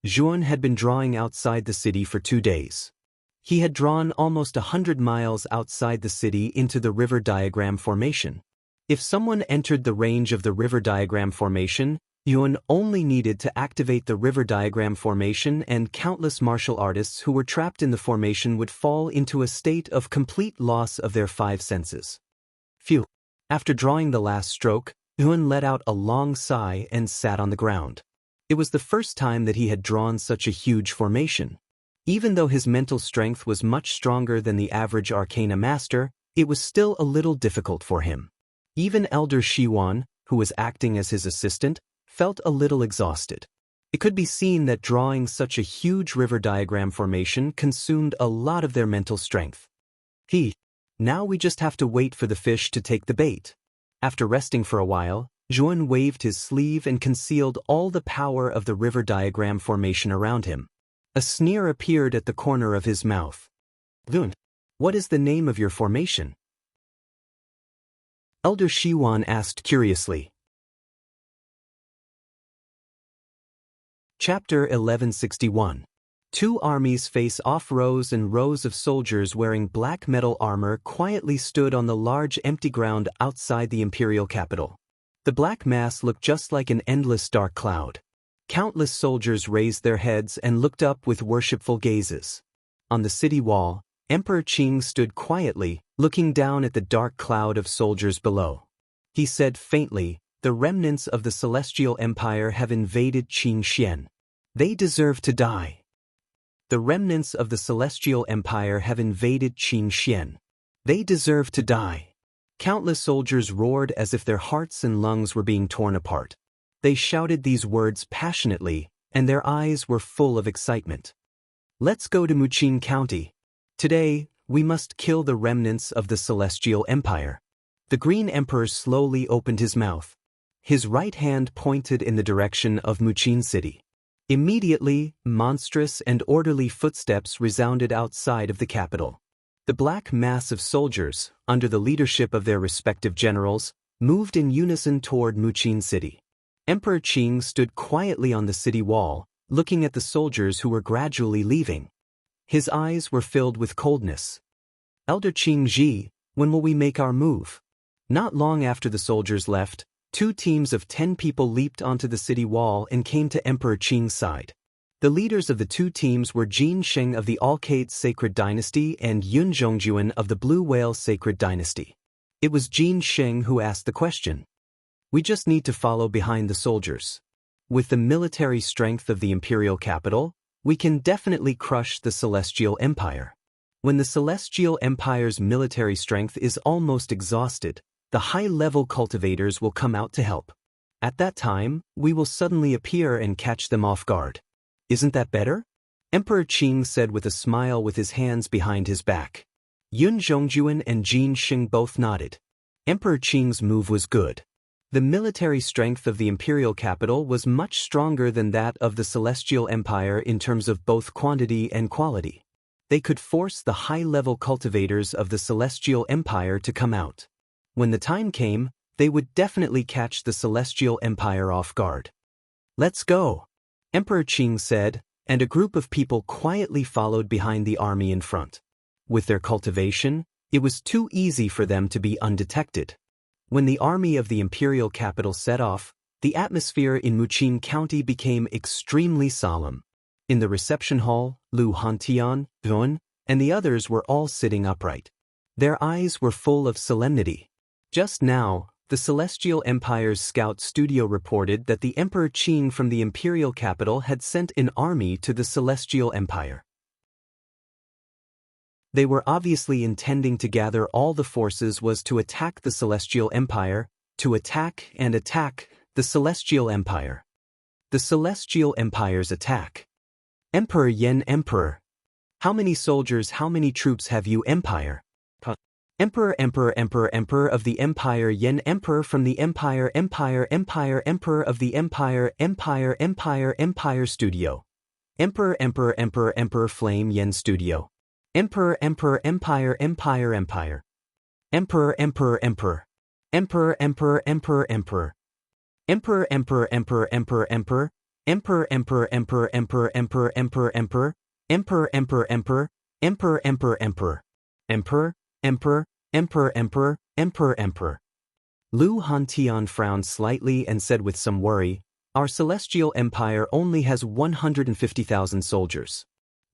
Zhuan had been drawing outside the city for 2 days. He had drawn almost 100 miles outside the city into the river diagram formation. If someone entered the range of the river diagram formation, Yuan only needed to activate the river diagram formation and countless martial artists who were trapped in the formation would fall into a state of complete loss of their 5 senses. Phew. After drawing the last stroke, Yuan let out a long sigh and sat on the ground. It was the first time that he had drawn such a huge formation. Even though his mental strength was much stronger than the average Arcana Master, it was still a little difficult for him. Even Elder Shiwan, who was acting as his assistant, felt a little exhausted. It could be seen that drawing such a huge river diagram formation consumed a lot of their mental strength. Now we just have to wait for the fish to take the bait. After resting for a while, Zhuan waved his sleeve and concealed all the power of the river diagram formation around him. A sneer appeared at the corner of his mouth. Zhuan, what is the name of your formation? Elder Shiwan asked curiously. Chapter 1161. 2 armies face off. Rows and rows of soldiers wearing black metal armor quietly stood on the large empty ground outside the imperial capital. The black mass looked just like an endless dark cloud. Countless soldiers raised their heads and looked up with worshipful gazes. On the city wall, Emperor Qing stood quietly, looking down at the dark cloud of soldiers below. He said faintly, "The remnants of the Celestial Empire have invaded Qingxian. They deserve to die." The remnants of the Celestial Empire have invaded Qingxian. They deserve to die. Countless soldiers roared as if their hearts and lungs were being torn apart. They shouted these words passionately, and their eyes were full of excitement. "Let's go to Muqin County. Today, we must kill the remnants of the Celestial Empire." The Green Emperor slowly opened his mouth. His right hand pointed in the direction of Muqin City. Immediately, monstrous and orderly footsteps resounded outside of the capital. The black mass of soldiers, under the leadership of their respective generals, moved in unison toward Muqin City. Emperor Qing stood quietly on the city wall, looking at the soldiers who were gradually leaving. His eyes were filled with coldness. "Elder Qing Ji, when will we make our move?" Not long after the soldiers left, 2 teams of 10 people leaped onto the city wall and came to Emperor Qing's side. The leaders of the 2 teams were Jin Sheng of the Alcade Sacred Dynasty and Yun Zhongjuan of the Blue Whale Sacred Dynasty. It was Jin Sheng who asked the question. "We just need to follow behind the soldiers. With the military strength of the imperial capital, we can definitely crush the Celestial Empire. When the Celestial Empire's military strength is almost exhausted, the high-level cultivators will come out to help. At that time, we will suddenly appear and catch them off guard. Isn't that better?" Emperor Qing said with a smile with his hands behind his back. Yun Zhongjuan and Jin Sheng both nodded. Emperor Qing's move was good. The military strength of the imperial capital was much stronger than that of the Celestial Empire in terms of both quantity and quality. They could force the high-level cultivators of the Celestial Empire to come out. When the time came, they would definitely catch the Celestial Empire off guard. Let's go, Emperor Qing said, and a group of people quietly followed behind the army in front. With their cultivation, it was too easy for them to be undetected. When the army of the imperial capital set off, the atmosphere in Muqing County became extremely solemn. In the reception hall, Lu Hantian, Yun, and the others were all sitting upright. Their eyes were full of solemnity. Just now, the Celestial Empire's scout studio reported that the Emperor Qing from the imperial capital had sent an army to the Celestial Empire. They were obviously intending to gather all the forces was to attack the Celestial Empire, to attack the Celestial Empire. The Celestial Empire's attack. Emperor Yen Emperor. How many soldiers, how many troops have you, Empire? Emperor of the Empire Yen Emperor from the Empire Emperor of the Empire Studio. Emperor Flame Yen Studio. Emperor Empire Emperor Emperor Emperor. Lu Hantian frowned slightly and said with some worry, "Our celestial empire only has 150,000 soldiers.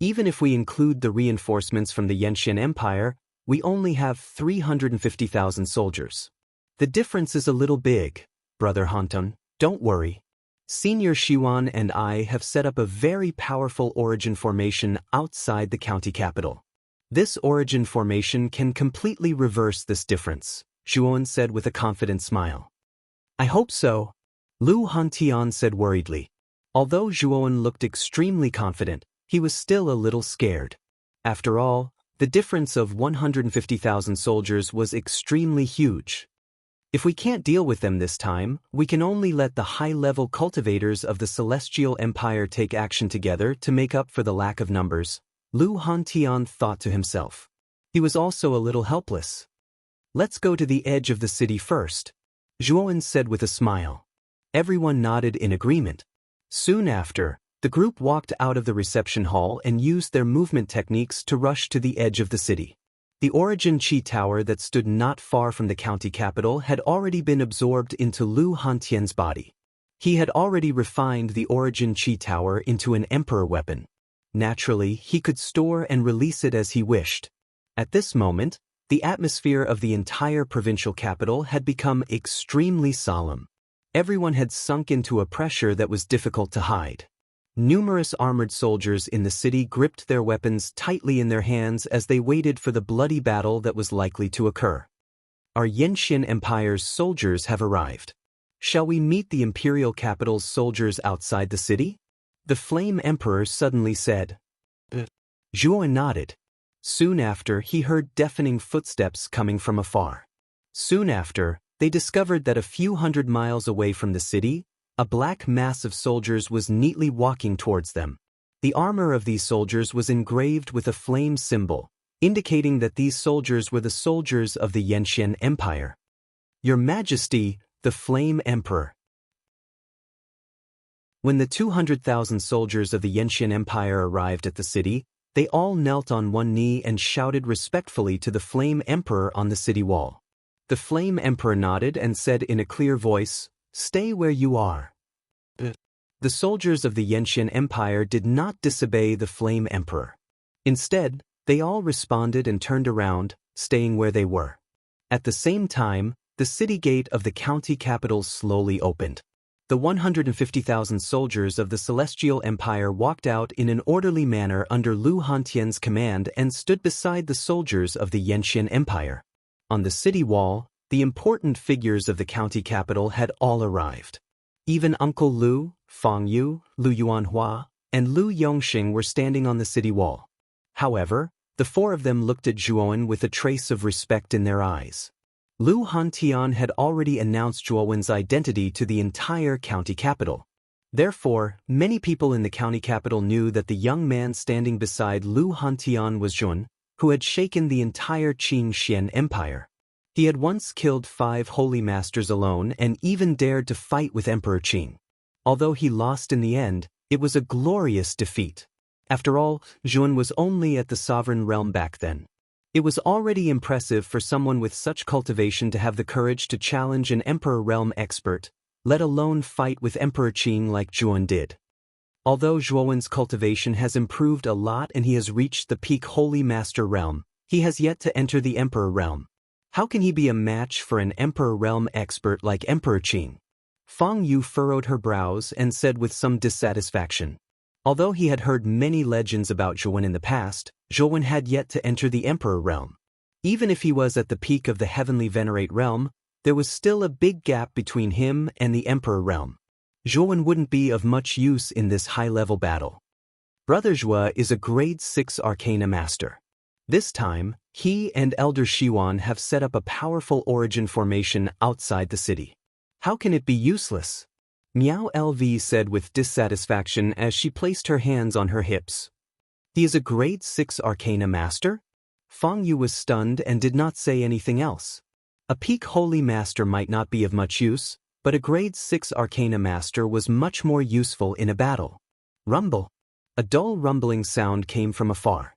Even if we include the reinforcements from the Yenxian Empire, we only have 350,000 soldiers. The difference is a little big, Brother Hanton, don't worry. Senior Shiwan and I have set up a very powerful origin formation outside the county capital. This origin formation can completely reverse this difference," Zhuon said with a confident smile. "I hope so," Lu Hantian said worriedly. Although Zhuon looked extremely confident, he was still a little scared. After all, the difference of 150,000 soldiers was extremely huge. If we can't deal with them this time, we can only let the high-level cultivators of the Celestial Empire take action together to make up for the lack of numbers, Lu Hantian thought to himself. He was also a little helpless. "Let's go to the edge of the city first," Zhuon said with a smile. Everyone nodded in agreement. Soon after, the group walked out of the reception hall and used their movement techniques to rush to the edge of the city. The Origin Chi Tower that stood not far from the county capital had already been absorbed into Lu Hantian's body. He had already refined the Origin Chi Tower into an emperor weapon. Naturally, he could store and release it as he wished. At this moment, the atmosphere of the entire provincial capital had become extremely solemn. Everyone had sunk into a pressure that was difficult to hide. Numerous armored soldiers in the city gripped their weapons tightly in their hands as they waited for the bloody battle that was likely to occur. "Our Yenxian Empire's soldiers have arrived. Shall we meet the imperial capital's soldiers outside the city?" the Flame Emperor suddenly said. Zhuo nodded. Soon after, he heard deafening footsteps coming from afar. Soon after, they discovered that a few hundred miles away from the city, a black mass of soldiers was neatly walking towards them. The armor of these soldiers was engraved with a flame symbol, indicating that these soldiers were the soldiers of the Yenxian Empire. "Your Majesty, the Flame Emperor." When the 200,000 soldiers of the Yenxian Empire arrived at the city, they all knelt on one knee and shouted respectfully to the Flame Emperor on the city wall. The Flame Emperor nodded and said in a clear voice, "Stay where you are." The soldiers of the Yenxian Empire did not disobey the Flame Emperor. Instead, they all responded and turned around, staying where they were. At the same time, the city gate of the county capital slowly opened. The 150,000 soldiers of the Celestial Empire walked out in an orderly manner under Lu Hantian's command and stood beside the soldiers of the Yenxian Empire. On the city wall, the important figures of the county capital had all arrived. Even Uncle Lu, Fang Yu, Lu Yuanhua, and Lu Yongxing were standing on the city wall. However, the four of them looked at Zhuowen with a trace of respect in their eyes. Lu Hantian had already announced Zhuowen's identity to the entire county capital. Therefore, many people in the county capital knew that the young man standing beside Lu Hantian was Zhun, who had shaken the entire Qingxian Empire. He had once killed 5 holy masters alone and even dared to fight with Emperor Qing. Although he lost in the end, it was a glorious defeat. After all, Zhuan was only at the sovereign realm back then. It was already impressive for someone with such cultivation to have the courage to challenge an Emperor realm expert, let alone fight with Emperor Qing like Zhuan did. Although Zhuowen's cultivation has improved a lot and he has reached the peak Holy Master realm, he has yet to enter the Emperor realm. How can he be a match for an Emperor realm expert like Emperor Qing? Fang Yu furrowed her brows and said with some dissatisfaction. Although he had heard many legends about Zhuowen in the past, Zhuowen had yet to enter the Emperor realm. Even if he was at the peak of the Heavenly Venerate realm, there was still a big gap between him and the Emperor realm. Zhuowen wouldn't be of much use in this high-level battle. Brother Zhuo is a grade 6 Arcana Master. This time, he and Elder Shiwan have set up a powerful origin formation outside the city. How can it be useless? Miao LV said with dissatisfaction as she placed her hands on her hips. He is a grade 6 Arcana Master? Fang Yu was stunned and did not say anything else. A peak Holy Master might not be of much use, but a grade 6 Arcana Master was much more useful in a battle. Rumble. A dull rumbling sound came from afar.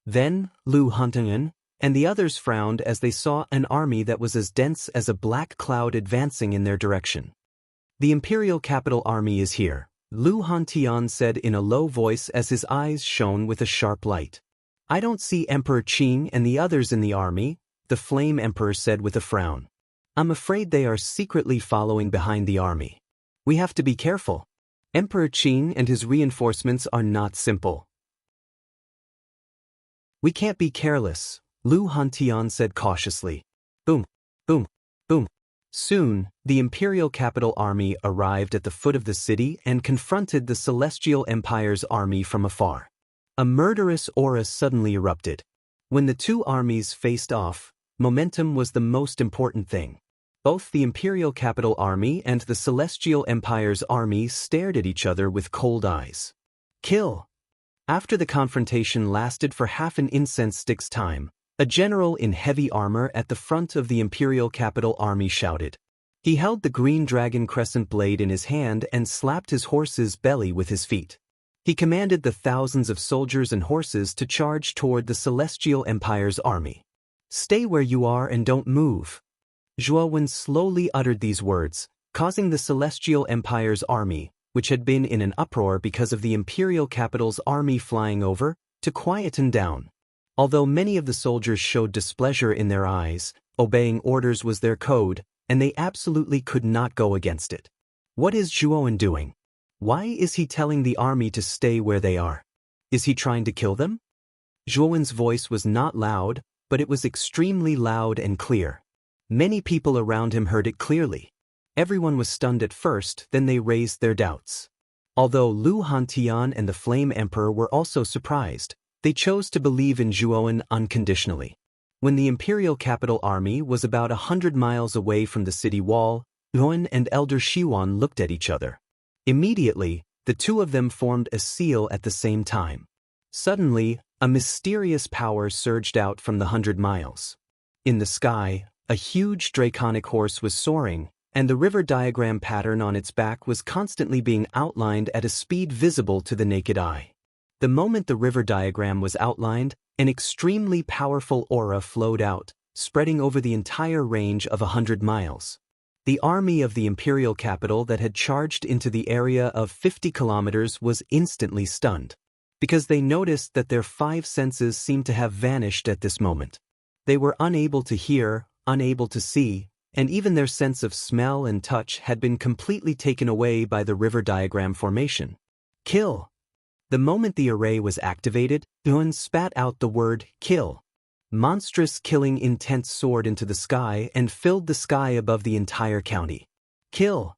Then, Lu Huntingyan and the others frowned as they saw an army that was as dense as a black cloud advancing in their direction. The Imperial Capital Army is here, Lu Hantian said in a low voice as his eyes shone with a sharp light. I don't see Emperor Qing and the others in the army, the Flame Emperor said with a frown. I'm afraid they are secretly following behind the army. We have to be careful. Emperor Qing and his reinforcements are not simple. We can't be careless, Lu Hantian said cautiously. Boom, boom, boom. Soon, the Imperial Capital Army arrived at the foot of the city and confronted the Celestial Empire's army from afar. A murderous aura suddenly erupted. When the two armies faced off, momentum was the most important thing. Both the Imperial Capital Army and the Celestial Empire's army stared at each other with cold eyes. Kill! After the confrontation lasted for half an incense stick's time, a general in heavy armor at the front of the Imperial Capital Army shouted. He held the green dragon crescent blade in his hand and slapped his horse's belly with his feet. He commanded the thousands of soldiers and horses to charge toward the Celestial Empire's army. Stay where you are and don't move. Zhuowen slowly uttered these words, causing the Celestial Empire's army, which had been in an uproar because of the Imperial Capital's army flying over, to quieten down. Although many of the soldiers showed displeasure in their eyes, obeying orders was their code, and they absolutely could not go against it. What is Zhuowen doing? Why is he telling the army to stay where they are? Is he trying to kill them? Zhuowen's voice was not loud, but it was extremely loud and clear. Many people around him heard it clearly. Everyone was stunned at first, then they raised their doubts. Although Lu Hantian and the Flame Emperor were also surprised, they chose to believe in Zhuowen unconditionally. When the Imperial Capital Army was about 100 miles away from the city wall, Zhuowen and Elder Shiwan looked at each other. Immediately, the two of them formed a seal at the same time. Suddenly, a mysterious power surged out from the 100 miles. In the sky, a huge draconic horse was soaring, and the river diagram pattern on its back was constantly being outlined at a speed visible to the naked eye. The moment the river diagram was outlined, an extremely powerful aura flowed out, spreading over the entire range of 100 miles. The army of the Imperial Capital that had charged into the area of 50 kilometers was instantly stunned, because they noticed that their 5 senses seemed to have vanished at this moment. They were unable to hear, unable to see, and even their sense of smell and touch had been completely taken away by the river diagram formation. Kill! The moment the array was activated, Zhuowen spat out the word, kill. Monstrous killing intent soared into the sky and filled the sky above the entire county. Kill!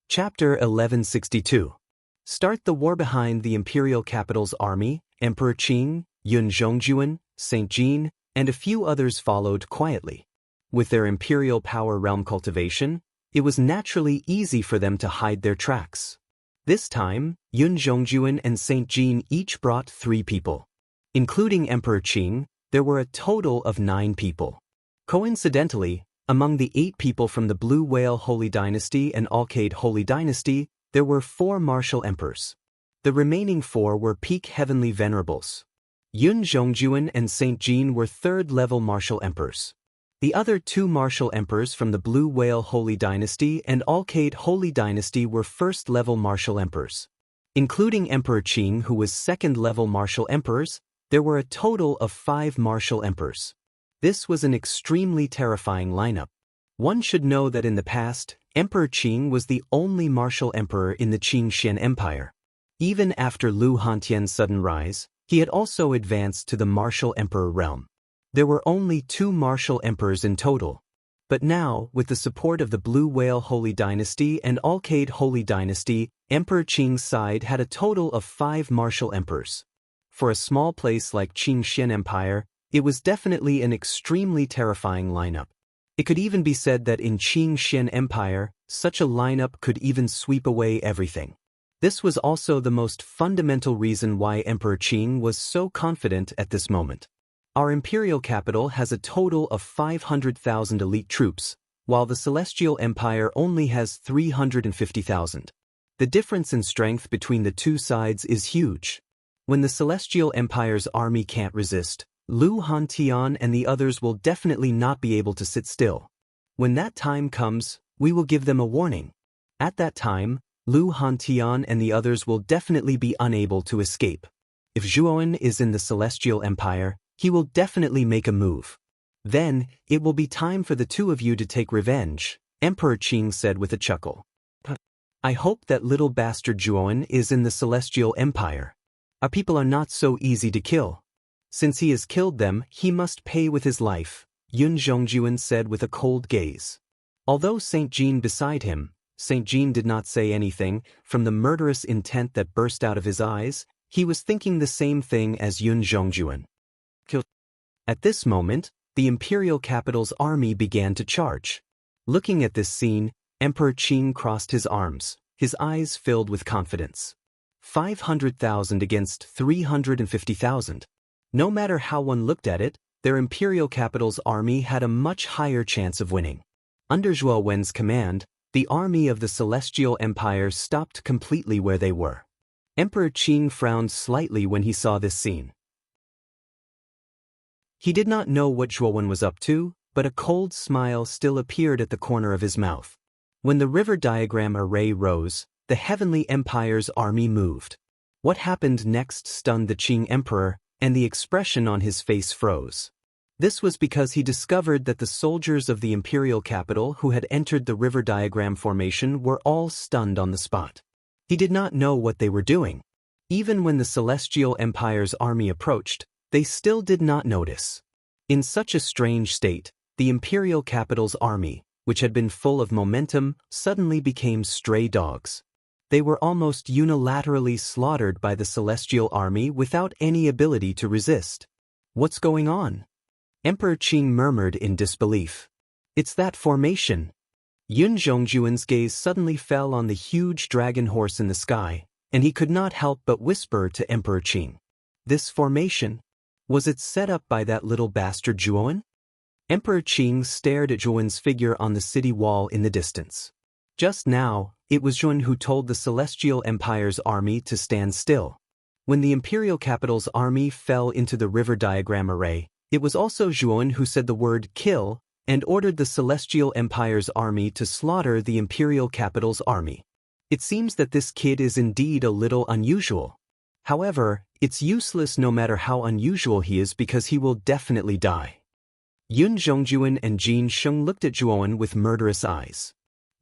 Chapter 1162. Start the war behind the Imperial Capital's army. Emperor Qing, Yun Zhongjuan, Saint Jean, and a few others followed quietly. With their imperial power realm cultivation, it was naturally easy for them to hide their tracks. This time, Yun Zhongjuan and Saint Jean each brought 3 people. Including Emperor Qing, there were a total of 9 people. Coincidentally, Among the 8 people from the Blue Whale Holy Dynasty and Alcade Holy Dynasty, there were 4 martial emperors. The remaining 4 were peak heavenly venerables. Yun Zhongjuan and Saint Jean were 3rd-level martial emperors. The other 2 martial emperors from the Blue Whale Holy Dynasty and Alcade Holy Dynasty were 1st-level martial emperors. Including Emperor Qing, who was 2nd-level martial emperors, there were a total of 5 martial emperors. This was an extremely terrifying lineup. One should know that in the past, Emperor Qing was the only martial emperor in the Qing Xian Empire. Even after Lu Hantian's sudden rise, he had also advanced to the martial emperor realm. There were only 2 martial emperors in total. But now, with the support of the Blue Whale Holy Dynasty and Alcade Holy Dynasty, Emperor Qing's side had a total of 5 martial emperors. For a small place like Qing Xian Empire, it was definitely an extremely terrifying lineup. It could even be said that in Qing Xian Empire, such a lineup could even sweep away everything. This was also the most fundamental reason why Emperor Qing was so confident at this moment. Our imperial capital has a total of 500,000 elite troops, while the Celestial Empire only has 350,000. The difference in strength between the 2 sides is huge. When the Celestial Empire's army can't resist, Lu Hantian and the others will definitely not be able to sit still. When that time comes, we will give them a warning. At that time, Lu Hantian and the others will definitely be unable to escape. If Zhuowen is in the Celestial Empire, he will definitely make a move. Then, it will be time for the 2 of you to take revenge, Emperor Qing said with a chuckle. I hope that little bastard Zhuowen is in the Celestial Empire. Our people are not so easy to kill. Since he has killed them, he must pay with his life, Yun Zhongjuan said with a cold gaze. Although Saint Jean beside him, Saint Jean did not say anything. From the murderous intent that burst out of his eyes, he was thinking the same thing as Yun Zhongjuan. At this moment, the imperial capital's army began to charge. Looking at this scene, Emperor Qing crossed his arms, his eyes filled with confidence. 500,000 against 350,000. No matter how one looked at it, their imperial capital's army had a much higher chance of winning. Under Zhuo Wen's command, the army of the Celestial Empire stopped completely where they were. Emperor Qing frowned slightly when he saw this scene. He did not know what Zhuo Wen was up to, but a cold smile still appeared at the corner of his mouth. When the river diagram array rose, the Heavenly Empire's army moved. What happened next stunned the Qing Emperor, and the expression on his face froze. This was because he discovered that the soldiers of the imperial capital who had entered the river diagram formation were all stunned on the spot. He did not know what they were doing. Even when the Celestial Empire's army approached, they still did not notice. In such a strange state, the imperial capital's army, which had been full of momentum, suddenly became stray dogs. They were almost unilaterally slaughtered by the Celestial Army without any ability to resist. What's going on? Emperor Qing murmured in disbelief. It's that formation. Yun Zhongjuan's gaze suddenly fell on the huge dragon horse in the sky, and he could not help but whisper to Emperor Qing. This formation? Was it set up by that little bastard Zhuowen? Emperor Qing stared at Zhuowen's figure on the city wall in the distance. Just now, it was Zhuowen who told the Celestial Empire's army to stand still. When the imperial capital's army fell into the river diagram array, it was also Zhuowen who said the word kill and ordered the Celestial Empire's army to slaughter the imperial capital's army. It seems that this kid is indeed a little unusual. However, it's useless no matter how unusual he is because he will definitely die. Yun Zhongjuan and Jin Sheng looked at Zhuowen with murderous eyes.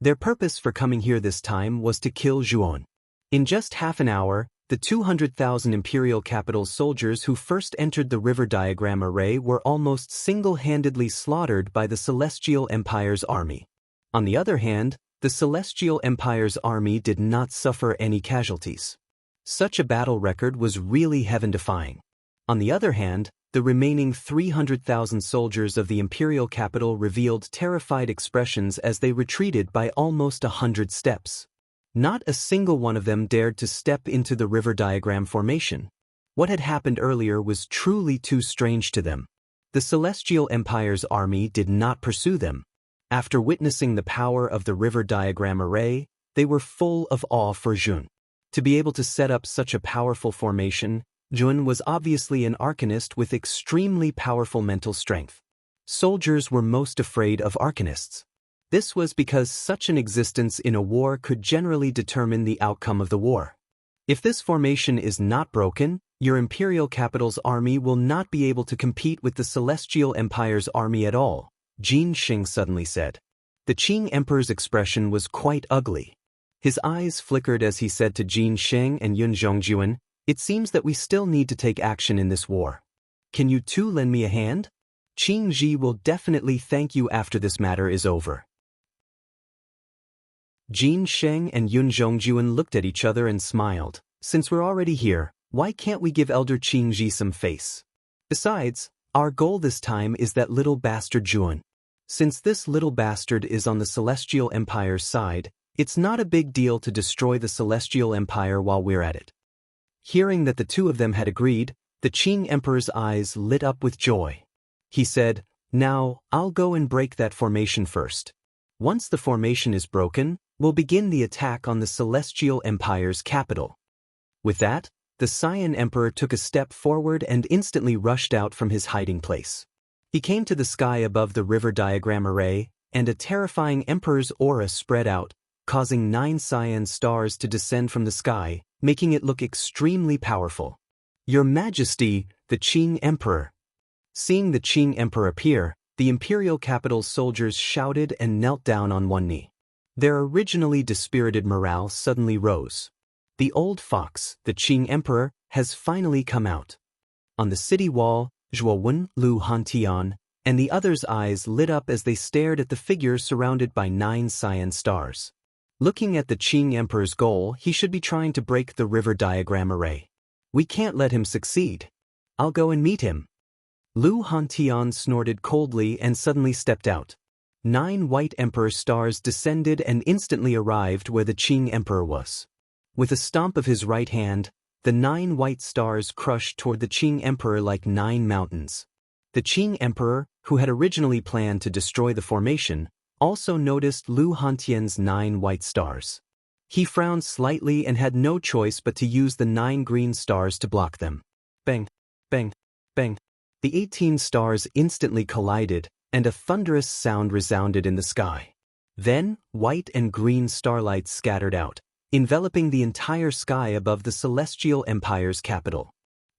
Their purpose for coming here this time was to kill Zhuowen. In just half an hour, the 200,000 imperial capital soldiers who first entered the river diagram array were almost single-handedly slaughtered by the Celestial Empire's army. On the other hand, the Celestial Empire's army did not suffer any casualties. Such a battle record was really heaven-defying. On the other hand, the remaining 300,000 soldiers of the imperial capital revealed terrified expressions as they retreated by almost 100 steps. Not a single one of them dared to step into the river diagram formation. What had happened earlier was truly too strange to them. The Celestial Empire's army did not pursue them. After witnessing the power of the river diagram array, they were full of awe for Jun. To be able to set up such a powerful formation, Jun was obviously an arcanist with extremely powerful mental strength. Soldiers were most afraid of arcanists. This was because such an existence in a war could generally determine the outcome of the war. If this formation is not broken, your imperial capital's army will not be able to compete with the Celestial Empire's army at all, Jin Xing suddenly said. The Qing Emperor's expression was quite ugly. His eyes flickered as he said to Jin Xing and Yun Zhongjuan, "It seems that we still need to take action in this war. Can you two lend me a hand? Qing Ji will definitely thank you after this matter is over." Jin Sheng and Yun Zhongjuan looked at each other and smiled. Since we're already here, why can't we give Elder Qing Ji some face? Besides, our goal this time is that little bastard Juan. Since this little bastard is on the Celestial Empire's side, it's not a big deal to destroy the Celestial Empire while we're at it. Hearing that the two of them had agreed, the Qing Emperor's eyes lit up with joy. He said, "Now, I'll go and break that formation first. Once the formation is broken, we'll begin the attack on the Celestial Empire's capital." With that, the Cyan Emperor took a step forward and instantly rushed out from his hiding place. He came to the sky above the river diagram array, and a terrifying Emperor's aura spread out, causing 9 cyan stars to descend from the sky, making it look extremely powerful. "Your Majesty, the Qing Emperor." Seeing the Qing Emperor appear, the imperial capital's soldiers shouted and knelt down on one knee. Their originally dispirited morale suddenly rose. The old fox, the Qing Emperor, has finally come out. On the city wall, Zhuowen, Lu Hantian, and the others' eyes lit up as they stared at the figure surrounded by 9 cyan stars. Looking at the Qing Emperor's goal, he should be trying to break the river diagram array. We can't let him succeed. I'll go and meet him. Lu Hantian snorted coldly and suddenly stepped out. 9 white Emperor stars descended and instantly arrived where the Qing Emperor was. With a stomp of his right hand, the 9 white stars crushed toward the Qing Emperor like 9 mountains. The Qing Emperor, who had originally planned to destroy the formation, also noticed Lu Hantian's 9 white stars. He frowned slightly and had no choice but to use the 9 green stars to block them. Bang, bang, bang. The 18 stars instantly collided, and a thunderous sound resounded in the sky. Then, white and green starlights scattered out, enveloping the entire sky above the Celestial Empire's capital.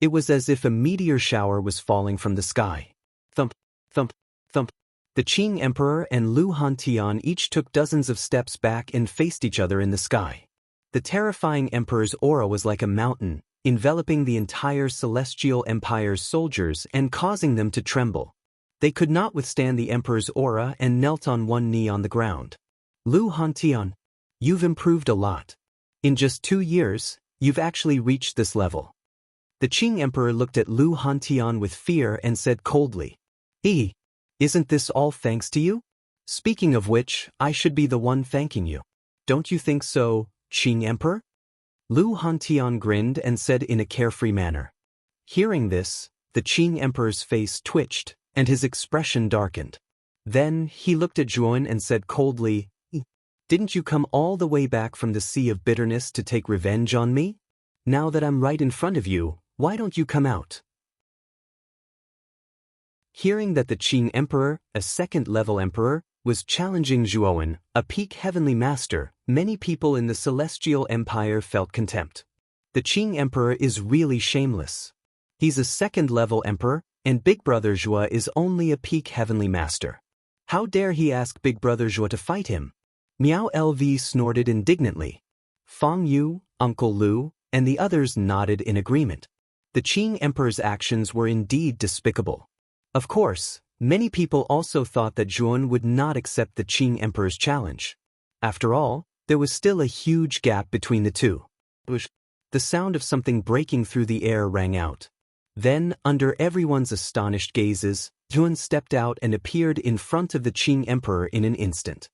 It was as if a meteor shower was falling from the sky. Thump, thump, thump. The Qing Emperor and Lu Hantian each took dozens of steps back and faced each other in the sky. The terrifying Emperor's aura was like a mountain, enveloping the entire Celestial Empire's soldiers and causing them to tremble. They could not withstand the Emperor's aura and knelt on one knee on the ground. "Lu Hantian, you've improved a lot. In just 2 years, you've actually reached this level." The Qing Emperor looked at Lu Hantian with fear and said coldly, "Isn't this all thanks to you? Speaking of which, I should be the one thanking you. Don't you think so, Qing Emperor?" Lu Hantian grinned and said in a carefree manner. Hearing this, the Qing Emperor's face twitched, and his expression darkened. Then he looked at Zhuan and said coldly, "Didn't you come all the way back from the Sea of Bitterness to take revenge on me? Now that I'm right in front of you, why don't you come out?" Hearing that the Qing Emperor, a second-level emperor, was challenging Zhuowen, a peak heavenly master, many people in the Celestial Empire felt contempt. The Qing Emperor is really shameless. He's a second-level emperor, and Big Brother Zhua is only a peak heavenly master. How dare he ask Big Brother Zhua to fight him? Miao LV snorted indignantly. Fang Yu, Uncle Lu, and the others nodded in agreement. The Qing Emperor's actions were indeed despicable. Of course, many people also thought that Zhuan would not accept the Qing Emperor's challenge. After all, there was still a huge gap between the two. The sound of something breaking through the air rang out. Then, under everyone's astonished gazes, Zhuan stepped out and appeared in front of the Qing Emperor in an instant.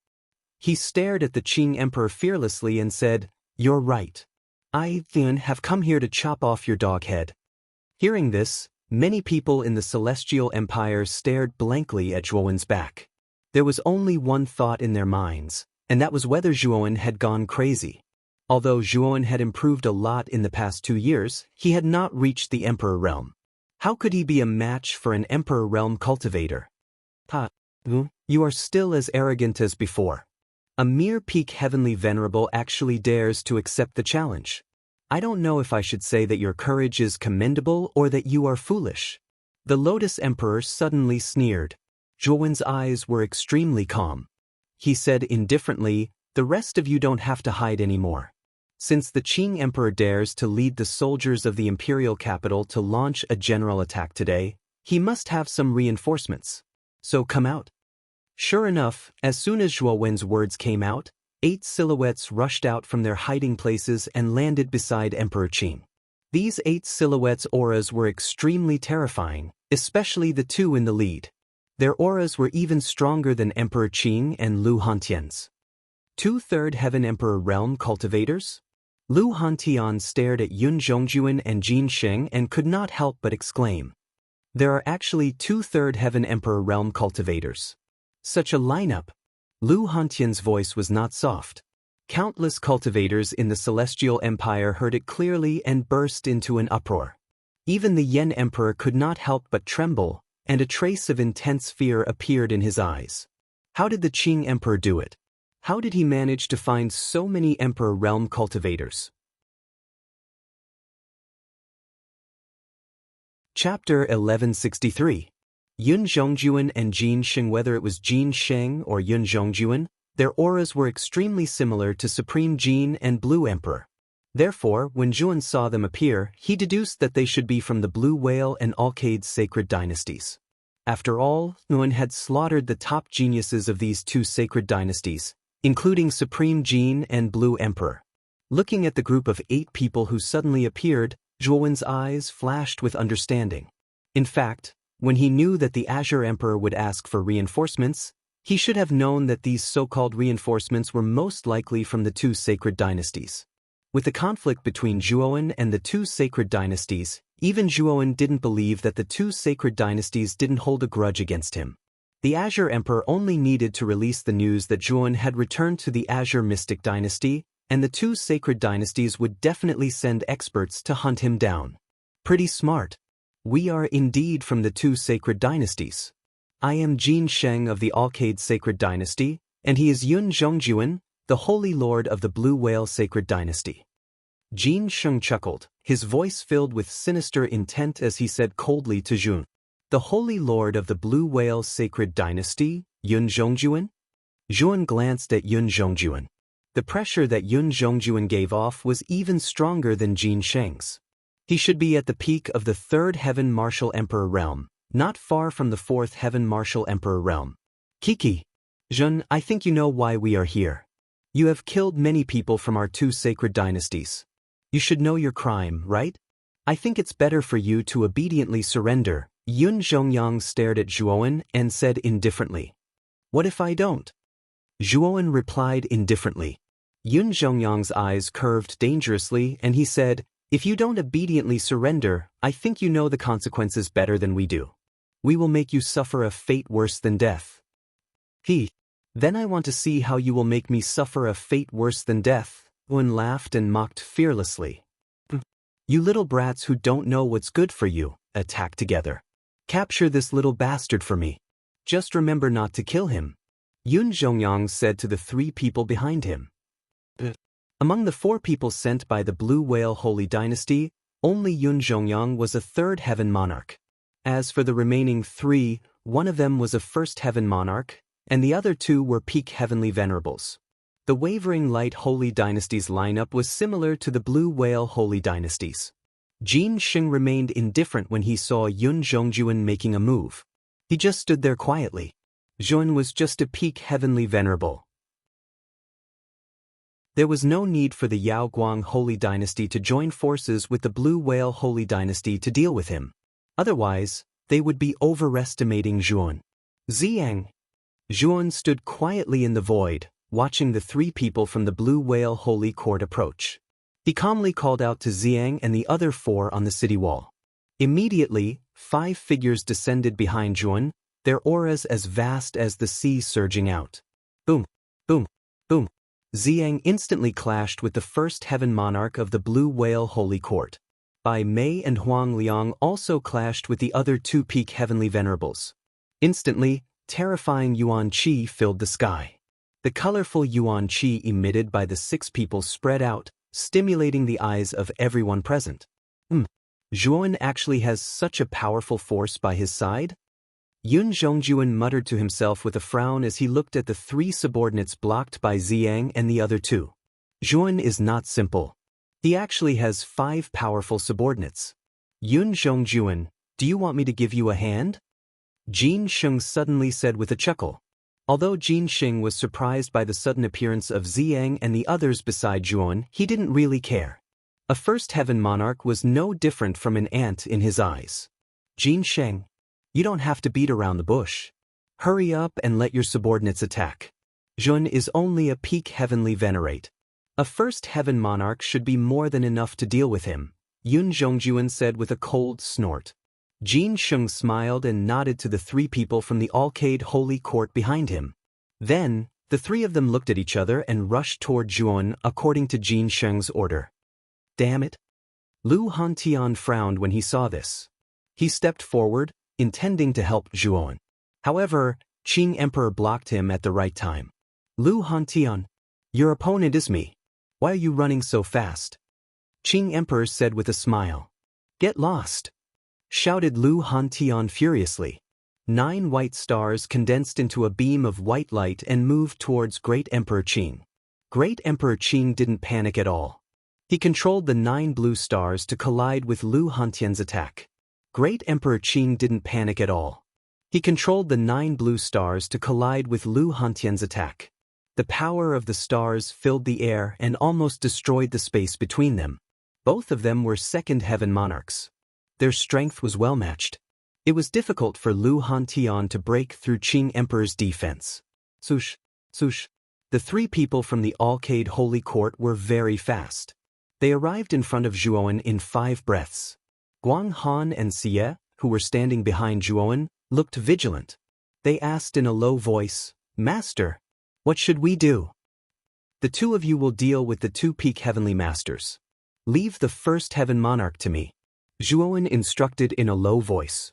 He stared at the Qing Emperor fearlessly and said, "You're right. I, Zhuan, have come here to chop off your dog head." Hearing this, many people in the Celestial Empire stared blankly at Zhuowen's back. There was only one thought in their minds, and that was whether Zhuowen had gone crazy. Although Zhuowen had improved a lot in the past 2 years, he had not reached the Emperor realm. How could he be a match for an Emperor realm cultivator? You are still as arrogant as before. A mere peak heavenly venerable actually dares to accept the challenge. I don't know if I should say that your courage is commendable or that you are foolish. The Lotus Emperor suddenly sneered. Zhuowen's eyes were extremely calm. He said indifferently, "The rest of you don't have to hide anymore. Since the Qing Emperor dares to lead the soldiers of the imperial capital to launch a general attack today, he must have some reinforcements. So come out." Sure enough, as soon as Zhuowen's words came out, 8 silhouettes rushed out from their hiding places and landed beside Emperor Qing. These 8 silhouettes' auras were extremely terrifying, especially the 2 in the lead. Their auras were even stronger than Emperor Qing and Lu Hantian's. 2 Third Heaven Emperor Realm cultivators? Lu Hantian stared at Yun Zhongjuan and Jin Sheng and could not help but exclaim. There are actually 2 Third Heaven Emperor Realm cultivators. Such a lineup! Lu Hantian's voice was not soft. Countless cultivators in the Celestial Empire heard it clearly and burst into an uproar. Even the Yen Emperor could not help but tremble, and a trace of intense fear appeared in his eyes. How did the Qing Emperor do it? How did he manage to find so many Emperor Realm cultivators? Chapter 1163. Yun Zhongjuan and Jin Sheng. Whether it was Jin Sheng or Yun Zhongjuan, their auras were extremely similar to Supreme Jin and Blue Emperor. Therefore, when Zhuowen saw them appear, he deduced that they should be from the Blue Whale and Alcade sacred dynasties. After all, Zhuowen had slaughtered the top geniuses of these 2 sacred dynasties, including Supreme Jin and Blue Emperor. Looking at the group of 8 people who suddenly appeared, Zhuowen's eyes flashed with understanding. In fact, when he knew that the Azure Emperor would ask for reinforcements, he should have known that these so-called reinforcements were most likely from the 2 sacred dynasties. With the conflict between Zhuowen and the 2 sacred dynasties, even Zhuowen didn't believe that the 2 sacred dynasties didn't hold a grudge against him. The Azure Emperor only needed to release the news that Zhuowen had returned to the Azure Mystic Dynasty, and the 2 sacred dynasties would definitely send experts to hunt him down. Pretty smart. We are indeed from the 2 sacred dynasties. I am Jin Sheng of the Alcade Sacred Dynasty, and he is Yun Zhongjuan, the Holy Lord of the Blue Whale Sacred Dynasty. Jin Sheng chuckled, his voice filled with sinister intent as he said coldly to Zhuowen, "The Holy Lord of the Blue Whale Sacred Dynasty, Yun Zhongjuan?" Zhuowen glanced at Yun Zhongjuan. The pressure that Yun Zhongjuan gave off was even stronger than Jin Sheng's. He should be at the peak of the 3rd Heaven Martial Emperor realm, not far from the 4th Heaven Martial Emperor realm. Kiki. Zhun, I think you know why we are here. You have killed many people from our 2 sacred dynasties. You should know your crime, right? I think it's better for you to obediently surrender. Yun Zhongyang stared at Zhuowen and said indifferently. What if I don't? Zhuowen replied indifferently. Yun Zhongyang's eyes curved dangerously and he said, If you don't obediently surrender, I think you know the consequences better than we do. We will make you suffer a fate worse than death. Then I want to see how you will make me suffer a fate worse than death. Zhuowen laughed and mocked fearlessly. You little brats who don't know what's good for you, attack together. Capture this little bastard for me. Just remember not to kill him. Yun Zhongyang said to the 3 people behind him. Among the 4 people sent by the Blue Whale Holy Dynasty, only Yun Zhongyang was a 3rd Heaven Monarch. As for the remaining 3, one of them was a 1st Heaven Monarch, and the other 2 were Peak Heavenly Venerables. The Wavering Light Holy Dynasty's lineup was similar to the Blue Whale Holy Dynasty's. Jin Sheng remained indifferent when he saw Yun Zhongjuan making a move. He just stood there quietly. Zhuowen was just a Peak Heavenly Venerable. There was no need for the Yao Guang Holy Dynasty to join forces with the Blue Whale Holy Dynasty to deal with him. Otherwise, they would be overestimating Zhuowen. Ziyang. Zhuowen stood quietly in the void, watching the 3 people from the Blue Whale Holy Court approach. He calmly called out to Ziyang and the other 4 on the city wall. Immediately, 5 figures descended behind Zhuowen, their auras as vast as the sea surging out. Boom, boom, boom. Ziyang instantly clashed with the first heaven monarch of the Blue Whale Holy Court. Bai Mei and Huang Liang also clashed with the other two peak heavenly venerables. Instantly, terrifying yuan qi filled the sky. The colorful yuan qi emitted by the 6 people spread out, stimulating the eyes of everyone present. Zhuan actually has such a powerful force by his side? Yun Zhongjuan muttered to himself with a frown as he looked at the 3 subordinates blocked by Ziyang and the other 2. Zhuan is not simple. He actually has 5 powerful subordinates. Yun Zhongjuan, do you want me to give you a hand? Jin Sheng suddenly said with a chuckle. Although Jin Sheng was surprised by the sudden appearance of Ziyang and the others beside Zhuan, he didn't really care. A first heaven monarch was no different from an ant in his eyes. Jin Sheng, you don't have to beat around the bush. Hurry up and let your subordinates attack. Zhuan is only a peak heavenly venerate. A first heaven monarch should be more than enough to deal with him, Yun Zhongjuan said with a cold snort. Jin Sheng smiled and nodded to the 3 people from the Alcade Holy Court behind him. Then, the 3 of them looked at each other and rushed toward Zhuan according to Jin Sheng's order. Damn it! Lu Hantian frowned when he saw this. He stepped forward, intending to help Zhuan. However, Qing Emperor blocked him at the right time. Lu Hantian, your opponent is me. Why are you running so fast? Qing Emperor said with a smile. Get lost! Shouted Lu Hantian furiously. 9 white stars condensed into a beam of white light and moved towards Great Emperor Qing. Great Emperor Qing didn't panic at all. He controlled the 9 blue stars to collide with Lu Hantian's attack. Great Emperor Qing didn't panic at all. He controlled the 9 blue stars to collide with Lu Hantian's attack. The power of the stars filled the air and almost destroyed the space between them. Both of them were second heaven monarchs. Their strength was well matched. It was difficult for Lu Hantian to break through Qing Emperor's defense. Swoosh, swoosh. The 3 people from the Alcade Holy Court were very fast. They arrived in front of Zhuan in 5 breaths. Guang Han and Xie, who were standing behind Zhuan, looked vigilant. They asked in a low voice, Master, what should we do? The 2 of you will deal with the 2 peak heavenly masters. Leave the first heaven monarch to me. Zhuan instructed in a low voice.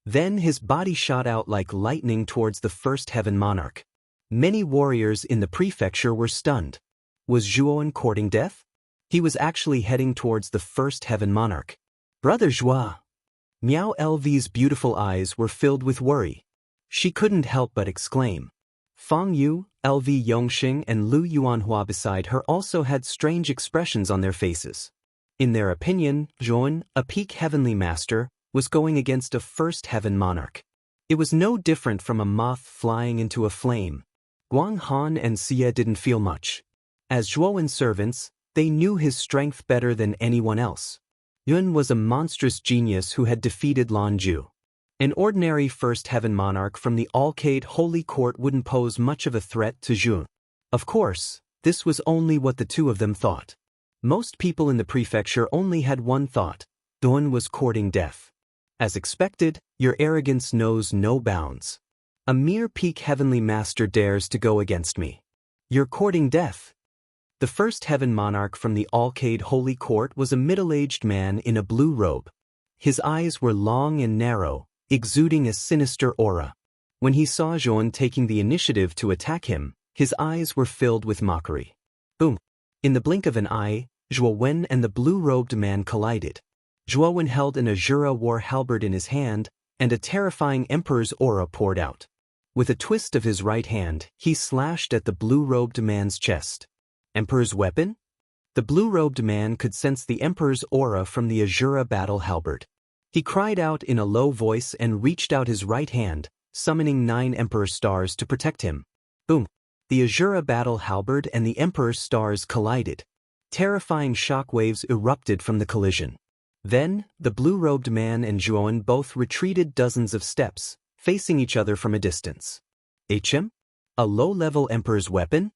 Then his body shot out like lightning towards the first heaven monarch. Many warriors in the prefecture were stunned. Was Zhuan courting death? He was actually heading towards the first heaven monarch. Brother Zhua! Miao Lv's beautiful eyes were filled with worry. She couldn't help but exclaim. Fang Yu, LV Yongxing and Lu Yuanhua beside her also had strange expressions on their faces. In their opinion, Zhuan, a peak heavenly master, was going against a first heaven monarch. It was no different from a moth flying into a flame. Guang Han and Xie didn't feel much. As Zhuowen's servants, they knew his strength better than anyone else. Yun was a monstrous genius who had defeated Lan Ju. An ordinary first heaven monarch from the Alcade Holy Court wouldn't pose much of a threat to Zhu. Of course, this was only what the 2 of them thought. Most people in the prefecture only had one thought. Dun was courting death. As expected, your arrogance knows no bounds. A mere peak heavenly master dares to go against me. You're courting death. The first heaven monarch from the Alcade Holy Court was a middle-aged man in a blue robe. His eyes were long and narrow, exuding a sinister aura. When he saw Zhuan taking the initiative to attack him, his eyes were filled with mockery. Boom! In the blink of an eye, Zhuowen and the blue-robed man collided. Zhuowen held an Azura war halberd in his hand, and a terrifying emperor's aura poured out. With a twist of his right hand, he slashed at the blue-robed man's chest. Emperor's weapon? The blue-robed man could sense the emperor's aura from the Azura battle halberd. He cried out in a low voice and reached out his right hand, summoning 9 emperor stars to protect him. Boom! The Azura battle halberd and the emperor's stars collided. Terrifying shockwaves erupted from the collision. Then, the blue-robed man and Zhuowen both retreated dozens of steps, facing each other from a distance. HM? A low-level emperor's weapon?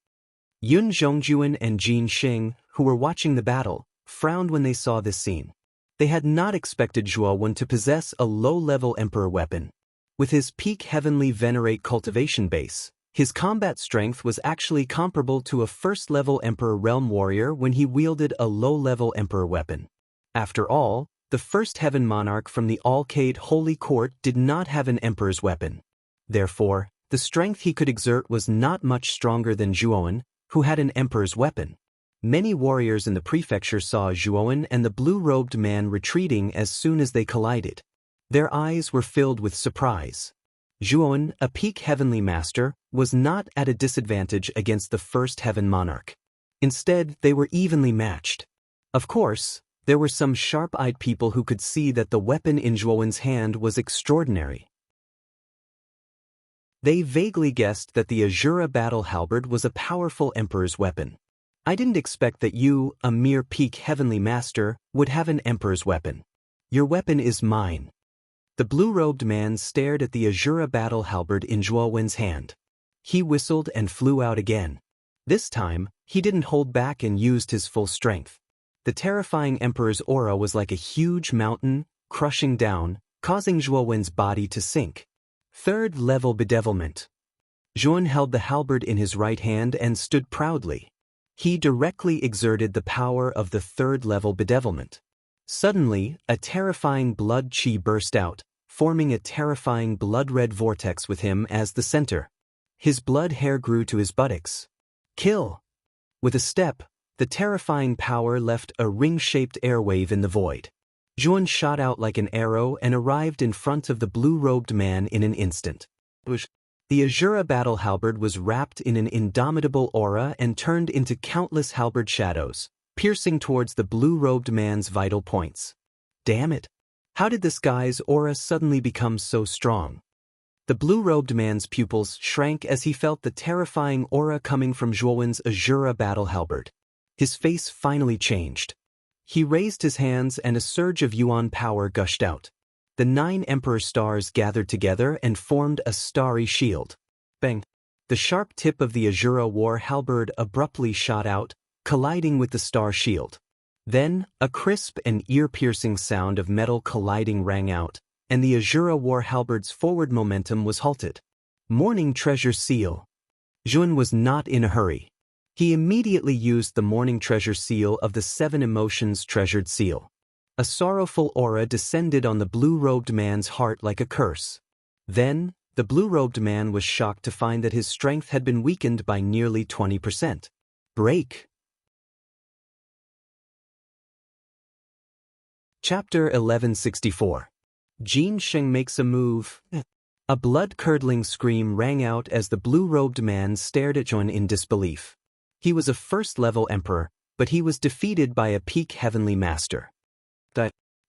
Yun Zhongjuan and Jin Xing, who were watching the battle, frowned when they saw this scene. They had not expected Zhuowen to possess a low-level emperor weapon. With his peak heavenly venerate cultivation base, his combat strength was actually comparable to a first-level emperor realm warrior when he wielded a low-level emperor weapon. After all, the first heaven monarch from the Alcade Holy Court did not have an emperor's weapon. Therefore, the strength he could exert was not much stronger than Zhuowen, who had an emperor's weapon. Many warriors in the prefecture saw Zhuowen and the blue-robed man retreating as soon as they collided. Their eyes were filled with surprise. Zhuowen, a peak heavenly master, was not at a disadvantage against the first heaven monarch. Instead, they were evenly matched. Of course, there were some sharp-eyed people who could see that the weapon in Zhuowen's hand was extraordinary. They vaguely guessed that the Azura battle halberd was a powerful emperor's weapon. I didn't expect that you, a mere peak heavenly master, would have an emperor's weapon. Your weapon is mine. The blue-robed man stared at the Azura battle halberd in Zhuowen's hand. He whistled and flew out again. This time, he didn't hold back and used his full strength. The terrifying emperor's aura was like a huge mountain, crushing down, causing Zhuowen's body to sink. Third-level bedevilment. Zhuowen held the halberd in his right hand and stood proudly. He directly exerted the power of the third-level bedevilment. Suddenly, a terrifying blood chi burst out, forming a terrifying blood-red vortex with him as the center. His blood hair grew to his buttocks. Kill! With a step, the terrifying power left a ring-shaped airwave in the void. Zhuowen shot out like an arrow and arrived in front of the blue-robed man in an instant. The Azura battle halberd was wrapped in an indomitable aura and turned into countless halberd shadows, piercing towards the blue-robed man's vital points. Damn it! How did this guy's aura suddenly become so strong? The blue-robed man's pupils shrank as he felt the terrifying aura coming from Zhuowen's Azura battle halberd. His face finally changed. He raised his hands and a surge of yuan power gushed out. The 9 emperor stars gathered together and formed a starry shield. Bang! The sharp tip of the Azura war halberd abruptly shot out, colliding with the star shield. Then, a crisp and ear-piercing sound of metal colliding rang out, and the Azura war halberd's forward momentum was halted. Morning treasure seal. Zhuowen was not in a hurry. He immediately used the morning treasure seal of the 7 emotions treasured seal. A sorrowful aura descended on the blue-robed man's heart like a curse. Then, the blue-robed man was shocked to find that his strength had been weakened by nearly 20%. Break. Chapter 1164. Jin Sheng makes a move. A blood-curdling scream rang out as the blue-robed man stared at Zhuowen in disbelief. He was a first-level emperor, but he was defeated by a peak heavenly master.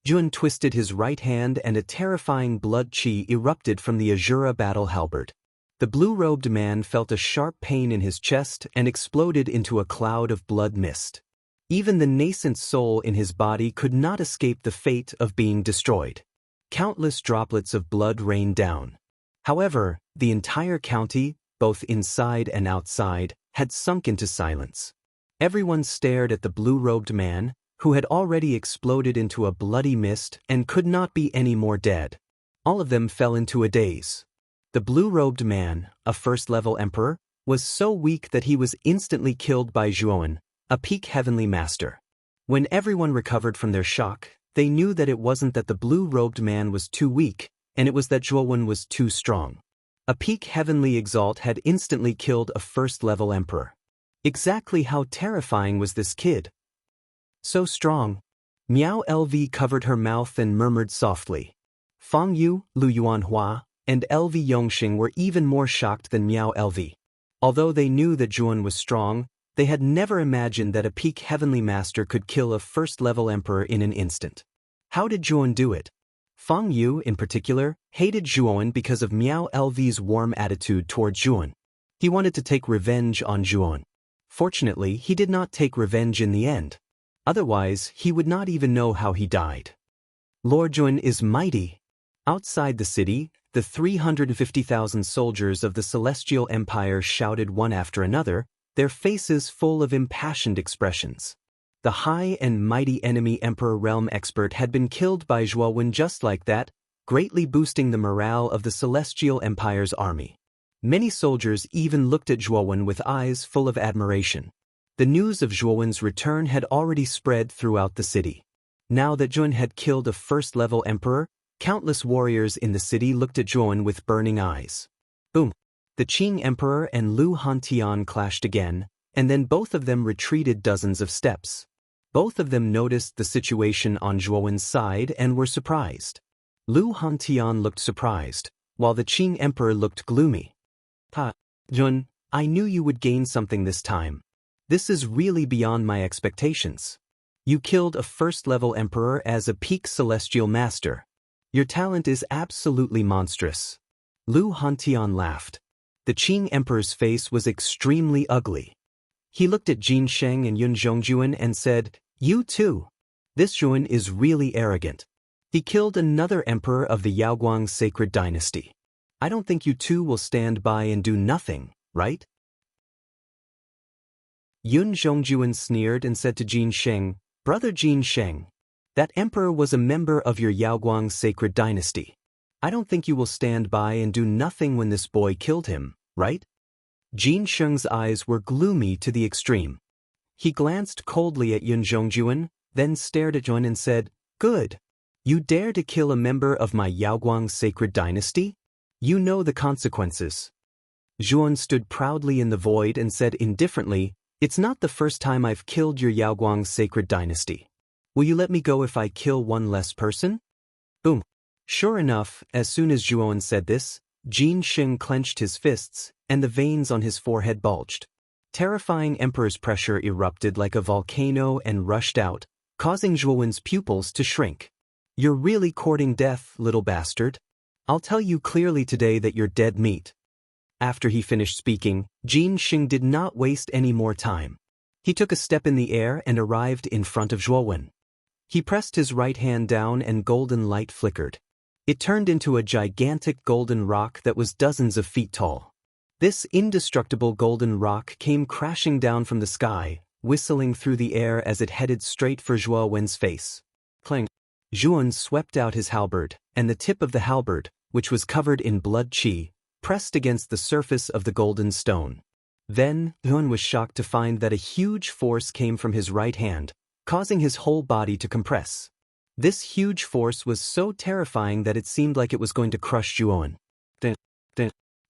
Zhuowen twisted his right hand and a terrifying blood chi erupted from the Azura battle halberd. The blue-robed man felt a sharp pain in his chest and exploded into a cloud of blood mist. Even the nascent soul in his body could not escape the fate of being destroyed. Countless droplets of blood rained down. However, the entire county, both inside and outside, had sunk into silence. Everyone stared at the blue-robed man, who had already exploded into a bloody mist and could not be any more dead. All of them fell into a daze. The blue-robed man, a first-level emperor, was so weak that he was instantly killed by Zhuowen, a peak heavenly master. When everyone recovered from their shock, they knew that it wasn't that the blue-robed man was too weak, and it was that Zhuowen was too strong. A peak heavenly exalt had instantly killed a first-level emperor. Exactly how terrifying was this kid? So strong. Miao LV covered her mouth and murmured softly. Fang Yu, Lu Yuanhua, and LV Yongxing were even more shocked than Miao LV. Although they knew that Zhuowen was strong, they had never imagined that a peak heavenly master could kill a first-level emperor in an instant. How did Zhuowen do it? Fang Yu, in particular, hated Zhuowen because of Miao LV's warm attitude toward Zhuowen. He wanted to take revenge on Zhuowen. Fortunately, he did not take revenge in the end. Otherwise, he would not even know how he died. Lord Zhuowen is mighty. Outside the city, the 350,000 soldiers of the Celestial Empire shouted one after another, their faces full of impassioned expressions. The high and mighty enemy Emperor Realm expert had been killed by Zhuo Wen just like that, greatly boosting the morale of the Celestial Empire's army. Many soldiers even looked at Zhuo Wen with eyes full of admiration. The news of Zhuo Wen's return had already spread throughout the city. Now that Zhuo Wen had killed a first-level emperor, countless warriors in the city looked at Zhuo Wen with burning eyes. Boom! The Qing Emperor and Lu Hantian clashed again, and then both of them retreated dozens of steps. Both of them noticed the situation on Zhuo Wen's side and were surprised. Lu Hantian looked surprised, while the Qing Emperor looked gloomy. Zhuo Wen, I knew you would gain something this time. This is really beyond my expectations. You killed a first-level emperor as a peak celestial master. Your talent is absolutely monstrous. Lu Hantian laughed. The Qing Emperor's face was extremely ugly. He looked at Jin Sheng and Yun Zhongjuan and said, "You too. This Zhuo Wen is really arrogant. He killed another emperor of the Yaoguang sacred dynasty. I don't think you two will stand by and do nothing, right?" Yun Zhongjuan sneered and said to Jin Sheng, "Brother Jin Sheng, that emperor was a member of your Yaoguang sacred dynasty. I don't think you will stand by and do nothing when this boy killed him, right?" Jin Sheng's eyes were gloomy to the extreme. He glanced coldly at Yun Zhongjuan, then stared at Zhuo Wen and said, "Good. You dare to kill a member of my Yaoguang sacred dynasty? You know the consequences." Zhuo Wen stood proudly in the void and said indifferently, "It's not the first time I've killed your Yaoguang sacred dynasty. Will you let me go if I kill one less person?" Boom. Sure enough, as soon as Zhuo Wen said this, Jin Sheng clenched his fists, and the veins on his forehead bulged. Terrifying emperor's pressure erupted like a volcano and rushed out, causing Zhuo Wen's pupils to shrink. "You're really courting death, little bastard. I'll tell you clearly today that you're dead meat." After he finished speaking, Jin Sheng did not waste any more time. He took a step in the air and arrived in front of Zhuo Wen. He pressed his right hand down and golden light flickered. It turned into a gigantic golden rock that was dozens of feet tall. This indestructible golden rock came crashing down from the sky, whistling through the air as it headed straight for Zhuo Wen's face. Clang! Zhuo Wen swept out his halberd, and the tip of the halberd, which was covered in blood qi, pressed against the surface of the golden stone. Then, Zhuo Wen was shocked to find that a huge force came from his right hand, causing his whole body to compress. This huge force was so terrifying that it seemed like it was going to crush Zhuo Wen.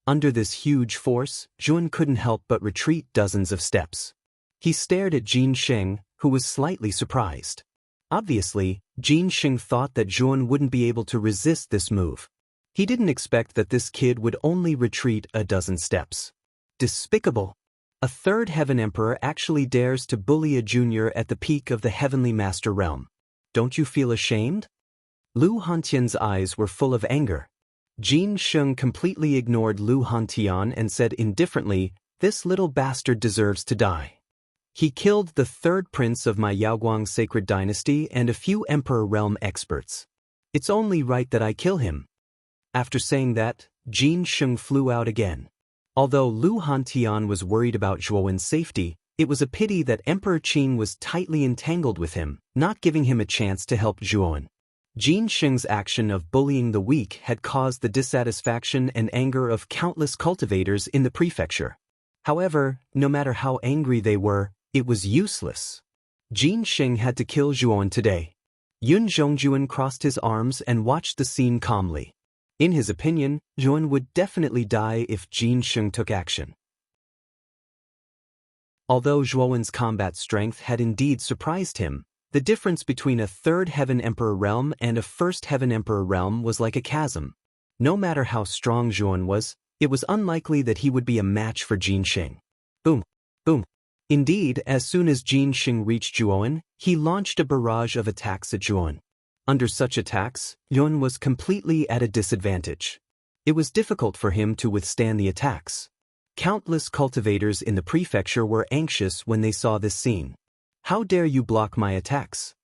Under this huge force, Zhuo Wen couldn't help but retreat dozens of steps. He stared at Jin Sheng, who was slightly surprised. Obviously, Jin Sheng thought that Zhuo Wen wouldn't be able to resist this move. He didn't expect that this kid would only retreat a dozen steps. Despicable. A third heaven emperor actually dares to bully a junior at the peak of the heavenly master realm. Don't you feel ashamed? Lu Hantian's eyes were full of anger. Jin Sheng completely ignored Lu Hantian and said indifferently, "This little bastard deserves to die. He killed the third prince of my Yaoguang sacred dynasty and a few emperor realm experts. It's only right that I kill him." After saying that, Jin Sheng flew out again. Although Lu Hantian was worried about Zhuo Wen's safety, it was a pity that Emperor Qin was tightly entangled with him, not giving him a chance to help Zhuo Wen. Jin Sheng's action of bullying the weak had caused the dissatisfaction and anger of countless cultivators in the prefecture. However, no matter how angry they were, it was useless. Jin Sheng had to kill Zhuo Wen today. Yun Zhongjuan crossed his arms and watched the scene calmly. In his opinion, Zhuo Wen would definitely die if Jin Sheng took action. Although Zhuo Wen's combat strength had indeed surprised him, the difference between a third heaven emperor realm and a first heaven emperor realm was like a chasm. No matter how strong Zhuo Wen was, it was unlikely that he would be a match for Jin Sheng. Boom! Boom! Indeed, as soon as Jin Sheng reached Zhuo Wen, he launched a barrage of attacks at Zhuo Wen. Under such attacks, Zhuo Wen was completely at a disadvantage. It was difficult for him to withstand the attacks. Countless cultivators in the prefecture were anxious when they saw this scene. "How dare you block my attacks?"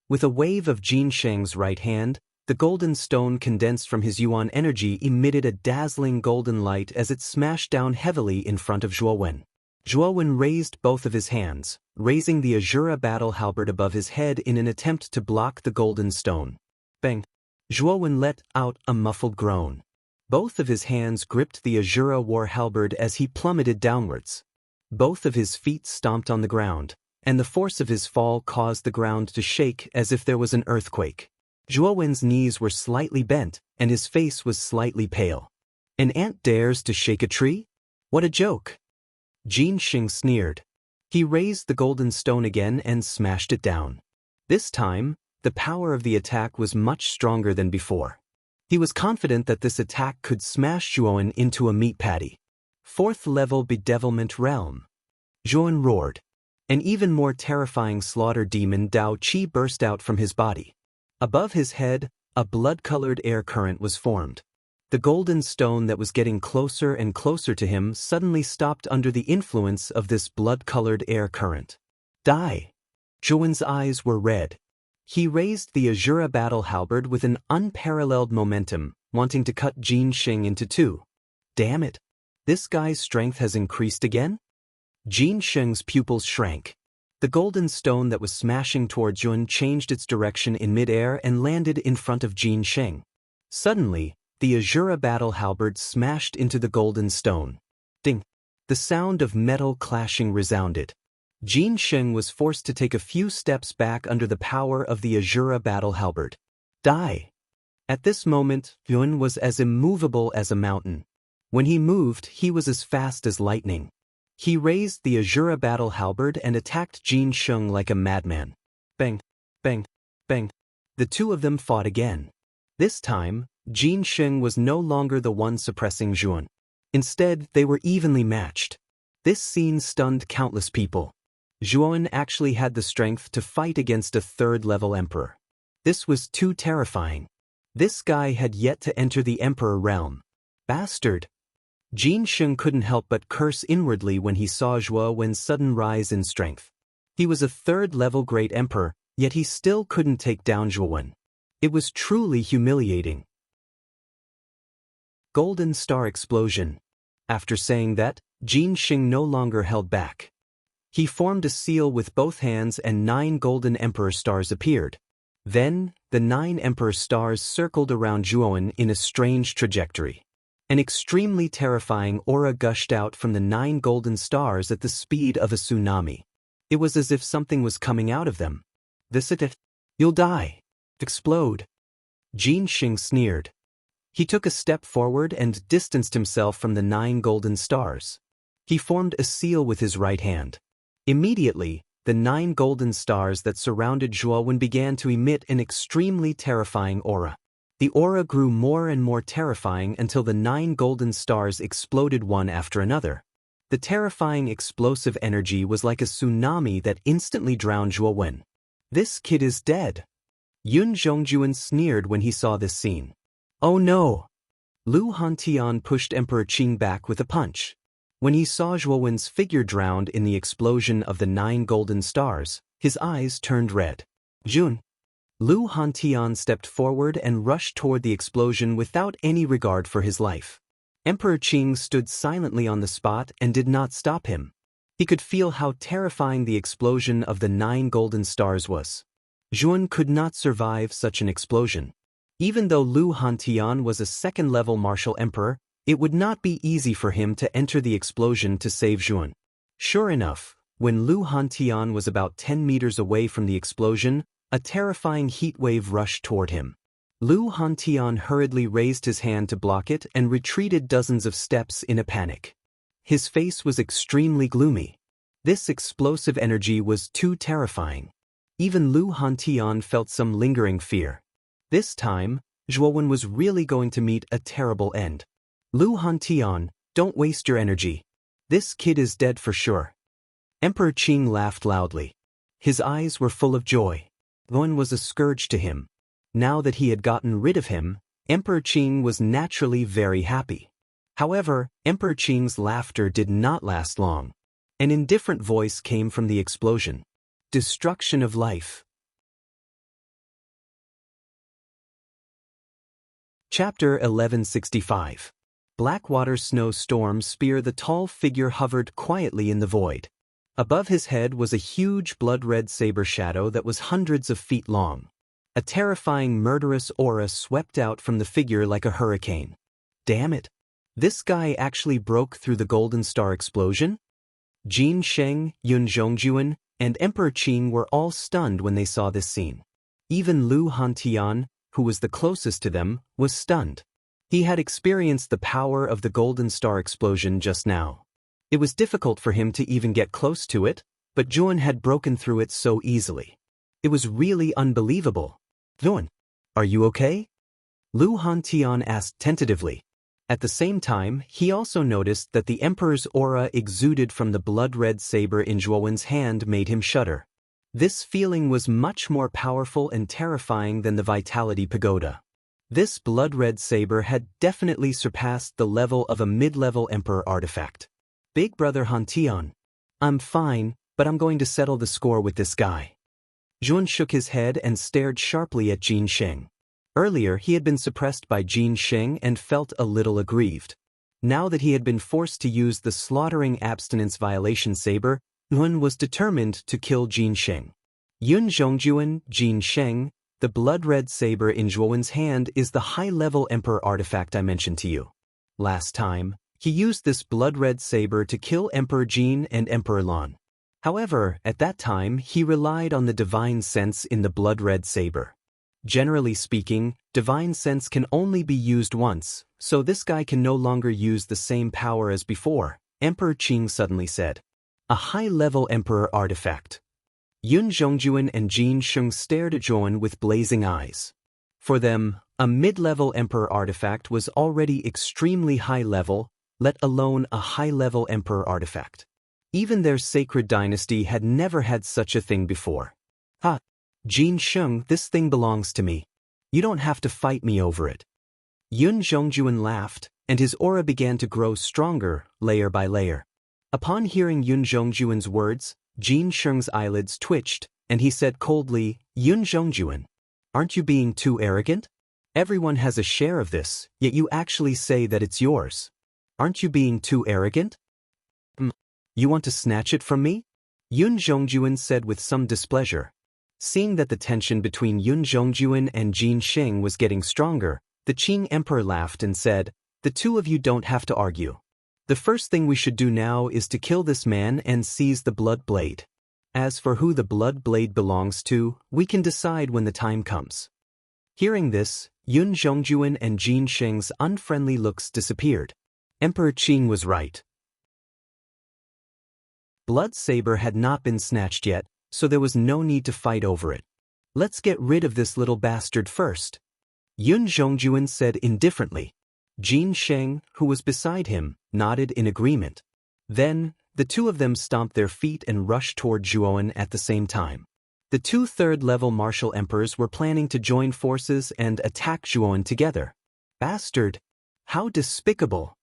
With a wave of Jin Sheng's right hand, the golden stone condensed from his yuan energy emitted a dazzling golden light as it smashed down heavily in front of Zhuo Wen. Zhuowen raised both of his hands, raising the Azura battle halberd above his head in an attempt to block the golden stone. Bang! Zhuowen let out a muffled groan. Both of his hands gripped the Azura war halberd as he plummeted downwards. Both of his feet stomped on the ground, and the force of his fall caused the ground to shake as if there was an earthquake. Zhuowen's knees were slightly bent, and his face was slightly pale. An ant dares to shake a tree? What a joke! Jin Xing sneered. He raised the golden stone again and smashed it down. This time, the power of the attack was much stronger than before. He was confident that this attack could smash Zhuowen into a meat patty. 4th level bedevilment realm. Zhuowen roared. An even more terrifying slaughter demon Dao Qi burst out from his body. Above his head, a blood-colored air current was formed. The golden stone that was getting closer and closer to him suddenly stopped under the influence of this blood-colored air current. Die! Zhuowen's eyes were red. He raised the Azura battle halberd with an unparalleled momentum, wanting to cut Jin Xing into two. Damn it! This guy's strength has increased again? Jin Xing's pupils shrank. The golden stone that was smashing toward Zhuowen changed its direction in midair and landed in front of Jin Xing. Suddenly, the Azura battle halberd smashed into the golden stone. Ding! The sound of metal clashing resounded. Jin Xing was forced to take a few steps back under the power of the Azura battle halberd. Die! At this moment, Zhuowen was as immovable as a mountain. When he moved, he was as fast as lightning. He raised the Azura battle halberd and attacked Jin Xing like a madman. Bang! Bang! Bang! The two of them fought again. This time, Jin Xing was no longer the one suppressing Zhuowen. Instead, they were evenly matched. This scene stunned countless people. Zhuowen actually had the strength to fight against a 3rd-level emperor. This was too terrifying. This guy had yet to enter the emperor realm. Bastard! Jin Xing couldn't help but curse inwardly when he saw Zhuowen's sudden rise in strength. He was a 3rd-level great emperor, yet he still couldn't take down Zhuowen. It was truly humiliating. Golden Star Explosion. After saying that, Jin Xing no longer held back. He formed a seal with both hands and 9 golden emperor stars appeared. Then, the 9 emperor stars circled around Zhuowen in a strange trajectory. An extremely terrifying aura gushed out from the 9 golden stars at the speed of a tsunami. It was as if something was coming out of them. This it? You'll die. Explode. Jin Xing sneered. He took a step forward and distanced himself from the 9 golden stars. He formed a seal with his right hand. Immediately, the 9 golden stars that surrounded Zhuowen began to emit an extremely terrifying aura. The aura grew more and more terrifying until the 9 golden stars exploded one after another. The terrifying explosive energy was like a tsunami that instantly drowned Zhuowen. This kid is dead. Yun Zhongjuan sneered when he saw this scene. Oh no! Lu Hantian pushed Emperor Qing back with a punch. When he saw Zhuowen's figure drowned in the explosion of the 9 golden stars, his eyes turned red. Jun. Lu Hantian stepped forward and rushed toward the explosion without any regard for his life. Emperor Qing stood silently on the spot and did not stop him. He could feel how terrifying the explosion of the 9 golden stars was. Zhuowen could not survive such an explosion. Even though Lu Hantian was a 2nd-level martial emperor, it would not be easy for him to enter the explosion to save Zhuowen. Sure enough, when Lu Hantian was about 10 meters away from the explosion, a terrifying heat wave rushed toward him. Lu Hantian hurriedly raised his hand to block it and retreated dozens of steps in a panic. His face was extremely gloomy. This explosive energy was too terrifying. Even Lu Hantian felt some lingering fear. This time, Zhuowen was really going to meet a terrible end. Lu Hantian, don't waste your energy. This kid is dead for sure. Emperor Qing laughed loudly. His eyes were full of joy. Zhuowen was a scourge to him. Now that he had gotten rid of him, Emperor Qing was naturally very happy. However, Emperor Qing's laughter did not last long. An indifferent voice came from the explosion. Destruction of life. Chapter 1165. Blackwater snowstorm spear. The tall figure hovered quietly in the void. Above his head was a huge blood-red saber shadow that was hundreds of feet long. A terrifying murderous aura swept out from the figure like a hurricane. Damn it! This guy actually broke through the Golden Star explosion? Jin Sheng, Yun Zhongjuan, and Emperor Qing were all stunned when they saw this scene. Even Lu Hantian, who was the closest to them, was stunned. He had experienced the power of the Golden Star explosion just now. It was difficult for him to even get close to it, but Juan had broken through it so easily. It was really unbelievable. Juan, are you okay? Lu Hantian asked tentatively. At the same time, he also noticed that the Emperor's aura exuded from the blood-red saber in Zhuowen's hand made him shudder. This feeling was much more powerful and terrifying than the Vitality Pagoda. This blood-red saber had definitely surpassed the level of a mid-level Emperor artifact. Big Brother Hantian. I'm fine, but I'm going to settle the score with this guy. Zhuan shook his head and stared sharply at Jin Sheng. Earlier he had been suppressed by Jin Sheng and felt a little aggrieved. Now that he had been forced to use the slaughtering abstinence violation saber, Zhuan was determined to kill Jin Sheng. Yun Zhongjuan, Jin Sheng, the blood-red saber in Zhuowen's hand is the high-level Emperor artifact I mentioned to you. Last time, he used this blood-red saber to kill Emperor Jin and Emperor Lan. However, at that time, he relied on the divine sense in the blood-red saber. Generally speaking, divine sense can only be used once, so this guy can no longer use the same power as before, Emperor Qing suddenly said. A high-level Emperor artifact. Yun Zhongjuan and Jin Sheng stared at Zhuan with blazing eyes. For them, a mid-level Emperor artifact was already extremely high-level, let alone a high-level Emperor artifact. Even their sacred dynasty had never had such a thing before. Ha! Jin Sheng, this thing belongs to me. You don't have to fight me over it. Yun Zhongjuan laughed, and his aura began to grow stronger, layer by layer. Upon hearing Yun Zhongjuan's words, Jin Sheng's eyelids twitched, and he said coldly, Yun Zhongjuan, aren't you being too arrogant? Everyone has a share of this, yet you actually say that it's yours. Aren't you being too arrogant? You want to snatch it from me? Yun Zhongjuan said with some displeasure. Seeing that the tension between Yun Zhongjuan and Jin Sheng was getting stronger, the Qing Emperor laughed and said, the two of you don't have to argue. The first thing we should do now is to kill this man and seize the blood blade. As for who the blood blade belongs to, we can decide when the time comes. Hearing this, Yun Zhongjuan and Jin Sheng's unfriendly looks disappeared. Emperor Qing was right. Blood saber had not been snatched yet, so there was no need to fight over it. Let's get rid of this little bastard first. Yun Zhongjuan said indifferently. Jin Sheng, who was beside him, nodded in agreement. Then, the two of them stomped their feet and rushed toward Zhuowen at the same time. The two third-level martial emperors were planning to join forces and attack Zhuowen together. Bastard! How despicable!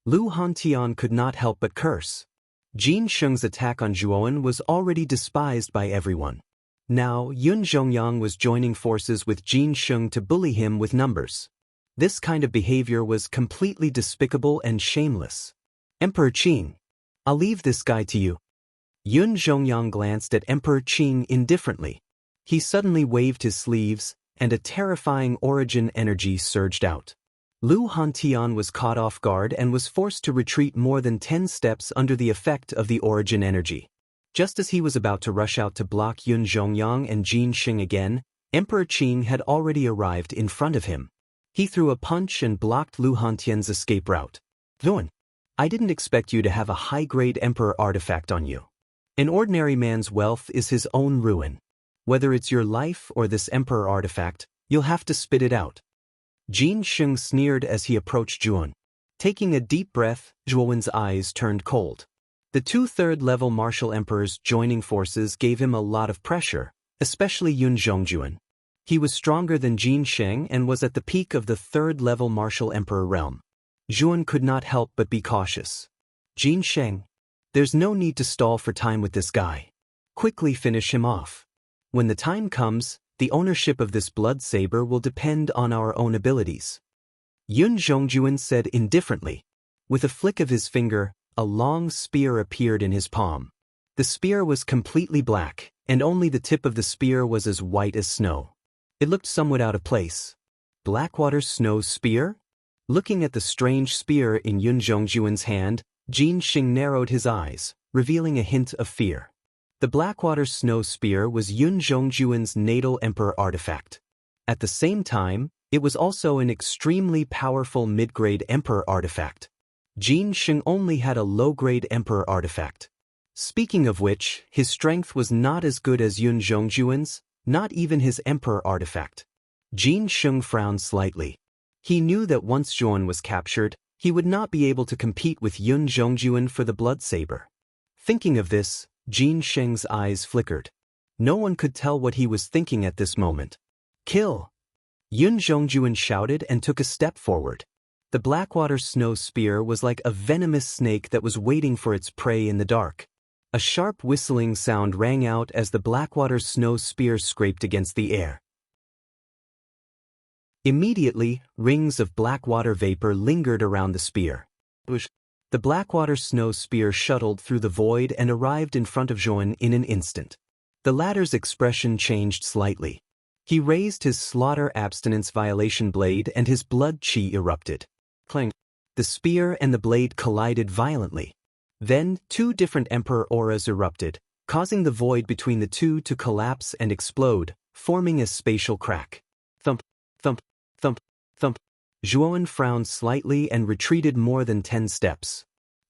Lu Hantian could not help but curse. Jin Sheng's attack on Zhuowen was already despised by everyone. Now, Yun Zhongyang was joining forces with Jin Sheng to bully him with numbers. This kind of behavior was completely despicable and shameless. Emperor Qing, I'll leave this guy to you. Yun Zhongyang glanced at Emperor Qing indifferently. He suddenly waved his sleeves, and a terrifying origin energy surged out. Lu Hantian was caught off guard and was forced to retreat more than 10 steps under the effect of the origin energy. Just as he was about to rush out to block Yun Zhongyang and Jin Sheng again, Emperor Qing had already arrived in front of him. He threw a punch and blocked Lu Hantian's escape route. Yuan, I didn't expect you to have a high-grade Emperor artifact on you. An ordinary man's wealth is his own ruin. Whether it's your life or this Emperor artifact, you'll have to spit it out. Jin Sheng sneered as he approached Zhuowen. Taking a deep breath, Zhuowen's eyes turned cold. The two third-level martial emperors joining forces gave him a lot of pressure, especially Yun Zhongjuan. He was stronger than Jin Sheng and was at the peak of the third-level martial emperor realm. Zhuowen could not help but be cautious. Jin Sheng, there's no need to stall for time with this guy. Quickly finish him off. When the time comes, the ownership of this blood saber will depend on our own abilities. Yun Zhongjuan said indifferently. With a flick of his finger, a long spear appeared in his palm. The spear was completely black, and only the tip of the spear was as white as snow. It looked somewhat out of place. Blackwater Snow Spear? Looking at the strange spear in Yun Zhongjuan's hand, Jin Xing narrowed his eyes, revealing a hint of fear. The Blackwater Snow Spear was Yun Zhongjuan's natal emperor artifact. At the same time, it was also an extremely powerful mid-grade emperor artifact. Jin Xing only had a low-grade emperor artifact. Speaking of which, his strength was not as good as Yun Zhongjuan's, not even his emperor artifact. Jin Xing frowned slightly. He knew that once Zhuan was captured, he would not be able to compete with Yun Zhongjuan for the blood saber. Thinking of this, Jin Xing's eyes flickered. No one could tell what he was thinking at this moment. Kill! Yun Zhongjuan shouted and took a step forward. The Blackwater Snow Spear was like a venomous snake that was waiting for its prey in the dark. A sharp whistling sound rang out as the Blackwater Snow Spear scraped against the air. Immediately, rings of blackwater vapor lingered around the spear. The Blackwater Snow Spear shuttled through the void and arrived in front of Zhuan in an instant. The latter's expression changed slightly. He raised his slaughter abstinence violation blade and his blood chi erupted. Clang! The spear and the blade collided violently. Then, two different emperor auras erupted, causing the void between the two to collapse and explode, forming a spatial crack. Thump, thump, thump, thump. Zhuan frowned slightly and retreated more than 10 steps.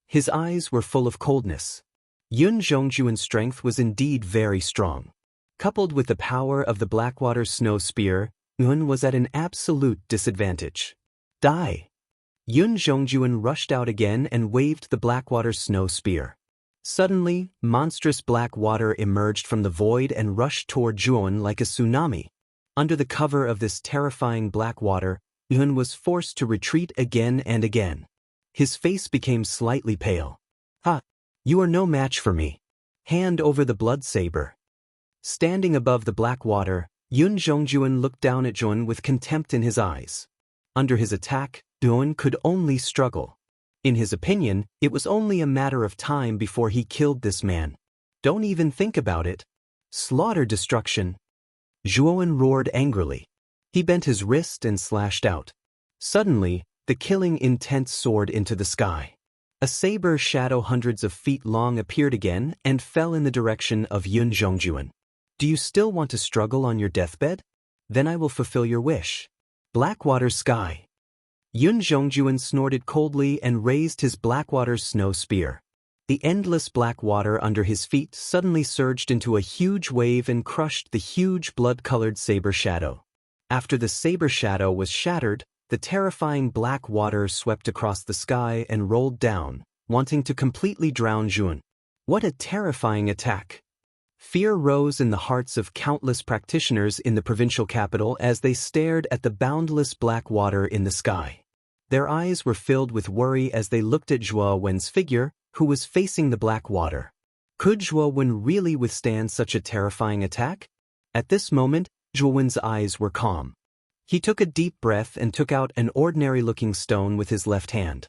His eyes were full of coldness. Yun Zhongjuan's strength was indeed very strong. Coupled with the power of the Blackwater Snow Spear, Yun was at an absolute disadvantage. Die! Yun Zhongjuan rushed out again and waved the Blackwater Snow Spear. Suddenly, monstrous black water emerged from the void and rushed toward Zhuan like a tsunami. Under the cover of this terrifying black water, Yun was forced to retreat again and again. His face became slightly pale. "Ha! You are no match for me. Hand over the blood saber." Standing above the black water, Yun Zhongjuan looked down at Zhuan with contempt in his eyes. Under his attack, Zhuan could only struggle. In his opinion, it was only a matter of time before he killed this man. Don't even think about it. Slaughter destruction. Zhuan roared angrily. He bent his wrist and slashed out. Suddenly, the killing intent soared into the sky. A saber shadow hundreds of feet long appeared again and fell in the direction of Yun Zhongjuan. Do you still want to struggle on your deathbed? Then I will fulfill your wish. Blackwater Sky. Yun Zhongjuan snorted coldly and raised his Blackwater Snow Spear. The endless black water under his feet suddenly surged into a huge wave and crushed the huge blood-colored saber shadow. After the saber shadow was shattered, the terrifying black water swept across the sky and rolled down, wanting to completely drown Zhuan. What a terrifying attack! Fear rose in the hearts of countless practitioners in the provincial capital as they stared at the boundless black water in the sky. Their eyes were filled with worry as they looked at Zhuo Wen's figure, who was facing the black water. Could Zhuo Wen really withstand such a terrifying attack? At this moment, Zhuo Wen's eyes were calm. He took a deep breath and took out an ordinary-looking stone with his left hand.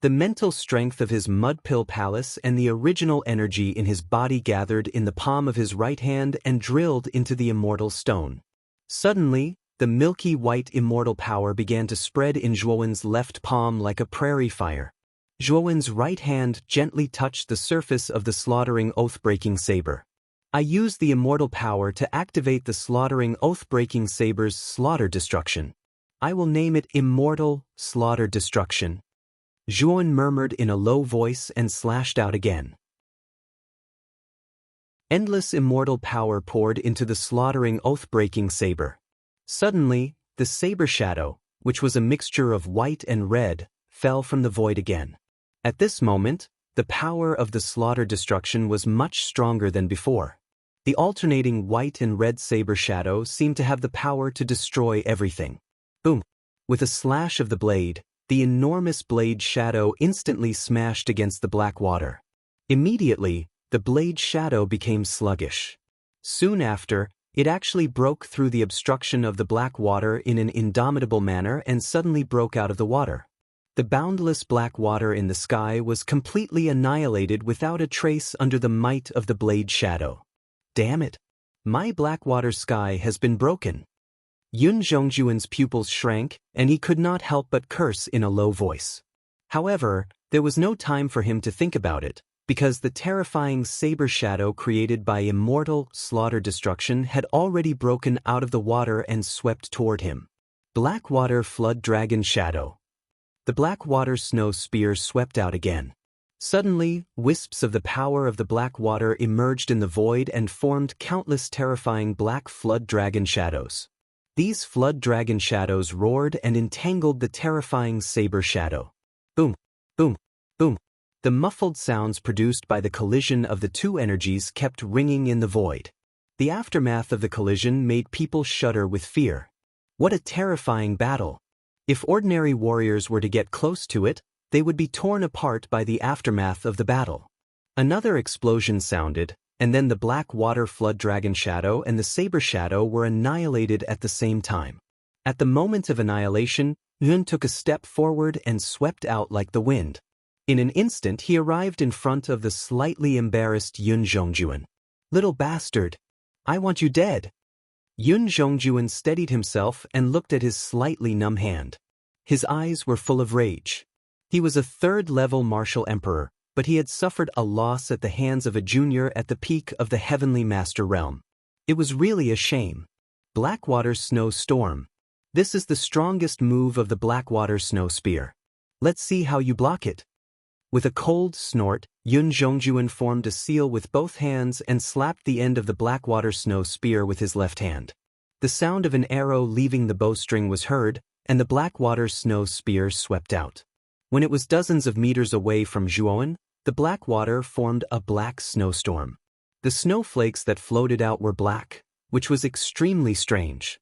The mental strength of his mud pill palace and the original energy in his body gathered in the palm of his right hand and drilled into the immortal stone. Suddenly, the milky white immortal power began to spread in Zhuo Wen's left palm like a prairie fire. Zhuo Wen's right hand gently touched the surface of the slaughtering oath-breaking saber. I used the immortal power to activate the slaughtering oath-breaking saber's slaughter destruction. I will name it Immortal Slaughter Destruction. Zhuo Wen murmured in a low voice and slashed out again. Endless immortal power poured into the slaughtering oath-breaking saber. Suddenly, the saber shadow, which was a mixture of white and red, fell from the void again. At this moment, the power of the slaughter destruction was much stronger than before. The alternating white and red saber shadow seemed to have the power to destroy everything. Boom! With a slash of the blade, the enormous blade shadow instantly smashed against the black water. Immediately, the blade shadow became sluggish. Soon after, It actually broke through the obstruction of the black water in an indomitable manner and suddenly broke out of the water. The boundless black water in the sky was completely annihilated without a trace under the might of the blade shadow. Damn it! My blackwater sky has been broken. Yun Zhongjuan's pupils shrank, and he could not help but curse in a low voice. However, there was no time for him to think about it, because the terrifying saber shadow created by immortal slaughter destruction had already broken out of the water and swept toward him. Blackwater Flood Dragon Shadow. The Blackwater Snow Spear swept out again. Suddenly, wisps of the power of the black water emerged in the void and formed countless terrifying black flood dragon shadows. These flood dragon shadows roared and entangled the terrifying saber shadow. Boom, boom, boom. The muffled sounds produced by the collision of the two energies kept ringing in the void. The aftermath of the collision made people shudder with fear. What a terrifying battle! If ordinary warriors were to get close to it, they would be torn apart by the aftermath of the battle. Another explosion sounded, and then the black water flood dragon shadow and the saber shadow were annihilated at the same time. At the moment of annihilation, Yun took a step forward and swept out like the wind. In an instant he arrived in front of the slightly embarrassed Yun Zhongjuan. "Little bastard! I want you dead!" Yun Zhongjuan steadied himself and looked at his slightly numb hand. His eyes were full of rage. He was a third-level martial emperor, but he had suffered a loss at the hands of a junior at the peak of the Heavenly Master Realm. It was really a shame. Blackwater Snow Storm. This is the strongest move of the Blackwater Snow Spear. Let's see how you block it. With a cold snort, Yun Zhongjuan formed a seal with both hands and slapped the end of the Blackwater Snow Spear with his left hand. The sound of an arrow leaving the bowstring was heard, and the Blackwater Snow Spear swept out. When it was dozens of meters away from Zhuoan, the black water formed a black snowstorm. The snowflakes that floated out were black, which was extremely strange.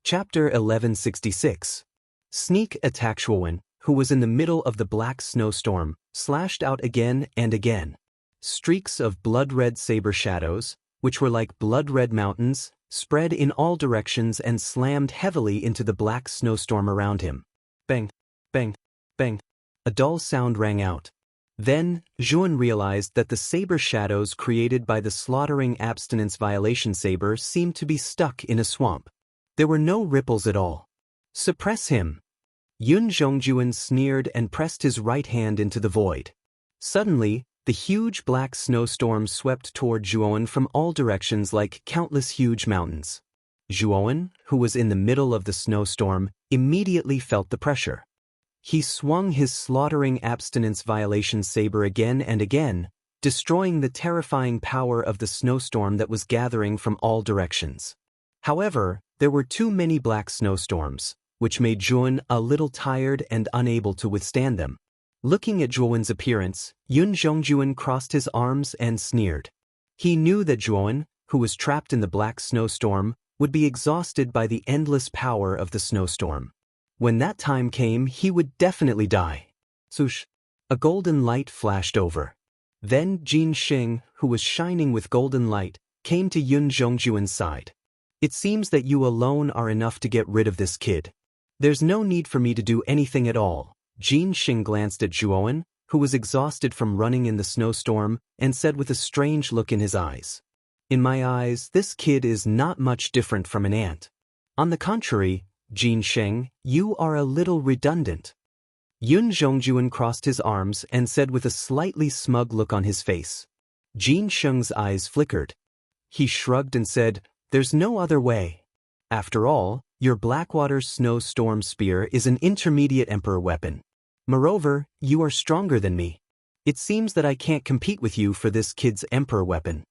Chapter 1166. Sneak attack. Zhuoan, who was in the middle of the black snowstorm, slashed out again and again. Streaks of blood-red saber shadows, which were like blood-red mountains, spread in all directions and slammed heavily into the black snowstorm around him. Bang, bang, bang. A dull sound rang out. Then, Zhuoan realized that the saber shadows created by the slaughtering abstinence violation saber seemed to be stuck in a swamp. There were no ripples at all. "Suppress him!" Yun Zhongjuan sneered and pressed his right hand into the void. Suddenly, the huge black snowstorm swept toward Zhuoan from all directions like countless huge mountains. Zhuoan, who was in the middle of the snowstorm, immediately felt the pressure. He swung his slaughtering abstinence violation saber again and again, destroying the terrifying power of the snowstorm that was gathering from all directions. However, there were too many black snowstorms, which made Zhuoan a little tired and unable to withstand them. Looking at Zhuoan's appearance, Yun Zhongjuan crossed his arms and sneered. He knew that Zhuoan, who was trapped in the black snowstorm, would be exhausted by the endless power of the snowstorm. When that time came, he would definitely die. Swoosh! A golden light flashed over. Then Jin Xing, who was shining with golden light, came to Yun Zhongjuan's side. "It seems that you alone are enough to get rid of this kid. There's no need for me to do anything at all." Jin Xing glanced at Zhuoan, who was exhausted from running in the snowstorm, and said with a strange look in his eyes, "In my eyes, this kid is not much different from an ant. On the contrary, Jin Xing, you are a little redundant." Yun Zhongjuan crossed his arms and said with a slightly smug look on his face. Jin Xing's eyes flickered. He shrugged and said, "There's no other way. After all, your Blackwater Snow Storm Spear is an intermediate emperor weapon. Moreover, you are stronger than me. It seems that I can't compete with you for this kid's emperor weapon."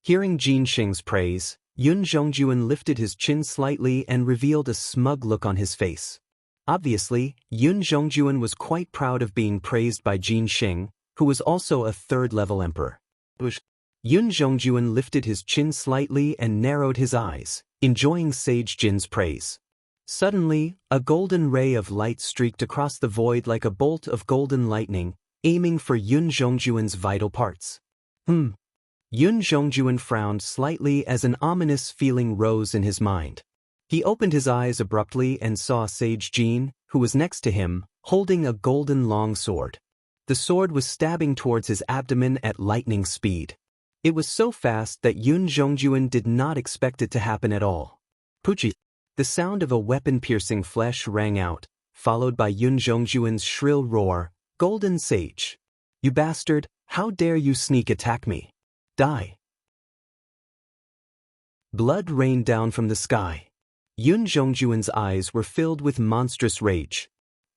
Hearing Jin Xing's praise, Yun Zhongjuan lifted his chin slightly and revealed a smug look on his face. Obviously, Yun Zhongjuan was quite proud of being praised by Jin Xing, who was also a third-level emperor. Yun Zhongjuan lifted his chin slightly and narrowed his eyes, enjoying Sage Jin's praise. Suddenly, a golden ray of light streaked across the void like a bolt of golden lightning, aiming for Yun Zhongjuan's vital parts. Yun Zhongjuan frowned slightly as an ominous feeling rose in his mind. He opened his eyes abruptly and saw Sage Jin, who was next to him, holding a golden long sword. The sword was stabbing towards his abdomen at lightning speed. It was so fast that Yun Zhongjuan did not expect it to happen at all. Puchi! The sound of a weapon piercing flesh rang out, followed by Yun Zhongjuan's shrill roar, "Golden Sage! You bastard, how dare you sneak attack me? Die!" Blood rained down from the sky. Yun Zhongjuan's eyes were filled with monstrous rage.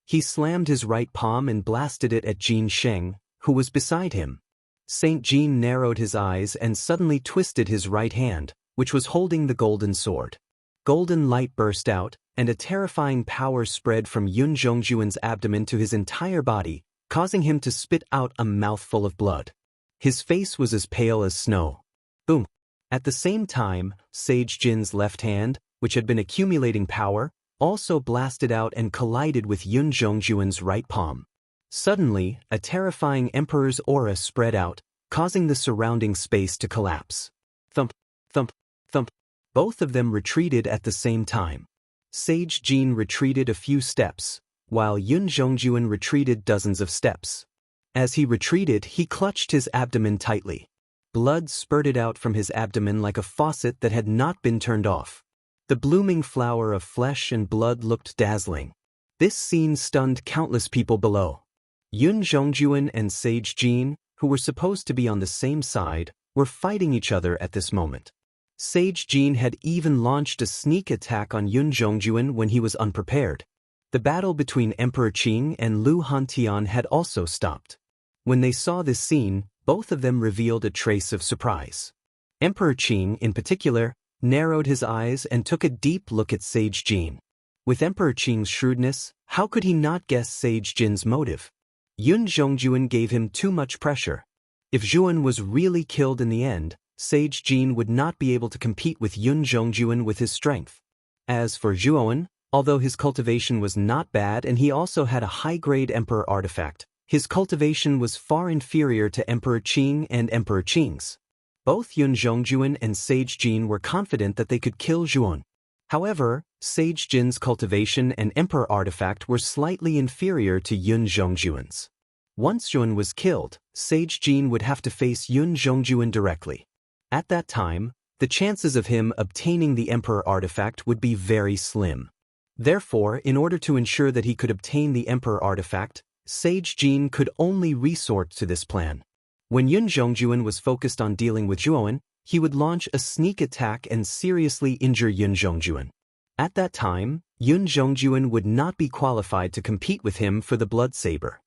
He slammed his right palm and blasted it at Jin Sheng, who was beside him. Saint Jin narrowed his eyes and suddenly twisted his right hand, which was holding the golden sword. Golden light burst out, and a terrifying power spread from Yun Zhongjuan's abdomen to his entire body, causing him to spit out a mouthful of blood. His face was as pale as snow. Boom! At the same time, Sage Jin's left hand, which had been accumulating power, also blasted out and collided with Yun Zhongjuan's right palm. Suddenly, a terrifying Emperor's aura spread out, causing the surrounding space to collapse. Thump, thump, thump. Both of them retreated at the same time. Sage Jin retreated a few steps, while Yun Zhongjuan retreated dozens of steps. As he retreated, he clutched his abdomen tightly. Blood spurted out from his abdomen like a faucet that had not been turned off. The blooming flower of flesh and blood looked dazzling. This scene stunned countless people below. Yun Zhongjuan and Sage Jin, who were supposed to be on the same side, were fighting each other at this moment. Sage Jin had even launched a sneak attack on Yun Zhongjuan when he was unprepared. The battle between Emperor Qing and Lu Hantian had also stopped. When they saw this scene, both of them revealed a trace of surprise. Emperor Qing, in particular, narrowed his eyes and took a deep look at Sage Jin. With Emperor Qing's shrewdness, how could he not guess Sage Jin's motive? Yun Zhongjuan gave him too much pressure. If Zhuan was really killed in the end, Sage Jin would not be able to compete with Yun Zhongjuan with his strength. As for Zhuan, although his cultivation was not bad and he also had a high-grade Emperor artifact, his cultivation was far inferior to Emperor Qing and Emperor Qing's. Both Yun Zhongjuan and Sage Jin were confident that they could kill Zhuan. However, Sage Jin's cultivation and Emperor artifact were slightly inferior to Yun Zhongjuan's. Once Zhuan was killed, Sage Jin would have to face Yun Zhongjuan directly. At that time, the chances of him obtaining the Emperor artifact would be very slim. Therefore, in order to ensure that he could obtain the Emperor artifact, Sage Jin could only resort to this plan. When Yun Zhongjuan was focused on dealing with Zhuan, he would launch a sneak attack and seriously injure Yun Zhongjuan. At that time, Yun Zhongjuan would not be qualified to compete with him for the blood saber.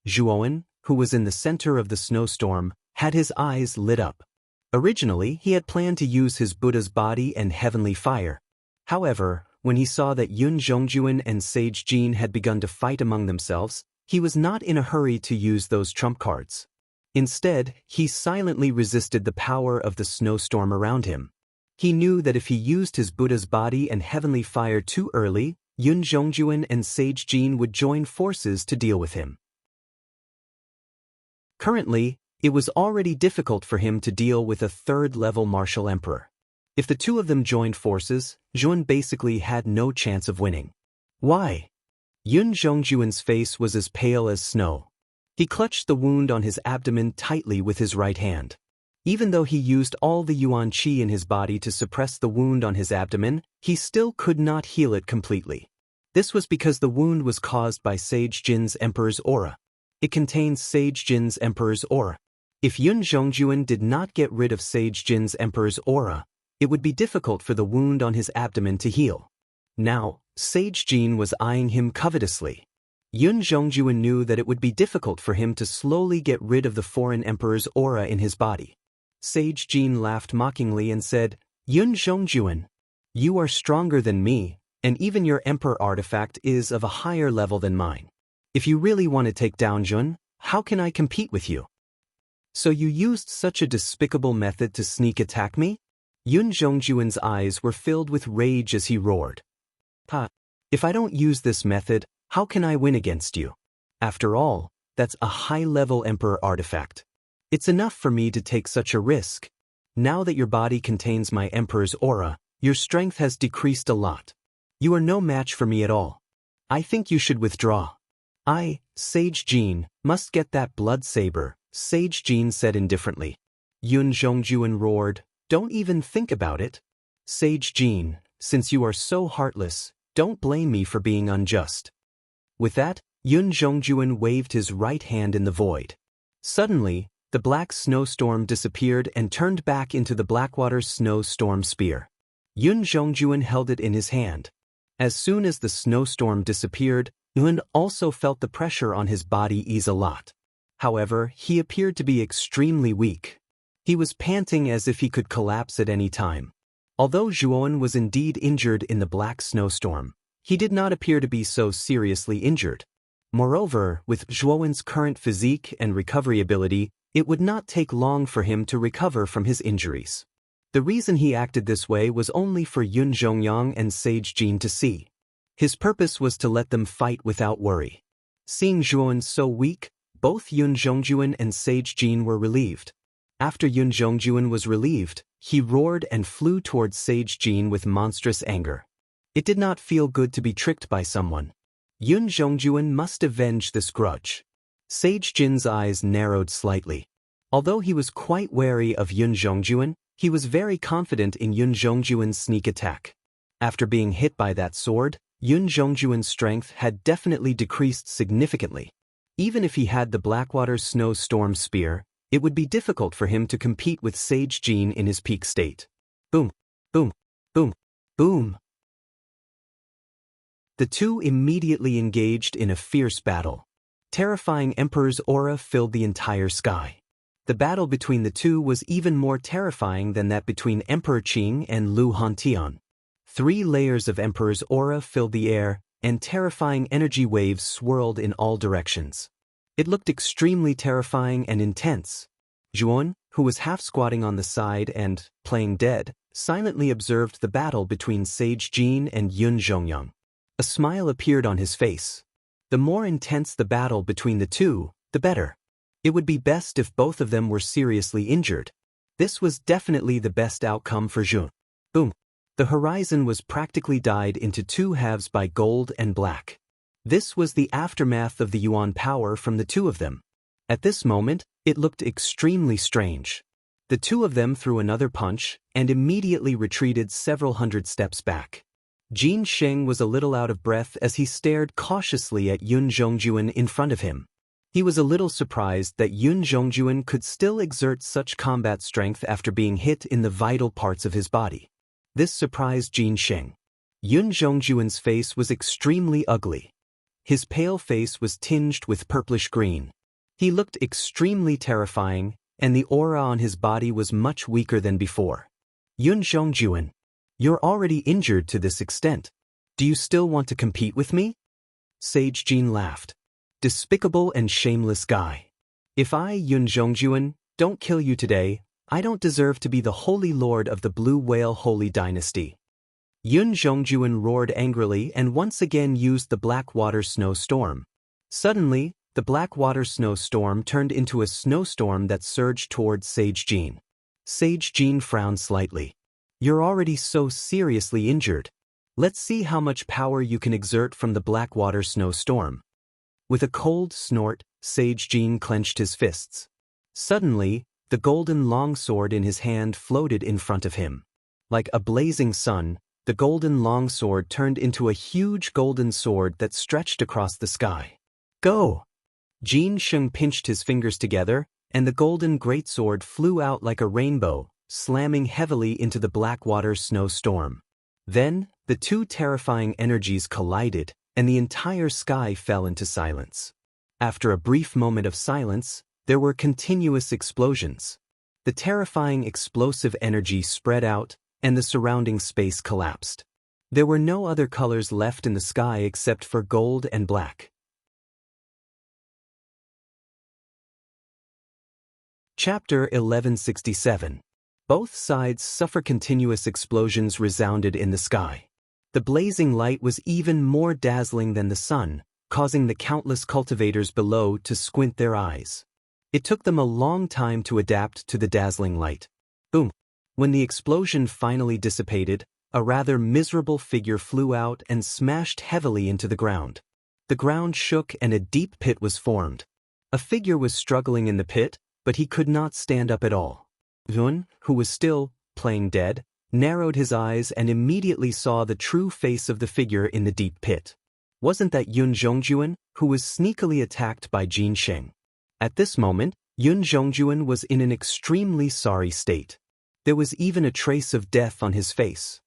Zhuan, who was in the center of the snowstorm, had his eyes lit up. Originally, he had planned to use his Buddha's body and heavenly fire. However, when he saw that Yun Zhongjuan and Sage Jin had begun to fight among themselves, he was not in a hurry to use those trump cards. Instead, he silently resisted the power of the snowstorm around him. He knew that if he used his Buddha's body and heavenly fire too early, Yun Zhongjuan and Sage Jin would join forces to deal with him. Currently, it was already difficult for him to deal with a third-level martial emperor. If the two of them joined forces, Zhuan basically had no chance of winning. Why? Yun Zhongjuan's face was as pale as snow. He clutched the wound on his abdomen tightly with his right hand. Even though he used all the yuan qi in his body to suppress the wound on his abdomen, he still could not heal it completely. This was because the wound was caused by Sage Jin's Emperor's aura. It contains Sage Jin's Emperor's aura. If Yun Zhongjuan did not get rid of Sage Jin's Emperor's aura, it would be difficult for the wound on his abdomen to heal. Now, Sage Jin was eyeing him covetously. Yun Zhongjuan knew that it would be difficult for him to slowly get rid of the foreign emperor's aura in his body. Sage Jin laughed mockingly and said, "Yun Zhongjuan, you are stronger than me, and even your emperor artifact is of a higher level than mine. If you really want to take down Zhuan, how can I compete with you? So you used such a despicable method to sneak attack me?" Yun Zhongjuan's eyes were filled with rage as he roared. "Ha! If I don't use this method, how can I win against you? After all, that's a high-level emperor artifact. It's enough for me to take such a risk. Now that your body contains my Emperor's aura, your strength has decreased a lot. You are no match for me at all. I think you should withdraw. I, Sage Jin, must get that blood saber, Sage Jin said indifferently. Yun Zhongjuan roared, don't even think about it. Sage Jin, since you are so heartless, don't blame me for being unjust. With that, Yun Zhongjuan waved his right hand in the void. Suddenly, the black snowstorm disappeared and turned back into the Blackwater snowstorm spear. Yun Zhongjuan held it in his hand. As soon as the snowstorm disappeared, Yun also felt the pressure on his body ease a lot. However, he appeared to be extremely weak. He was panting as if he could collapse at any time. Although Zhuoan was indeed injured in the black snowstorm, he did not appear to be so seriously injured. Moreover, with Zhuoan's current physique and recovery ability, it would not take long for him to recover from his injuries. The reason he acted this way was only for Yun Zhongyang and Sage Jin to see. His purpose was to let them fight without worry. Seeing Zhuoan so weak, both Yun Zhongjuan and Sage Jin were relieved. After Yun Zhongjuan was relieved, he roared and flew towards Sage Jin with monstrous anger. It did not feel good to be tricked by someone. Yun Zhongjuan must avenge this grudge. Sage Jin's eyes narrowed slightly. Although he was quite wary of Yun Zhongjuan, he was very confident in Yun Zhongjuan's sneak attack. After being hit by that sword, Yun Zhongjuan's strength had definitely decreased significantly. Even if he had the Blackwater snowstorm spear, it would be difficult for him to compete with Sage Jin in his peak state. Boom, boom, boom, boom. The two immediately engaged in a fierce battle. Terrifying Emperor's aura filled the entire sky. The battle between the two was even more terrifying than that between Emperor Qing and Lu Hantian. 3 layers of Emperor's aura filled the air, and terrifying energy waves swirled in all directions. It looked extremely terrifying and intense. Zhuoan, who was half-squatting on the side and, playing dead, silently observed the battle between Sage Jin and Yun Zhongyang. A smile appeared on his face. The more intense the battle between the two, the better. It would be best if both of them were seriously injured. This was definitely the best outcome for Zhuoan. Boom. The horizon was practically dyed into 2 halves by gold and black. This was the aftermath of the Yuan power from the 2 of them. At this moment, it looked extremely strange. The 2 of them threw another punch and immediately retreated several hundred steps back. Jin Sheng was a little out of breath as he stared cautiously at Yun Zhongjuan in front of him. He was a little surprised that Yun Zhongjuan could still exert such combat strength after being hit in the vital parts of his body. This surprised Jin Sheng. Yun Zhongjuan's face was extremely ugly. His pale face was tinged with purplish green. He looked extremely terrifying, and the aura on his body was much weaker than before. Yun Zhongjuan, you're already injured to this extent. Do you still want to compete with me? Sage Jin laughed. Despicable and shameless guy. If I, Yun Zhongjuan, don't kill you today, I don't deserve to be the Holy Lord of the Blue Whale Holy Dynasty. Yun Zhongjuan roared angrily and once again used the Blackwater snowstorm. Suddenly, the Blackwater snowstorm turned into a snowstorm that surged towards Sage Jin. Sage Jin frowned slightly. You're already so seriously injured. Let's see how much power you can exert from the Blackwater snowstorm. With a cold snort, Sage Jin clenched his fists. Suddenly, the golden longsword in his hand floated in front of him. Like a blazing sun, the golden longsword turned into a huge golden sword that stretched across the sky. Go! Jin Sheng pinched his fingers together, and the golden greatsword flew out like a rainbow, slamming heavily into the Blackwater snowstorm. Then, the 2 terrifying energies collided, and the entire sky fell into silence. After a brief moment of silence, there were continuous explosions. The terrifying explosive energy spread out, and the surrounding space collapsed. There were no other colors left in the sky except for gold and black. Chapter 1167. Both sides suffer. Continuous explosions resounded in the sky. The blazing light was even more dazzling than the sun, causing the countless cultivators below to squint their eyes. It took them a long time to adapt to the dazzling light. Boom! When the explosion finally dissipated, a rather miserable figure flew out and smashed heavily into the ground. The ground shook and a deep pit was formed. A figure was struggling in the pit, but he could not stand up at all. Yun, who was still playing dead, narrowed his eyes and immediately saw the true face of the figure in the deep pit. Wasn't that Yun Zhongjuan, who was sneakily attacked by Jin Sheng? At this moment, Yun Zhongjuan was in an extremely sorry state. There was even a trace of death on his face.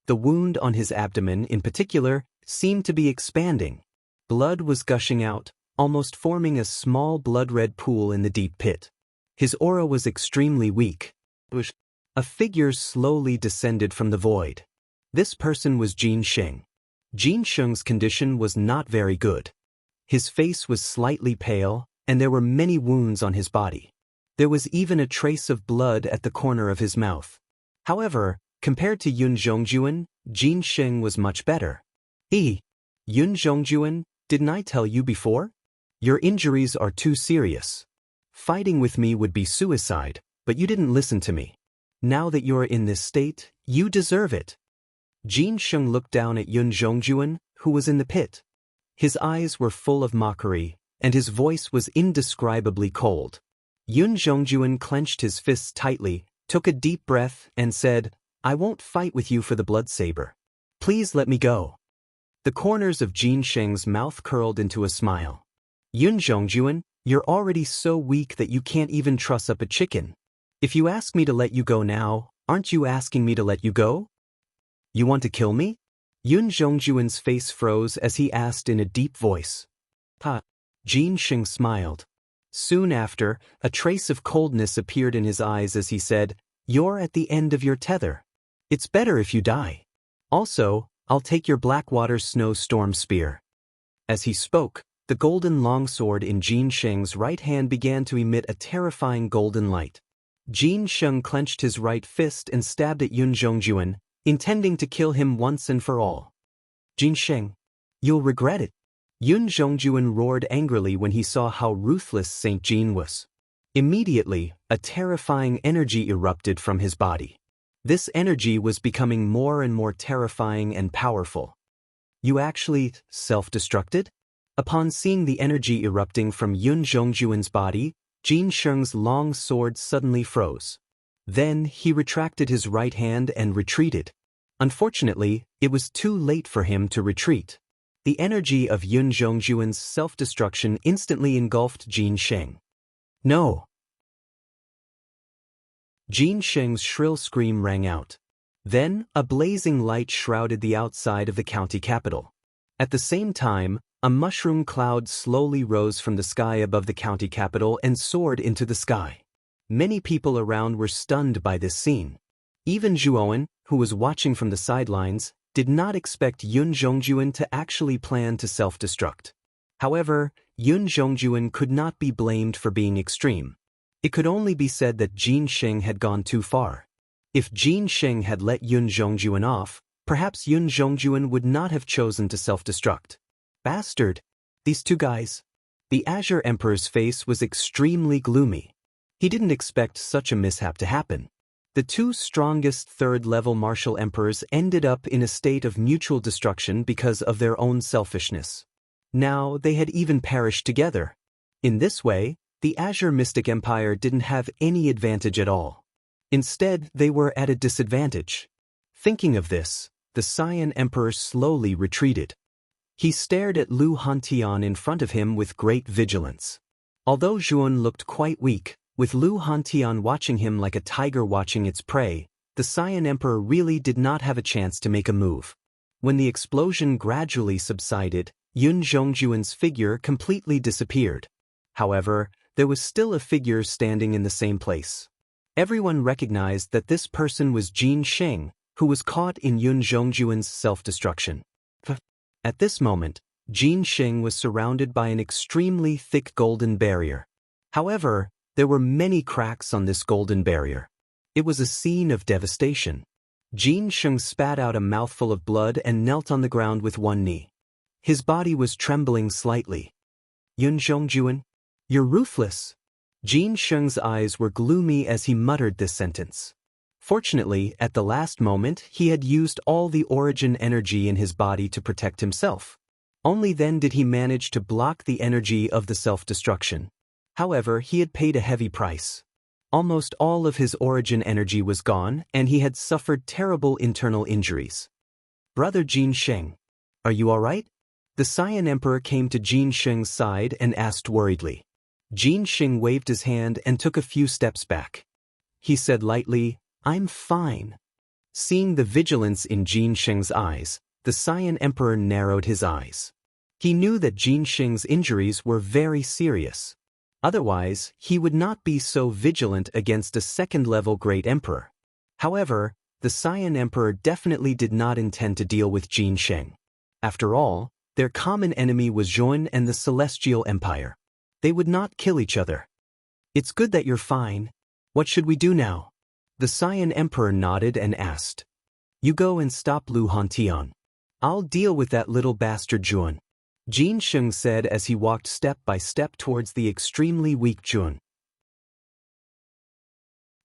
The wound on his abdomen, in particular, seemed to be expanding. Blood was gushing out, almost forming a small blood-red pool in the deep pit. His aura was extremely weak. A figure slowly descended from the void. This person was Jin Sheng. Jin Sheng's condition was not very good. His face was slightly pale, and there were many wounds on his body. There was even a trace of blood at the corner of his mouth. However, compared to Yun Zhongjuan, Jin Sheng was much better. Yun Zhongjuan, didn't I tell you before? Your injuries are too serious. Fighting with me would be suicide, but you didn't listen to me. Now that you're in this state, you deserve it. Jin Sheng looked down at Yun Zhongjuan, who was in the pit. His eyes were full of mockery, and his voice was indescribably cold. Yun Zhongjuan clenched his fists tightly, took a deep breath, and said, "I won't fight with you for the blood saber. Please let me go." The corners of Jin Sheng's mouth curled into a smile. "Yun Zhongjuan, you're already so weak that you can't even truss up a chicken. If you ask me to let you go now, aren't you asking me to let you go? You want to kill me?" Yun Zhongjuan's face froze as he asked in a deep voice. Jin Sheng smiled. Soon after, a trace of coldness appeared in his eyes as he said, "You're at the end of your tether. It's better if you die. Also, I'll take your Blackwater snowstorm spear." As he spoke, the golden longsword in Jin Sheng's right hand began to emit a terrifying golden light. Jin Sheng clenched his right fist and stabbed at Yun Zhongjuan, intending to kill him once and for all. "Jin Sheng, you'll regret it." Yun Zhongjuan roared angrily when he saw how ruthless Saint Jin was. Immediately, a terrifying energy erupted from his body. This energy was becoming more and more terrifying and powerful. "You actually self-destructed?" Upon seeing the energy erupting from Yun Zhongjuan's body, Jin Sheng's long sword suddenly froze. Then he retracted his right hand and retreated. Unfortunately, it was too late for him to retreat. The energy of Yun Zhongjuan's self-destruction instantly engulfed Jin Sheng. "No!" Jin Sheng's shrill scream rang out. Then, a blazing light shrouded the outside of the county capital. At the same time, a mushroom cloud slowly rose from the sky above the county capital and soared into the sky. Many people around were stunned by this scene. Even Zhuowen, who was watching from the sidelines, did not expect Yun Zhongjuan to actually plan to self-destruct. However, Yun Zhongjuan could not be blamed for being extreme. It could only be said that Jin Sheng had gone too far. If Jin Sheng had let Yun Zhongjuan off, perhaps Yun Zhongjuan would not have chosen to self-destruct. Bastard! These two guys. The Azure Emperor's face was extremely gloomy. He didn't expect such a mishap to happen. The two strongest third-level martial emperors ended up in a state of mutual destruction because of their own selfishness. Now they had even perished together. In this way, the Azure Mystic Empire didn't have any advantage at all. Instead, they were at a disadvantage. Thinking of this, the Cyan Emperor slowly retreated. He stared at Lu Hantian in front of him with great vigilance. Although Zhuan looked quite weak, with Lu Hantian watching him like a tiger watching its prey, the Cyan Emperor really did not have a chance to make a move. When the explosion gradually subsided, Yun Zhongjuan's figure completely disappeared. However, there was still a figure standing in the same place. Everyone recognized that this person was Jin Sheng, who was caught in Yun Zhongjuan's self-destruction. At this moment, Jin Sheng was surrounded by an extremely thick golden barrier. However, there were many cracks on this golden barrier. It was a scene of devastation. Jin Sheng spat out a mouthful of blood and knelt on the ground with one knee. His body was trembling slightly. "Yun Zhongjuan, you're ruthless. Jin Sheng's eyes were gloomy as he muttered this sentence. Fortunately, at the last moment, he had used all the origin energy in his body to protect himself. Only then did he manage to block the energy of the self-destruction. However, he had paid a heavy price. Almost all of his origin energy was gone, and he had suffered terrible internal injuries. Brother Jin Sheng, are you all right? The Saiyan Emperor came to Jin Sheng's side and asked worriedly. Jin Sheng waved his hand and took a few steps back. He said lightly, I'm fine. Seeing the vigilance in Jin Sheng's eyes, the Saiyan Emperor narrowed his eyes. He knew that Jin Sheng's injuries were very serious. Otherwise, he would not be so vigilant against a second-level Great Emperor. However, the Saiyan Emperor definitely did not intend to deal with Jin Sheng. After all, their common enemy was Zhuan and the Celestial Empire. They would not kill each other. It's good that you're fine. What should we do now? The Saiyan Emperor nodded and asked. You go and stop Lu Hantian. I'll deal with that little bastard Zhuan. Jin Sheng said as he walked step by step towards the extremely weak Zhuan.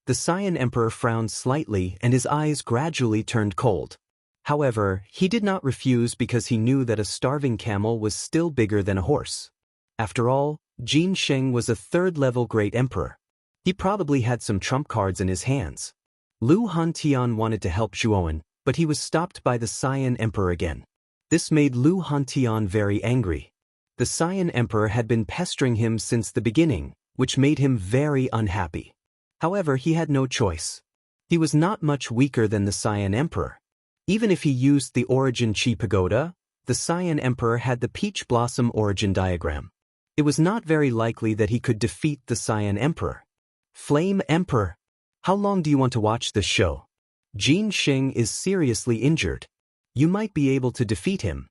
The Saiyan Emperor frowned slightly and his eyes gradually turned cold. However, he did not refuse because he knew that a starving camel was still bigger than a horse. After all, Jin Sheng was a third-level Great Emperor. He probably had some trump cards in his hands. Lu Hantian wanted to help Zhuan, but he was stopped by the Saiyan Emperor again. This made Lu Hantian very angry. The Saiyan Emperor had been pestering him since the beginning, which made him very unhappy. However, he had no choice. He was not much weaker than the Saiyan Emperor. Even if he used the Origin Chi Pagoda, the Saiyan Emperor had the Peach Blossom Origin Diagram. It was not very likely that he could defeat the Saiyan Emperor. Flame Emperor, how long do you want to watch this show? Jin Sheng is seriously injured. You might be able to defeat him.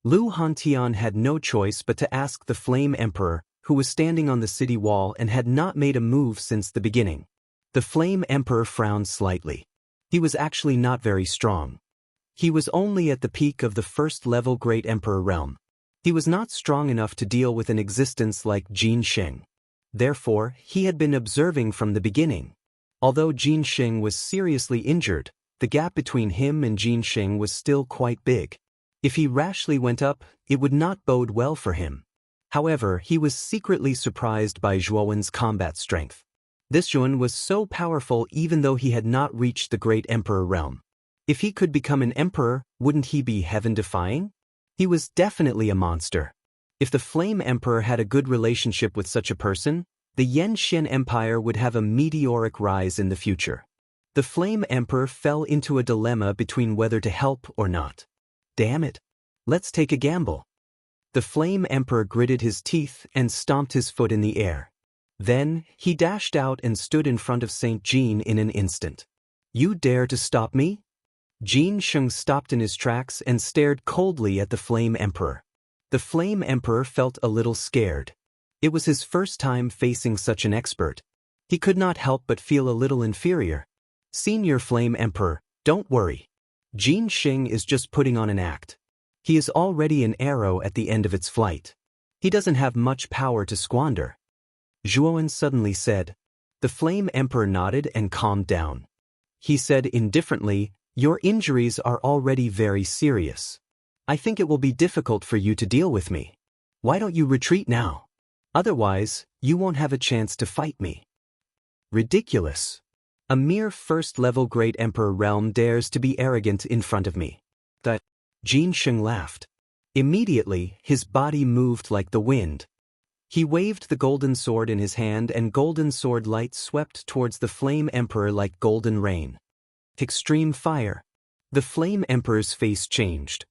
Lu Hantian had no choice but to ask the Flame Emperor, who was standing on the city wall and had not made a move since the beginning. The Flame Emperor frowned slightly. He was actually not very strong. He was only at the peak of the first-level Great Emperor realm. He was not strong enough to deal with an existence like Jin Sheng. Therefore, he had been observing from the beginning. Although Jin Sheng was seriously injured, the gap between him and Jin Sheng was still quite big. If he rashly went up, it would not bode well for him. However, he was secretly surprised by Zhuowen's combat strength. This Zhuan was so powerful even though he had not reached the Great Emperor realm. If he could become an emperor, wouldn't he be heaven-defying? He was definitely a monster. If the Flame Emperor had a good relationship with such a person, the Yanxian Empire would have a meteoric rise in the future. The Flame Emperor fell into a dilemma between whether to help or not. Damn it. Let's take a gamble. The Flame Emperor gritted his teeth and stomped his foot in the air. Then, he dashed out and stood in front of Saint Jean in an instant. You dare to stop me? Jin Sheng stopped in his tracks and stared coldly at the Flame Emperor. The Flame Emperor felt a little scared. It was his first time facing such an expert. He could not help but feel a little inferior. Senior Flame Emperor, don't worry. Jin Sheng is just putting on an act. He is already an arrow at the end of its flight. He doesn't have much power to squander. Zhuowen suddenly said. The Flame Emperor nodded and calmed down. He said indifferently, your injuries are already very serious. I think it will be difficult for you to deal with me. Why don't you retreat now? Otherwise, you won't have a chance to fight me. Ridiculous. A mere first-level Great Emperor realm dares to be arrogant in front of me. Jin Sheng laughed. Immediately, his body moved like the wind. He waved the golden sword in his hand and golden sword light swept towards the Flame Emperor like golden rain. Extreme fire. The Flame Emperor's face changed.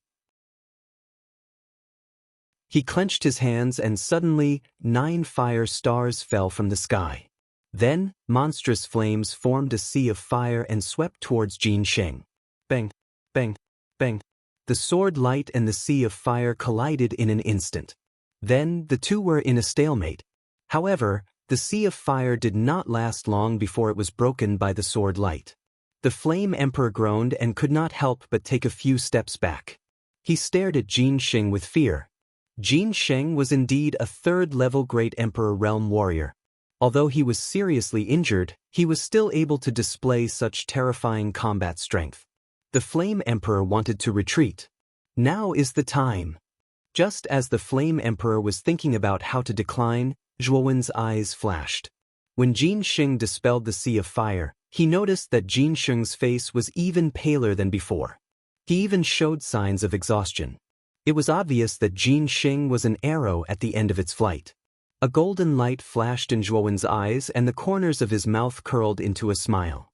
He clenched his hands and suddenly, 9 fire stars fell from the sky. Then, monstrous flames formed a sea of fire and swept towards Jin Sheng. Bang, bang, bang. The sword light and the sea of fire collided in an instant. Then, the two were in a stalemate. However, the sea of fire did not last long before it was broken by the sword light. The Flame Emperor groaned and could not help but take a few steps back. He stared at Jin Sheng with fear. Jin Sheng was indeed a third-level Great Emperor realm warrior. Although he was seriously injured, he was still able to display such terrifying combat strength. The Flame Emperor wanted to retreat. Now is the time. Just as the Flame Emperor was thinking about how to decline, Zhuowen's eyes flashed. When Jin Xing dispelled the sea of fire, he noticed that Jin Xing's face was even paler than before. He even showed signs of exhaustion. It was obvious that Jin Xing was an arrow at the end of its flight. A golden light flashed in Zhuowen's eyes and the corners of his mouth curled into a smile.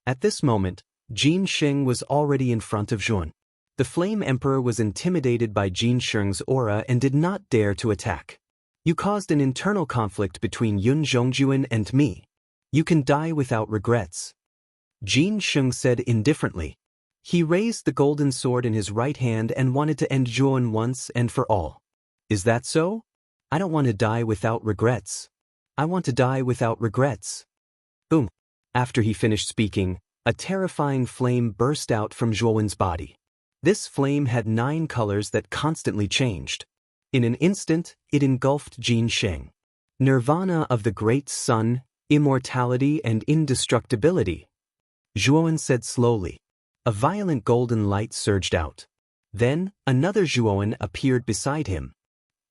At this moment, Jin Xing was already in front of Zhuowen. The Flame Emperor was intimidated by Jin Xing's aura and did not dare to attack. You caused an internal conflict between Yun Zhongjuan and me. You can die without regrets. Jin Xing said indifferently. He raised the golden sword in his right hand and wanted to end Zhuowen once and for all. Is that so? I don't want to die without regrets. I want to die without regrets. Boom. After he finished speaking, a terrifying flame burst out from Zhuowen's body. This flame had 9 colors that constantly changed. In an instant, it engulfed Jin Xing. Nirvana of the great sun, immortality and indestructibility. Zhuowen said slowly. A violent golden light surged out. Then, another Zhuowen appeared beside him.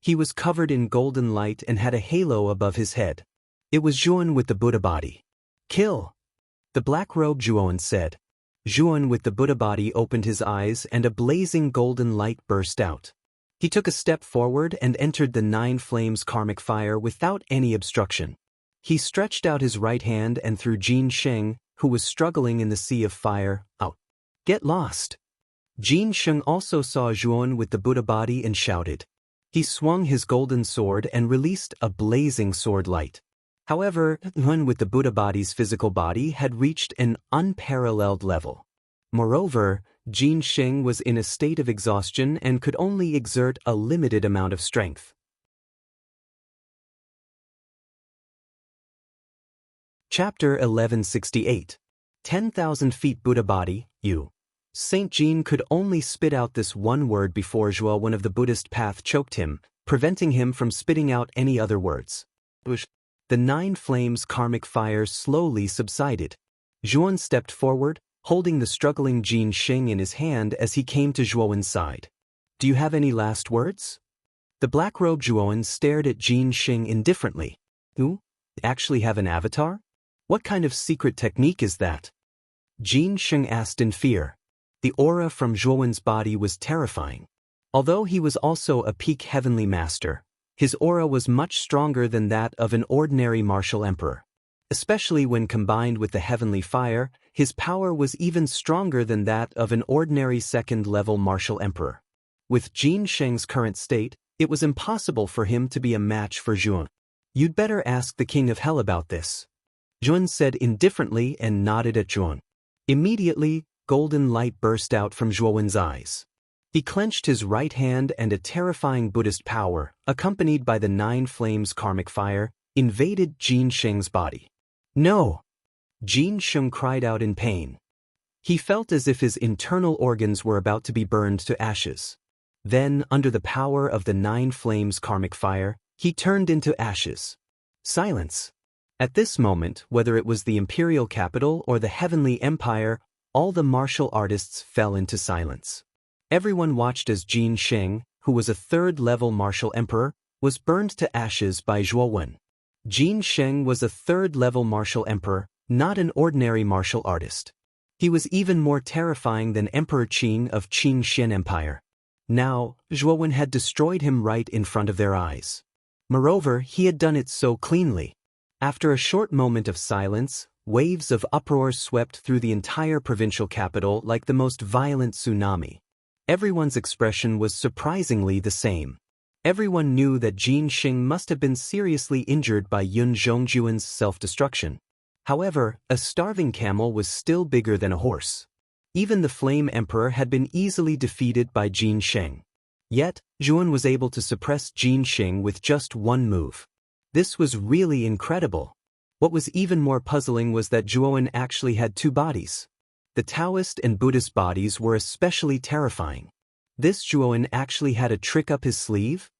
He was covered in golden light and had a halo above his head. It was Zhuowen with the Buddha body. Kill! The black-robed Zhuowen said. Zhuowen with the Buddha body opened his eyes and a blazing golden light burst out. He took a step forward and entered the 9 flames karmic fire without any obstruction. He stretched out his right hand and threw Jin Xing, who was struggling in the sea of fire, out. Get lost! Jin Xing also saw Zhuowen with the Buddha body and shouted. He swung his golden sword and released a blazing sword light. However, Zhuowen with the Buddha body's physical body had reached an unparalleled level. Moreover, Jin Xing was in a state of exhaustion and could only exert a limited amount of strength. Chapter 1168. 10,000 feet Buddha body, you. Saint Jin could only spit out this one word before Zhuowen of the Buddhist path choked him, preventing him from spitting out any other words. The 9 flames karmic fire slowly subsided. Zhuowen stepped forward, holding the struggling Jin Xing in his hand as he came to Zhuowen's side. Do you have any last words? The black-robed Zhuowen stared at Jin Xing indifferently. You actually have an avatar? What kind of secret technique is that? Jin Xing asked in fear. The aura from Zhuowen's body was terrifying. Although he was also a peak heavenly master, his aura was much stronger than that of an ordinary martial emperor. Especially when combined with the heavenly fire, his power was even stronger than that of an ordinary second-level martial emperor. With Jin Xing's current state, it was impossible for him to be a match for Zhuowen. You'd better ask the King of Hell about this. Zhuowen said indifferently and nodded at Zhuowen. Immediately, golden light burst out from Zhuowen's eyes. He clenched his right hand and a terrifying Buddhist power, accompanied by the 9 flames karmic fire, invaded Jin Xing's body. No! Jin Xing cried out in pain. He felt as if his internal organs were about to be burned to ashes. Then, under the power of the 9 flames karmic fire, he turned into ashes. Silence. At this moment, whether it was the imperial capital or the heavenly empire, all the martial artists fell into silence. Everyone watched as Jin Xing, who was a 3rd-level martial emperor, was burned to ashes by Zhuowen. Jin Xing was a 3rd-level martial emperor, not an ordinary martial artist. He was even more terrifying than Emperor Qing of Qing Xian Empire. Now, Zhuowen had destroyed him right in front of their eyes. Moreover, he had done it so cleanly. After a short moment of silence, waves of uproar swept through the entire provincial capital like the most violent tsunami. Everyone's expression was surprisingly the same. Everyone knew that Jin Xing must have been seriously injured by Yun Zhongjuan's self-destruction. However, a starving camel was still bigger than a horse. Even the Flame Emperor had been easily defeated by Jin Xing. Yet, Zhuowen was able to suppress Jin Xing with just one move. This was really incredible. What was even more puzzling was that Zhuowen actually had 2 bodies. The Taoist and Buddhist bodies were especially terrifying. This Zhuowen actually had a trick up his sleeve?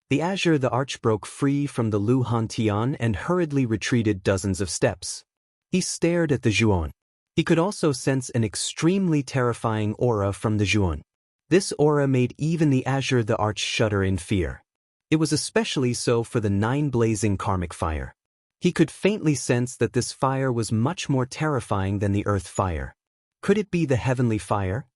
The azure the arch broke free from the Lu Hantian and hurriedly retreated dozens of steps. He stared at the Zhuan. He could also sense an extremely terrifying aura from the Zhuan. This aura made even the azure the arch shudder in fear. It was especially so for the 9 blazing karmic fire. He could faintly sense that this fire was much more terrifying than the earth fire. Could it be the heavenly fire?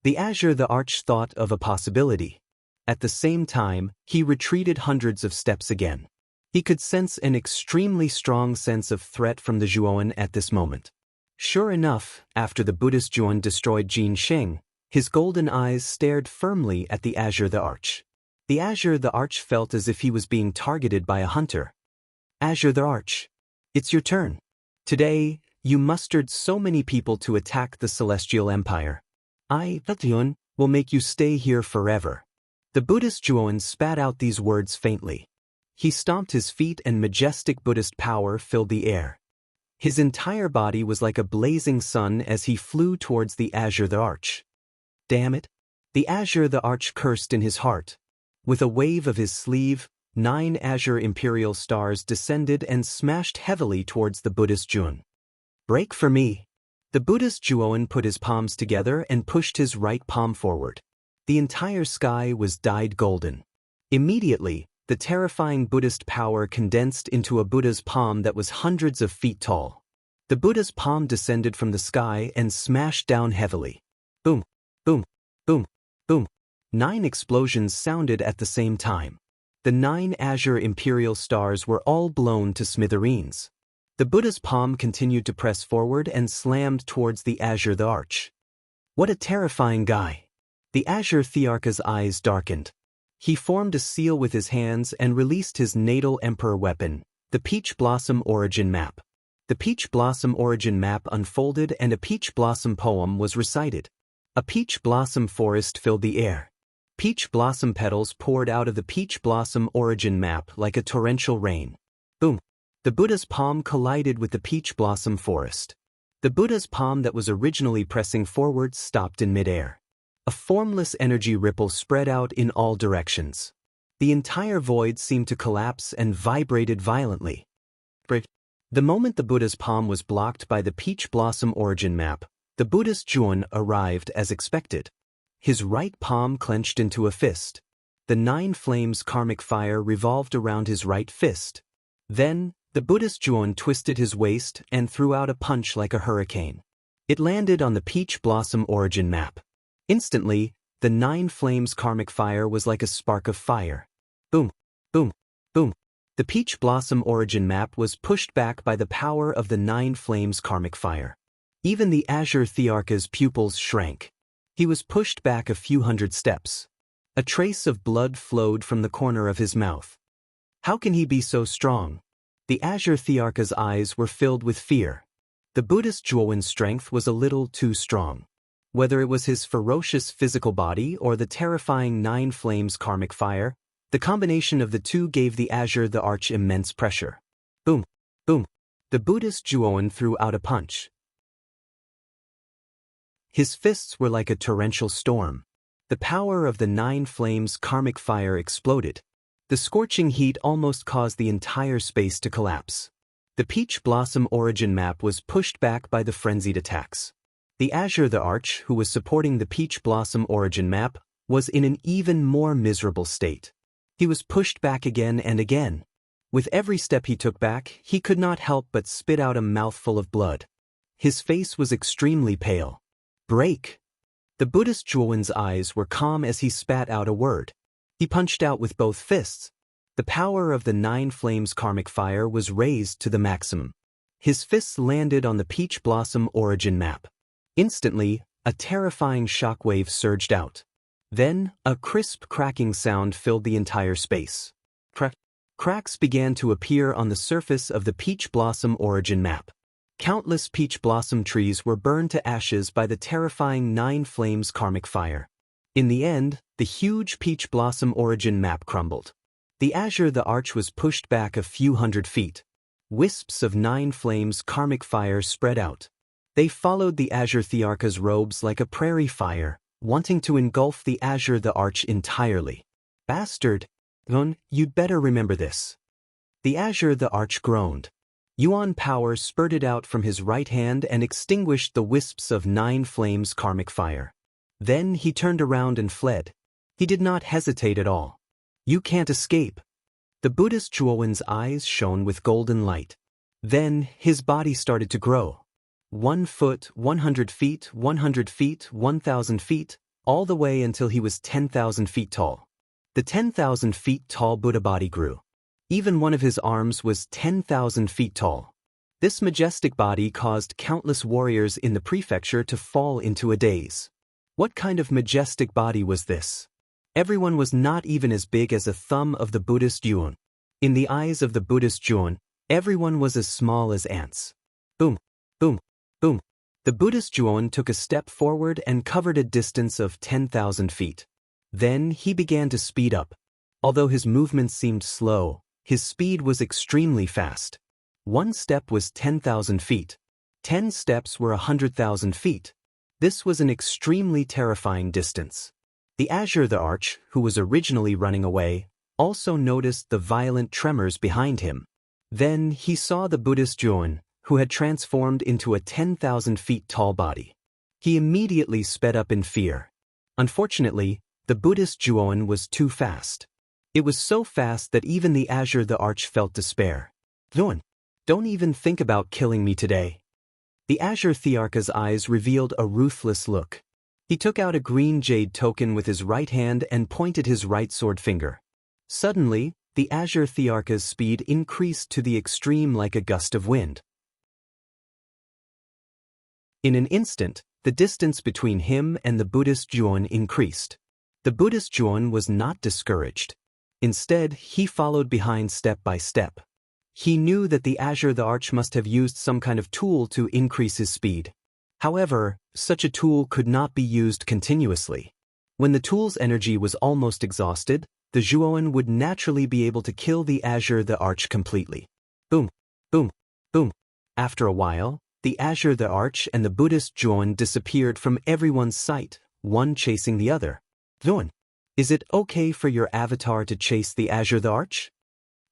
The azure the arch thought of a possibility. At the same time, he retreated hundreds of steps again. He could sense an extremely strong sense of threat from the Zhuan at this moment. Sure enough, after the Buddhist Zhuan destroyed Jin Sheng, his golden eyes stared firmly at the azure the arch. The azure the arch felt as if he was being targeted by a hunter. Azure the arch, it's your turn. Today, you mustered so many people to attack the Celestial Empire. I, Zhuan, will make you stay here forever. The Buddhist Zhuan spat out these words faintly. He stomped his feet and majestic Buddhist power filled the air. His entire body was like a blazing sun as he flew towards the azure the arch. Damn it! The azure the arch cursed in his heart. With a wave of his sleeve, 9 azure imperial stars descended and smashed heavily towards the Buddhist Zhuan. Break for me! The Buddhist Zhuan put his palms together and pushed his right palm forward. The entire sky was dyed golden. Immediately, the terrifying Buddhist power condensed into a Buddha's palm that was hundreds of feet tall. The Buddha's palm descended from the sky and smashed down heavily. Boom, boom, boom, boom. 9 explosions sounded at the same time. The 9 azure imperial stars were all blown to smithereens. The Buddha's palm continued to press forward and slammed towards the azure the arch. What a terrifying guy! The azure thearcha's eyes darkened. He formed a seal with his hands and released his natal emperor weapon, the Peach Blossom Origin Map. The Peach Blossom Origin Map unfolded and a peach blossom poem was recited. A peach blossom forest filled the air. Peach blossom petals poured out of the Peach Blossom Origin Map like a torrential rain. Boom! The Buddha's palm collided with the peach blossom forest. The Buddha's palm that was originally pressing forward stopped in midair. A formless energy ripple spread out in all directions. The entire void seemed to collapse and vibrated violently. The moment the Buddha's palm was blocked by the Peach Blossom Origin Map, the Buddhist Zhuan arrived as expected. His right palm clenched into a fist. The 9 flames karmic fire revolved around his right fist. Then, the Buddhist Zhuan twisted his waist and threw out a punch like a hurricane. It landed on the Peach Blossom Origin Map. Instantly, the 9 flames karmic fire was like a spark of fire. Boom, boom, boom. The Peach Blossom Origin Map was pushed back by the power of the 9 flames karmic fire. Even the azure thearcha's pupils shrank. He was pushed back a few hundred steps. A trace of blood flowed from the corner of his mouth. How can he be so strong? The azure thearcha's eyes were filled with fear. The Buddhist Zhuan's strength was a little too strong. Whether it was his ferocious physical body or the terrifying 9 flames karmic fire, the combination of the two gave the azure the arch immense pressure. Boom, boom. The Buddhist Zhuan threw out a punch. His fists were like a torrential storm. The power of the 9 flames karmic fire exploded. The scorching heat almost caused the entire space to collapse. The Peach Blossom Origin Map was pushed back by the frenzied attacks. The azure the arch, who was supporting the Peach Blossom Origin Map, was in an even more miserable state. He was pushed back again and again. With every step he took back, he could not help but spit out a mouthful of blood. His face was extremely pale. Break! The Buddhist Zhuan's eyes were calm as he spat out a word. He punched out with both fists. The power of the 9 flames karmic fire was raised to the maximum. His fists landed on the Peach Blossom Origin Map. Instantly, a terrifying shockwave surged out. Then, a crisp cracking sound filled the entire space. Cracks began to appear on the surface of the Peach Blossom Origin Map. Countless peach blossom trees were burned to ashes by the terrifying 9 flames karmic fire. In the end, the huge Peach Blossom Origin Map crumbled. The azure the arch was pushed back a few hundred feet. Wisps of 9 flames karmic fire spread out. They followed the azure thearcha's robes like a prairie fire, wanting to engulf the Azure the Arch entirely. Bastard! Yuan, you'd better remember this. The Azure the Arch groaned. Yuan power spurted out from his right hand and extinguished the wisps of 9 flames karmic fire. Then he turned around and fled. He did not hesitate at all. You can't escape. The Buddhist Zhuowen's eyes shone with golden light. Then his body started to grow. 1 foot, 100 feet, 100 feet, 1,000 feet, all the way until he was 10,000 feet tall. The 10,000 feet tall Buddha body grew. Even one of his arms was 10,000 feet tall. This majestic body caused countless warriors in the prefecture to fall into a daze. What kind of majestic body was this? Everyone was not even as big as a thumb of the Buddhist Yuan. In the eyes of the Buddhist Yuan, everyone was as small as ants. Boom, boom, boom. The Buddhist Yuan took a step forward and covered a distance of 10,000 feet. Then he began to speed up. Although his movements seemed slow, his speed was extremely fast. 1 step was 10,000 feet. 10 steps were 100,000 feet. This was an extremely terrifying distance. The Azure the Arch, who was originally running away, also noticed the violent tremors behind him. Then he saw the Buddhist Yuan, who had transformed into a 10,000 feet tall body. He immediately sped up in fear. Unfortunately, the Buddhist Yuan was too fast. It was so fast that even the Azure the Arch felt despair. Yuan, don't even think about killing me today. The Azure Thearcha's eyes revealed a ruthless look. He took out a green jade token with his right hand and pointed his right sword finger. Suddenly, the Azure Thearcha's speed increased to the extreme like a gust of wind. In an instant, the distance between him and the Buddhist Yuan increased. The Buddhist Yuan was not discouraged. Instead, he followed behind step by step. He knew that the Azure the Arch must have used some kind of tool to increase his speed. However, such a tool could not be used continuously. When the tool's energy was almost exhausted, the Zhuowen would naturally be able to kill the Azure the Arch completely. Boom, boom, boom. After a while, the Azure the Arch and the Buddhist Zhuowen disappeared from everyone's sight, one chasing the other. Zhuowen, is it okay for your avatar to chase the Azure the Arch?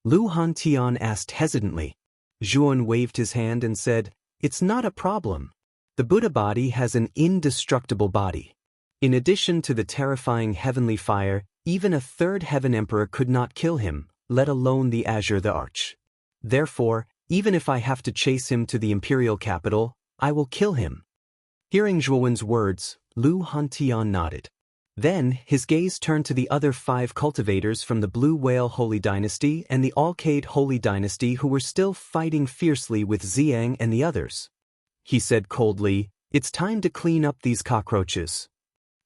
Lu Hantian asked hesitantly. Zhuowen waved his hand and said, It's not a problem. The Buddha body has an indestructible body. In addition to the terrifying heavenly fire, even a 3rd heaven emperor could not kill him, let alone the Azure the Arch. Therefore, even if I have to chase him to the imperial capital, I will kill him. Hearing Zhuowen's words, Lu Hantian nodded. Then, his gaze turned to the other 5 cultivators from the Blue Whale Holy Dynasty and the Alcade Holy Dynasty who were still fighting fiercely with Xiang and the others. He said coldly, It's time to clean up these cockroaches.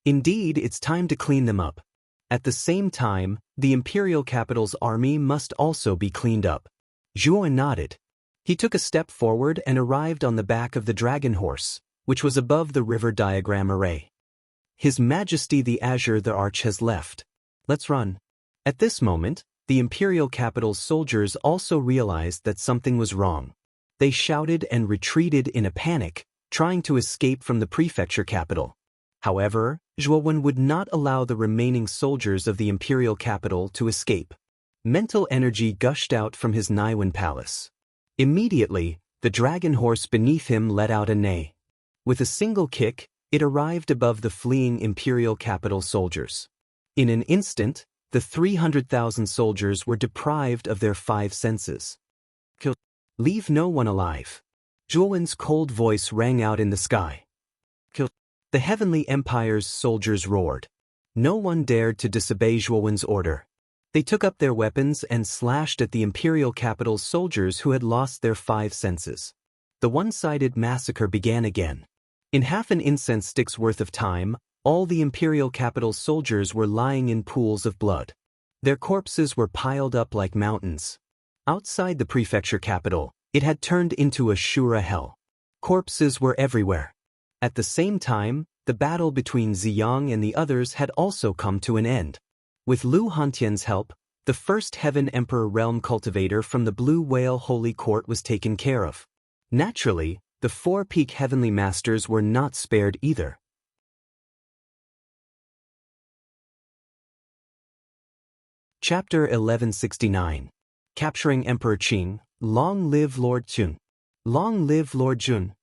Indeed, it's time to clean them up. At the same time, the imperial capital's army must also be cleaned up. Zhuowen nodded. He took a step forward and arrived on the back of the dragon horse, which was above the river diagram array. His Majesty the Azure the Arch has left. Let's run. At this moment, the imperial capital's soldiers also realized that something was wrong. They shouted and retreated in a panic, trying to escape from the prefecture capital. However, Zhuowen would not allow the remaining soldiers of the imperial capital to escape. Mental energy gushed out from his Naiwan palace. Immediately, the dragon horse beneath him let out a neigh. With a single kick, it arrived above the fleeing imperial capital soldiers. In an instant, the 300,000 soldiers were deprived of their 5 senses. Kill. Leave no one alive. Zhuowen's cold voice rang out in the sky. Kill. The heavenly empire's soldiers roared. No one dared to disobey Zhuowen's order. They took up their weapons and slashed at the imperial capital's soldiers who had lost their 5 senses. The one-sided massacre began again. In half an incense stick's worth of time, all the imperial capital's soldiers were lying in pools of blood. Their corpses were piled up like mountains. Outside the prefecture capital, it had turned into a Shura hell. Corpses were everywhere. At the same time, the battle between Ziyang and the others had also come to an end. With Lu Hantian's help, the 1st Heaven Emperor realm cultivator from the Blue Whale Holy Court was taken care of. Naturally, the 4 peak heavenly masters were not spared either. Chapter 1169. Capturing Emperor Qing. Long live Lord Jun. Long live Lord Jun.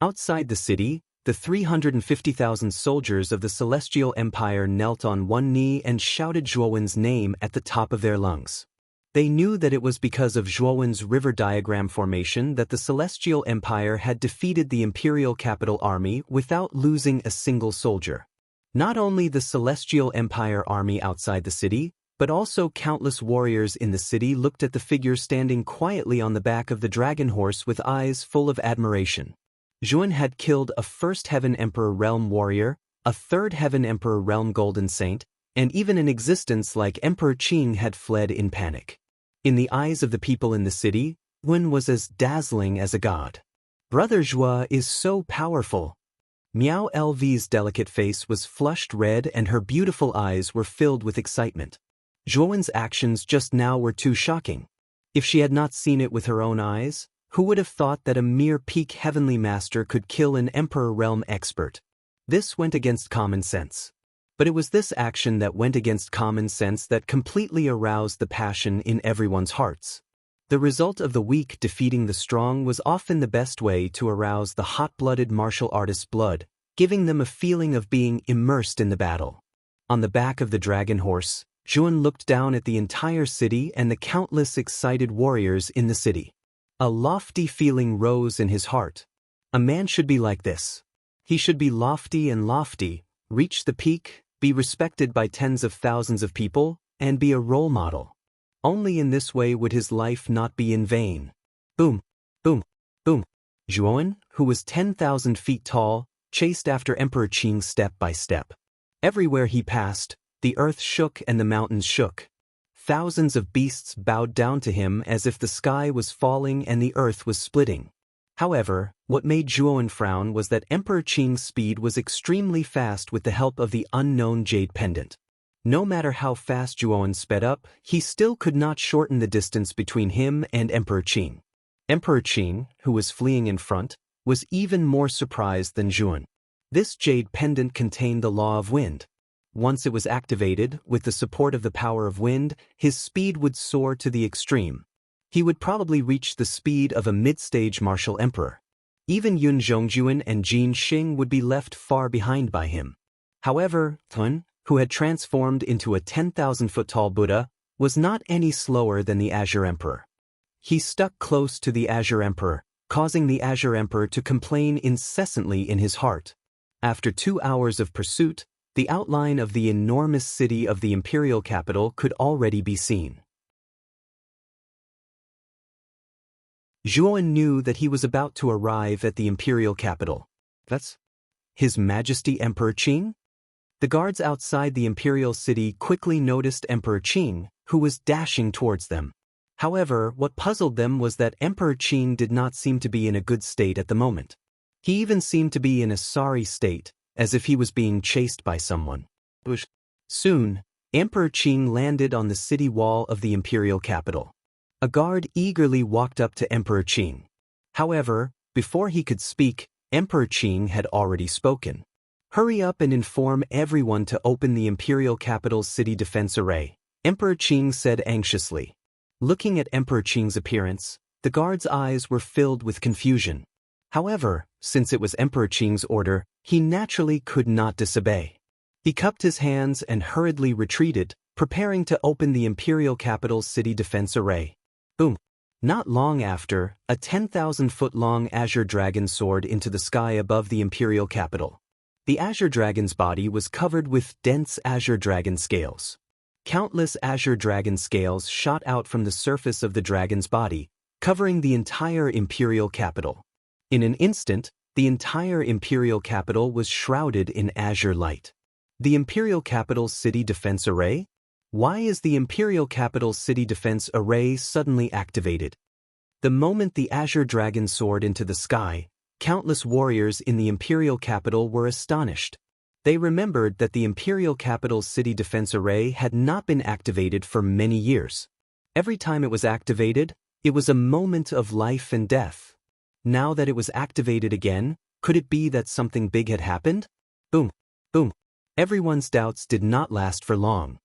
Outside the city, the 350,000 soldiers of the Celestial Empire knelt on one knee and shouted Zhuowen's name at the top of their lungs. They knew that it was because of Zhuowen's river diagram formation that the Celestial Empire had defeated the Imperial Capital Army without losing a single soldier. Not only the Celestial Empire army outside the city, but also countless warriors in the city looked at the figure standing quietly on the back of the dragon horse with eyes full of admiration. Zhuon had killed a First Heaven Emperor Realm warrior, a Third Heaven Emperor Realm Golden Saint, and even an existence like Emperor Qing had fled in panic. In the eyes of the people in the city, Zhuon was as dazzling as a god. Brother Zhuo is so powerful. Miao Lv's delicate face was flushed red and her beautiful eyes were filled with excitement. Zhuowen's actions just now were too shocking. If she had not seen it with her own eyes, who would have thought that a mere peak heavenly master could kill an Emperor Realm expert? This went against common sense. But it was this action that went against common sense that completely aroused the passion in everyone's hearts. The result of the weak defeating the strong was often the best way to arouse the hot-blooded martial artist's blood, giving them a feeling of being immersed in the battle. On the back of the dragon horse, Zhuon looked down at the entire city and the countless excited warriors in the city. A lofty feeling rose in his heart. A man should be like this. He should be lofty and lofty, reach the peak, be respected by tens of thousands of people, and be a role model. Only in this way would his life not be in vain. Boom, boom, boom. Zhuon, who was 10,000 feet tall, chased after Emperor Qing step by step. Everywhere he passed, the earth shook and the mountains shook. Thousands of beasts bowed down to him as if the sky was falling and the earth was splitting. However, what made Zhuon frown was that Emperor Qing's speed was extremely fast with the help of the unknown jade pendant. No matter how fast Zhuon sped up, he still could not shorten the distance between him and Emperor Qing. Emperor Qing, who was fleeing in front, was even more surprised than Zhuon. This jade pendant contained the law of wind. Once it was activated, with the support of the power of wind, his speed would soar to the extreme. He would probably reach the speed of a mid-stage martial emperor. Even Yun Zhongjuan and Jin Xing would be left far behind by him. However, Tun, who had transformed into a 10,000-foot-tall Buddha, was not any slower than the Azure Emperor. He stuck close to the Azure Emperor, causing the Azure Emperor to complain incessantly in his heart. After 2 hours of pursuit, the outline of the enormous city of the imperial capital could already be seen. Zhuon knew that he was about to arrive at the imperial capital. That's His Majesty Emperor Qing? The guards outside the imperial city quickly noticed Emperor Qing, who was dashing towards them. However, what puzzled them was that Emperor Qing did not seem to be in a good state at the moment. He even seemed to be in a sorry state, as if he was being chased by someone. Soon, Emperor Qing landed on the city wall of the imperial capital. A guard eagerly walked up to Emperor Qing. However, before he could speak, Emperor Qing had already spoken. "Hurry up and inform everyone to open the imperial capital's city defense array," Emperor Qing said anxiously. Looking at Emperor Qing's appearance, the guard's eyes were filled with confusion. However, since it was Emperor Qing's order, he naturally could not disobey. He cupped his hands and hurriedly retreated, preparing to open the imperial capital's city defense array. Boom! Not long after, a 10,000-foot-long azure dragon soared into the sky above the imperial capital. The azure dragon's body was covered with dense azure dragon scales. Countless azure dragon scales shot out from the surface of the dragon's body, covering the entire imperial capital. In an instant, the entire imperial capital was shrouded in azure light. The imperial capital's city defense array? Why is the imperial capital's city defense array suddenly activated? The moment the azure dragon soared into the sky, countless warriors in the imperial capital were astonished. They remembered that the imperial capital's city defense array had not been activated for many years. Every time it was activated, it was a moment of life and death. Now that it was activated again, could it be that something big had happened? Boom, boom. Everyone's doubts did not last for long.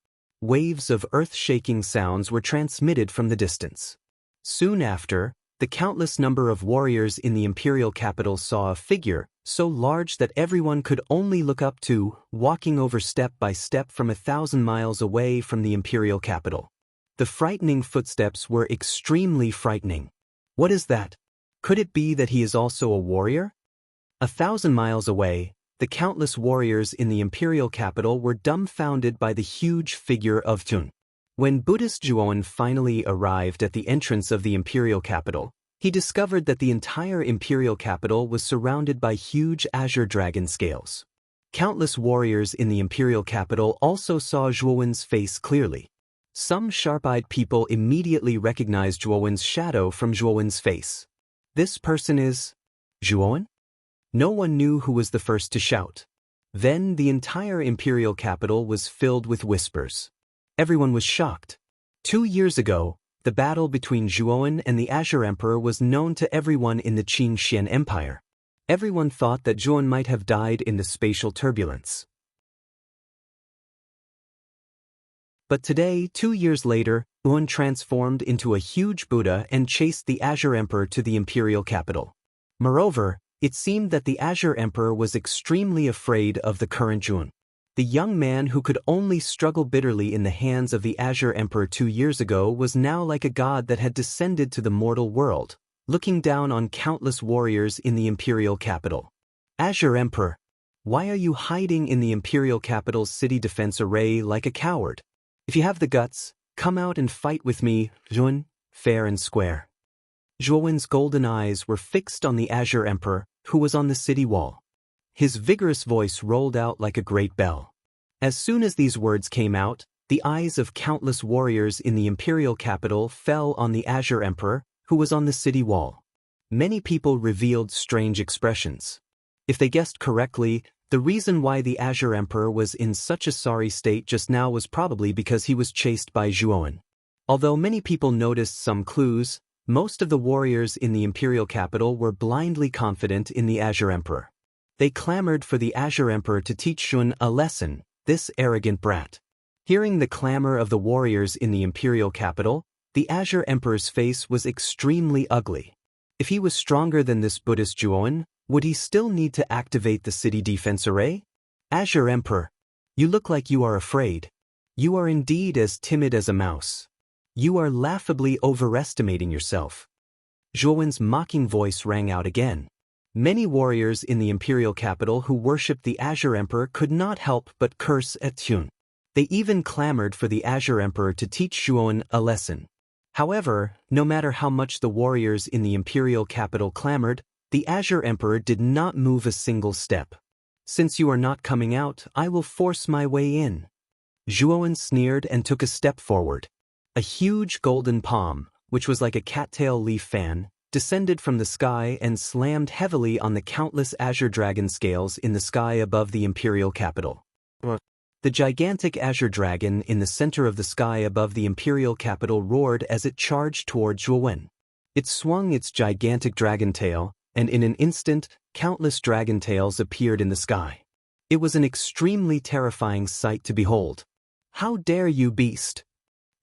waves of earth-shaking sounds were transmitted from the distance. Soon after, the countless number of warriors in the imperial capital saw a figure so large that everyone could only look up to, walking over step by step from 1,000 miles away from the imperial capital. The frightening footsteps were extremely frightening. What is that? Could it be that he is also a warrior? 1,000 miles away, the countless warriors in the imperial capital were dumbfounded by the huge figure of Tun. When Buddhist Zhuowen finally arrived at the entrance of the imperial capital, he discovered that the entire imperial capital was surrounded by huge azure dragon scales. Countless warriors in the imperial capital also saw Zhuowen's face clearly. Some sharp-eyed people immediately recognized Zhuowen's shadow from Zhuowen's face. This person is Zhuowen? No one knew who was the first to shout. Then the entire imperial capital was filled with whispers. Everyone was shocked. 2 years ago, the battle between Zhuowen and the Azure Emperor was known to everyone in the Qin Xian Empire. Everyone thought that Zhuowen might have died in the spatial turbulence. But today, 2 years later, Zhuowen transformed into a huge Buddha and chased the Azure Emperor to the imperial capital. Moreover, it seemed that the Azure Emperor was extremely afraid of the current Zhuowen. The young man who could only struggle bitterly in the hands of the Azure Emperor 2 years ago was now like a god that had descended to the mortal world, looking down on countless warriors in the imperial capital. Azure Emperor, why are you hiding in the imperial capital's city defense array like a coward? If you have the guts, come out and fight with me, Zhuowen, fair and square. Zhuowen's golden eyes were fixed on the Azure Emperor, who was on the city wall. His vigorous voice rolled out like a great bell. As soon as these words came out, the eyes of countless warriors in the imperial capital fell on the Azure Emperor, who was on the city wall. Many people revealed strange expressions. If they guessed correctly, the reason why the Azure Emperor was in such a sorry state just now was probably because he was chased by Zhuowen. Although many people noticed some clues, most of the warriors in the imperial capital were blindly confident in the Azure Emperor. They clamored for the Azure Emperor to teach Zhuowen a lesson, this arrogant brat. Hearing the clamor of the warriors in the imperial capital, the Azure Emperor's face was extremely ugly. If he was stronger than this Buddhist Zhuowen, would he still need to activate the city defense array? Azure Emperor, you look like you are afraid. You are indeed as timid as a mouse. You are laughably overestimating yourself. Zhuowen's mocking voice rang out again. Many warriors in the imperial capital who worshipped the Azure Emperor could not help but curse at Zhuowen. They even clamored for the Azure Emperor to teach Zhuowen a lesson. However, no matter how much the warriors in the imperial capital clamored, the Azure Emperor did not move a single step. Since you are not coming out, I will force my way in. Zhuowen sneered and took a step forward. A huge golden palm, which was like a cattail leaf fan, descended from the sky and slammed heavily on the countless azure dragon scales in the sky above the imperial capital. The gigantic azure dragon in the center of the sky above the imperial capital roared as it charged toward Zhuowen. It swung its gigantic dragon tail, and in an instant, countless dragon tails appeared in the sky. It was an extremely terrifying sight to behold. "How dare you, beast!"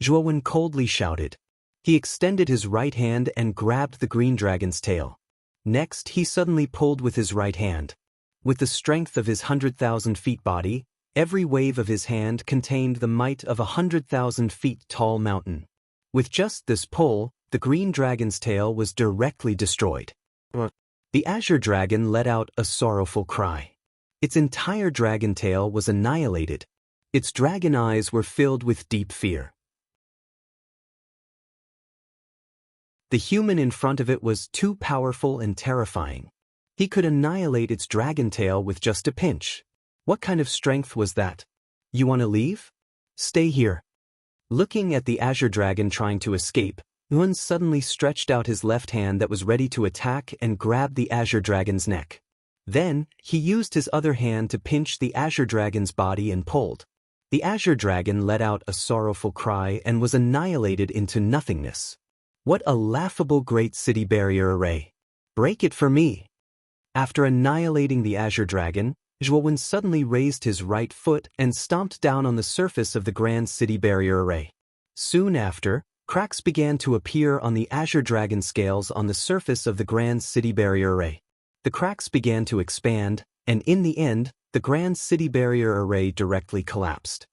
Zhuowen coldly shouted. He extended his right hand and grabbed the green dragon's tail. Next, he suddenly pulled with his right hand. With the strength of his 100,000 feet body, every wave of his hand contained the might of 100,000 feet tall mountain. With just this pull, the green dragon's tail was directly destroyed. The azure dragon let out a sorrowful cry. Its entire dragon tail was annihilated. Its dragon eyes were filled with deep fear. The human in front of it was too powerful and terrifying. He could annihilate its dragon tail with just a pinch. What kind of strength was that? You want to leave? Stay here. Looking at the azure dragon trying to escape, Zhuowen suddenly stretched out his left hand that was ready to attack and grabbed the azure dragon's neck. Then, he used his other hand to pinch the azure dragon's body and pulled. The azure dragon let out a sorrowful cry and was annihilated into nothingness. What a laughable great city barrier array. Break it for me. After annihilating the azure dragon, Zhuowen suddenly raised his right foot and stomped down on the surface of the Grand City Barrier Array. Soon after, cracks began to appear on the Azure Dragon scales on the surface of the Grand City Barrier Array. The cracks began to expand, and in the end, the Grand City Barrier Array directly collapsed.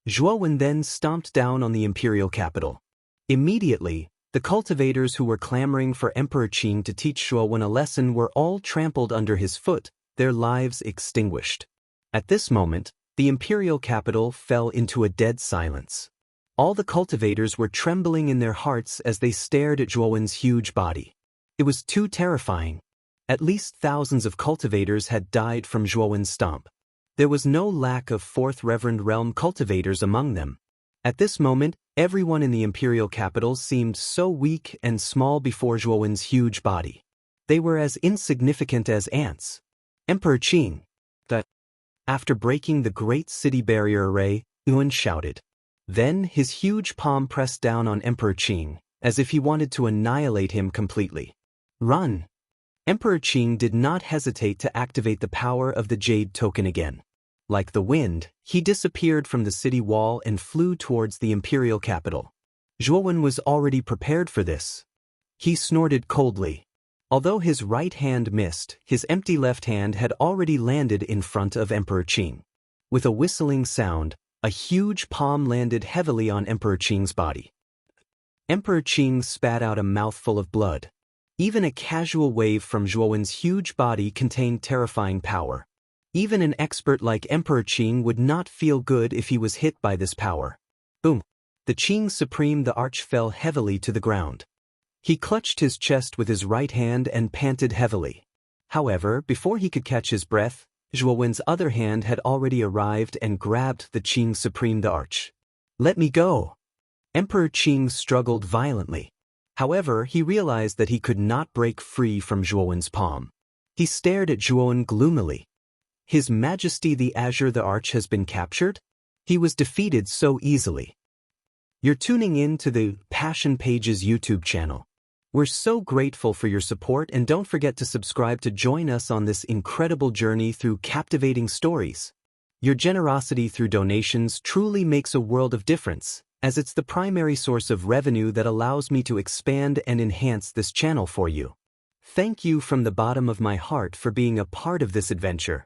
Zhuowen then stomped down on the imperial capital. Immediately, the cultivators who were clamoring for Emperor Qing to teach Zhuowen a lesson were all trampled under his foot, their lives extinguished. At this moment, the imperial capital fell into a dead silence. All the cultivators were trembling in their hearts as they stared at Zhuowen's huge body. It was too terrifying. At least thousands of cultivators had died from Zhuowen's stomp. There was no lack of Fourth Reverend Realm cultivators among them. At this moment, everyone in the imperial capital seemed so weak and small before Zhuowen's huge body. They were as insignificant as ants. Emperor Qing. After breaking the Great City Barrier Array, Yuan shouted. Then his huge palm pressed down on Emperor Qing, as if he wanted to annihilate him completely. Run! Emperor Qing did not hesitate to activate the power of the Jade Token again. Like the wind, he disappeared from the city wall and flew towards the imperial capital. Zhuowen was already prepared for this. He snorted coldly. Although his right hand missed, his empty left hand had already landed in front of Emperor Qing. With a whistling sound, a huge palm landed heavily on Emperor Qing's body. Emperor Qing spat out a mouthful of blood. Even a casual wave from Zhuowen's huge body contained terrifying power. Even an expert like Emperor Qing would not feel good if he was hit by this power. Boom! The Qing Supreme the Arch fell heavily to the ground. He clutched his chest with his right hand and panted heavily. However, before he could catch his breath, Zhuowen's other hand had already arrived and grabbed the Qing Supreme the Arch. Let me go! Emperor Qing struggled violently. However, he realized that he could not break free from Zhuowen's palm. He stared at Zhuowen gloomily. His Majesty the Azure the Arch has been captured? He was defeated so easily. You're tuning in to the Passion Pages YouTube channel. We're so grateful for your support, and don't forget to subscribe to join us on this incredible journey through captivating stories. Your generosity through donations truly makes a world of difference, as it's the primary source of revenue that allows me to expand and enhance this channel for you. Thank you from the bottom of my heart for being a part of this adventure.